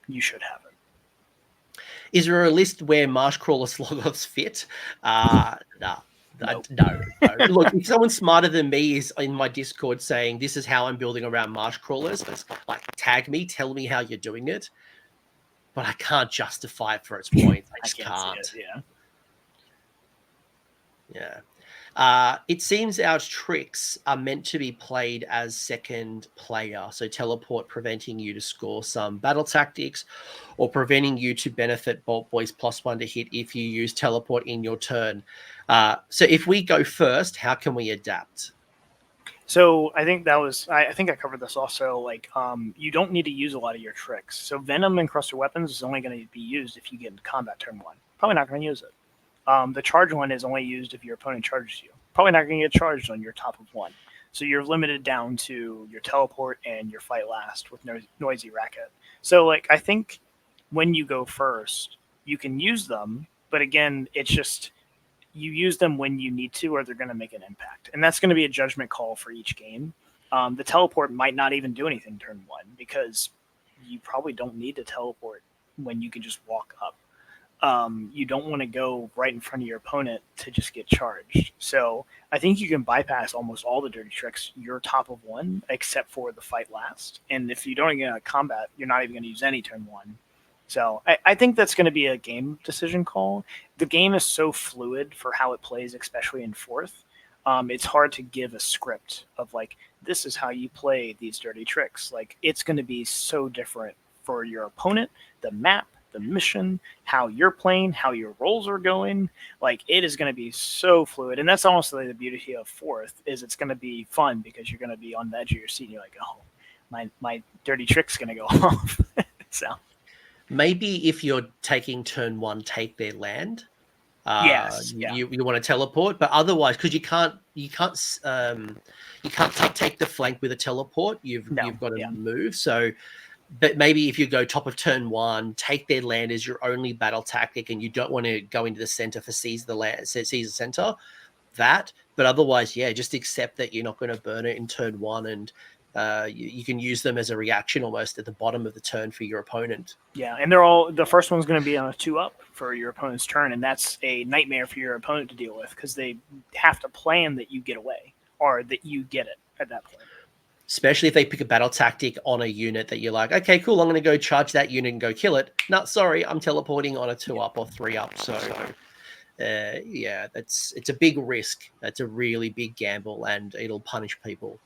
you should have it. Is there a list where Marsh Crawler Slogoths fit? Nah. Nope. No. Look, if someone smarter than me is in my Discord saying this is how I'm building around marsh crawlers, like tag me, tell me how you're doing it. But I can't justify it for its points. I just can't. See it, Yeah. It seems our tricks are meant to be played as second player. So teleport preventing you to score some battle tactics or preventing you to benefit Boltboys +1 to hit if you use teleport in your turn. So if we go first, how can we adapt? So I think I think I covered this also. Like, you don't need to use a lot of your tricks. So Venom and Cluster Weapons is only going to be used if you get into combat turn 1. Probably not going to use it. The charge one is only used if your opponent charges you. Probably not going to get charged on your top of 1. So you're limited down to your teleport and your fight last with noisy racket. So, like, I think when you go first, you can use them, but again, it's just you use them when you need to, or they're going to make an impact, and that's going to be a judgment call for each game. The teleport might not even do anything turn 1 because you probably don't need to teleport when you can just walk up. You don't want to go right in front of your opponent to just get charged. So I think you can bypass almost all the dirty tricks. You're top of 1, except for the fight last. And if you don't get out of combat, you're not even going to use any turn 1. So I think that's going to be a game decision call. The game is so fluid for how it plays, especially in 4th. It's hard to give a script of like, this is how you play these dirty tricks. Like, it's going to be so different for your opponent, the map, the mission, how you're playing, how your rolls are going. Like, it is going to be so fluid. And that's honestly the beauty of 4th, is it's going to be fun because you're going to be on the edge of your seat and you're like, oh, my dirty trick's going to go off. So maybe if you're taking turn 1, take their land. Yes, you want to teleport, but otherwise, because you can't take the flank with a teleport. You've got to move. So, but maybe if you go top of turn 1, take their land as your only battle tactic, and you don't want to go into the center for seize the center. But otherwise, just accept that you're not going to burn it in turn 1, and you can use them as a reaction almost at the bottom of the turn for your opponent. Yeah, and the first one's going to be on a 2-up for your opponent's turn, and that's a nightmare for your opponent to deal with because they have to plan that you get away or that you get it at that point. Especially if they pick a battle tactic on a unit that you're like, okay, cool, I'm going to go charge that unit and go kill it. No, sorry, I'm teleporting on a 2-up or 3-up. So, it's a big risk. That's a really big gamble, and it'll punish people.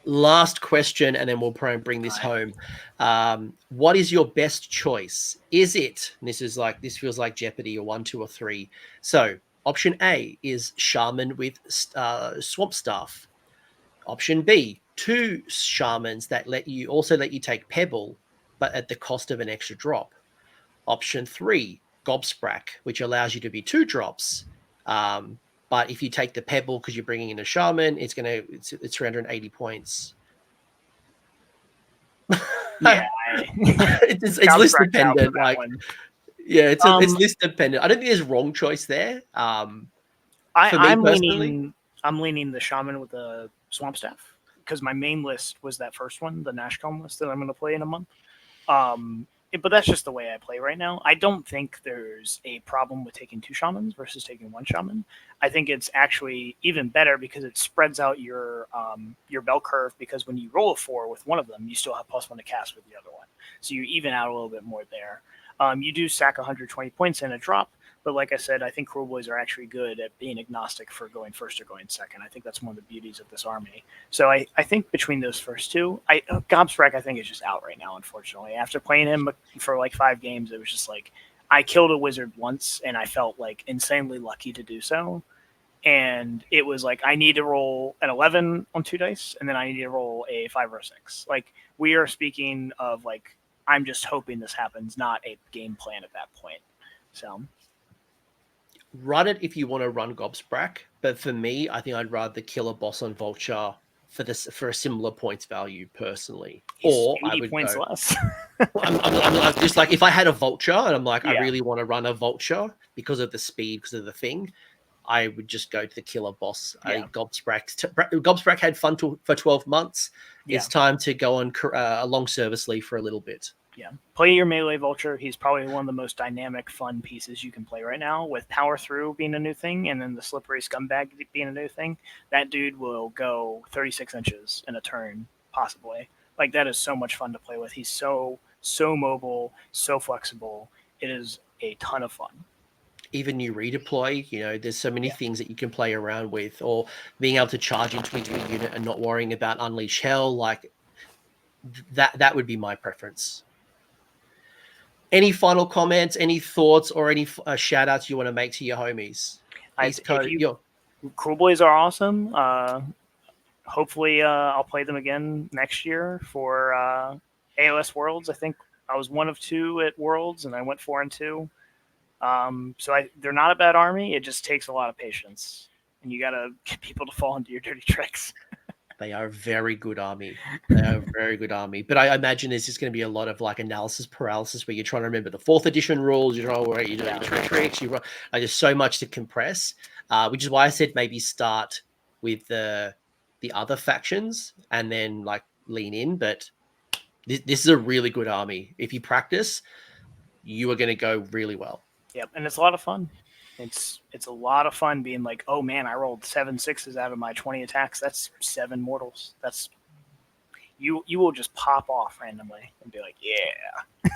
Last question, and then we'll probably bring this home. What is your best choice? Is it, and this feels like Jeopardy, or 1, 2, or 3. So option A is Shaman with Swamp Staff. Option B, 2 Shamans that let you take Pebble, but at the cost of an extra drop. Option 3, Gobsprak, which allows you to be 2 drops. But if you take the Pebble because you're bringing in a Shaman, it's 380 points. Yeah, it's list dependent. It's list dependent. I don't think there's wrong choice there. I'm leaning the Shaman with the Swamp Staff because my main list was that first one, the Nashcomb list that I'm going to play in a month. but that's just the way I play right now. I don't think there's a problem with taking 2 shamans versus taking 1 shaman. I think it's actually even better because it spreads out your bell curve, because when you roll a 4 with one of them, you still have +1 to cast with the other one. So you even out a little bit more there. You do sack 120 points in a drop, but like I said, I think Kruleboyz are actually good at being agnostic for going first or going second. I think that's one of the beauties of this army. So I think between those first 2, Gobsprack I think is just out right now, unfortunately. After playing him for like 5 games, it was just like, I killed a wizard once, and I felt like insanely lucky to do so. And it was like, I need to roll an 11 on 2 dice, and then I need to roll a 5 or a 6. Like, we are speaking of like, I'm just hoping this happens, not a game plan at that point. So run it if you want to run Gobsprack, but for me, I think I'd rather kill a boss on Vulture for a similar points value personally. He's or 80 I would points go, less. I'm just like, if I had a Vulture and I'm like, I Yeah. really want to run a Vulture because of the speed, because of the thing, I would just go to the killer boss. Yeah. Gobsprack had fun for 12 months. Yeah. It's time to go on a long service leave for a little bit. Yeah. Play your melee Vulture. He's probably one of the most dynamic, fun pieces you can play right now, with Power Through being a new thing and then the Slippery Scumbag being a new thing. That dude will go 36 inches in a turn, possibly. Like, that is so much fun to play with. He's so mobile, so flexible. It is a ton of fun. Even new redeploy, there's so many things that you can play around with, or being able to charge into a unit and not worrying about Unleash Hell. Like, that would be my preference. Any final comments, any thoughts, or any shout outs you want to make to your homies? Kruleboyz are awesome. Hopefully I'll play them again next year for AoS Worlds. I think I was 1 of 2 at Worlds, and I went 4-2. So they're not a bad army. It just takes a lot of patience, and you got to get people to fall into your dirty tricks. They are a very good army. They are a very good army. But I imagine there's just going to be a lot of like analysis paralysis, where you're trying to remember the 4th edition rules. You're trying to do tricks. There's so much to compress, which is why I said maybe start with the other factions and then like lean in. But this is a really good army. If you practice, you are going to go really well. Yep, and it's a lot of fun. It's a lot of fun being like, oh man, I rolled 7 6s out of my 20 attacks. That's 7 mortals. That's you will just pop off randomly and be like, yeah.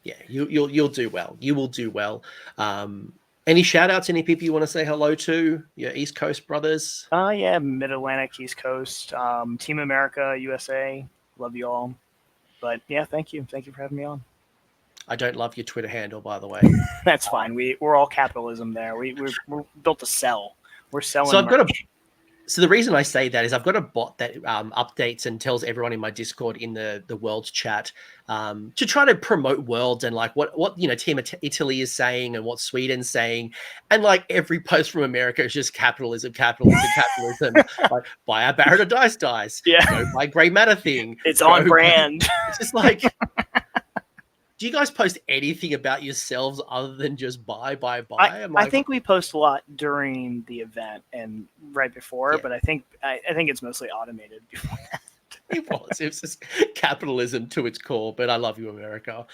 Yeah, you'll do well. You will do well. Any shout outs, any people you want to say hello to? Your East Coast brothers? Yeah, Mid-Atlantic, East Coast, Team America, USA. Love you all. But yeah, thank you. Thank you for having me on. I don't love your Twitter handle, by the way. That's fine. We're all capitalism there. We're built to sell. We're selling. So the reason I say that is I've got a bot that updates and tells everyone in my Discord in the Worlds chat to try to promote Worlds and like what Team Italy is saying and what Sweden's saying, and like every post from America is just capitalism. Like, buy a Barrett of dice. Yeah. Go buy Grey Matter thing. It's on brand. It's just like. Do you guys post anything about yourselves other than just buy? I think we post a lot during the event and right before, but I think it's mostly automated before that. It was just capitalism to its core, but I love you, America.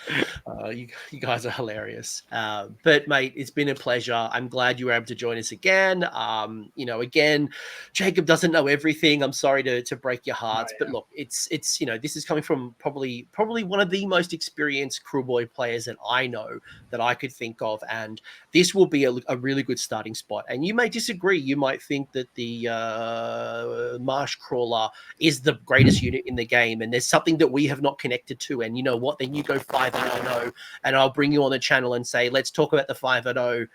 You guys are hilarious. But mate, it's been a pleasure. I'm glad you were able to join us again. Again, Jacob doesn't know everything. I'm sorry to break your hearts, but look, it's this is coming from probably one of the most experienced Kruleboyz players that I know that I could think of, and this will be a really good starting spot. And you may disagree. You might think that the Marsh Crawler is the greatest unit in the game, and there's something that we have not connected to. And you know what? Then you go 5-0, and I'll bring you on the channel and say, let's talk about the 5-0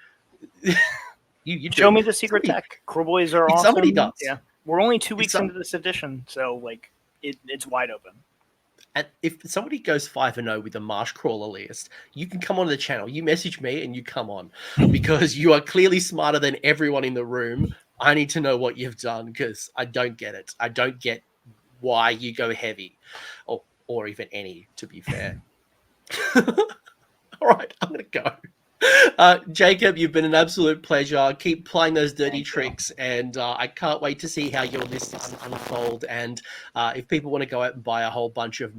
you show me the secret tech. Kruleboyz are awesome. Somebody does. Yeah, we're only 2 weeks into this edition, so like it's wide open. And if somebody goes 5-0 with a Marsh Crawler list, you can come on the channel. You message me and you come on, because you are clearly smarter than everyone in the room. I need to know what you've done, because I don't get it. I don't get why you go heavy, or even any, to be fair. All right, I'm going to go. Jacob, you've been an absolute pleasure. Keep playing those dirty tricks, and I can't wait to see how your lists unfold. And if people want to go out and buy a whole bunch of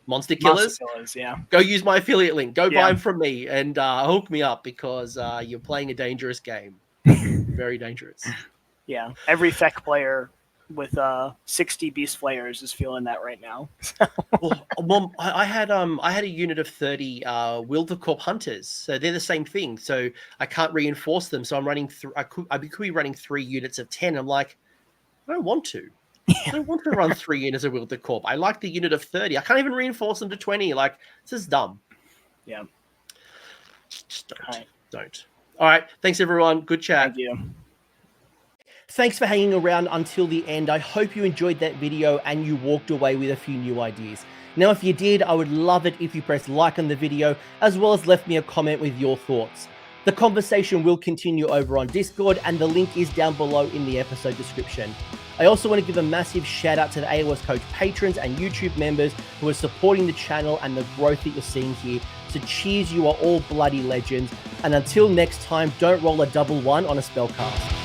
Monster Killers. Yeah. Go use my affiliate link. Go Yeah. buy them from me and hook me up because you're playing a dangerous game. Very dangerous. Yeah. Every Feck player with 60 Beast Flayers is feeling that right now. well, I had a unit of 30 Wildercorp Hunters, so they're the same thing. So I can't reinforce them. So I'm running I could be running 3 units of 10. I'm like, I don't want to. I don't want to run 3 units of Wildercorp. I like the unit of 30. I can't even reinforce them to 20. Like, this is dumb. Yeah. Just don't. All right. Thanks, everyone. Good chat. Thank you. Thanks for hanging around until the end. I hope you enjoyed that video and you walked away with a few new ideas. Now, if you did, I would love it if you pressed like on the video, as well as left me a comment with your thoughts. The conversation will continue over on Discord, and the link is down below in the episode description. I also want to give a massive shout out to the AoS Coach patrons and YouTube members who are supporting the channel and the growth that you're seeing here. So cheers, you are all bloody legends. And until next time, don't roll a 1-1 on a spellcast.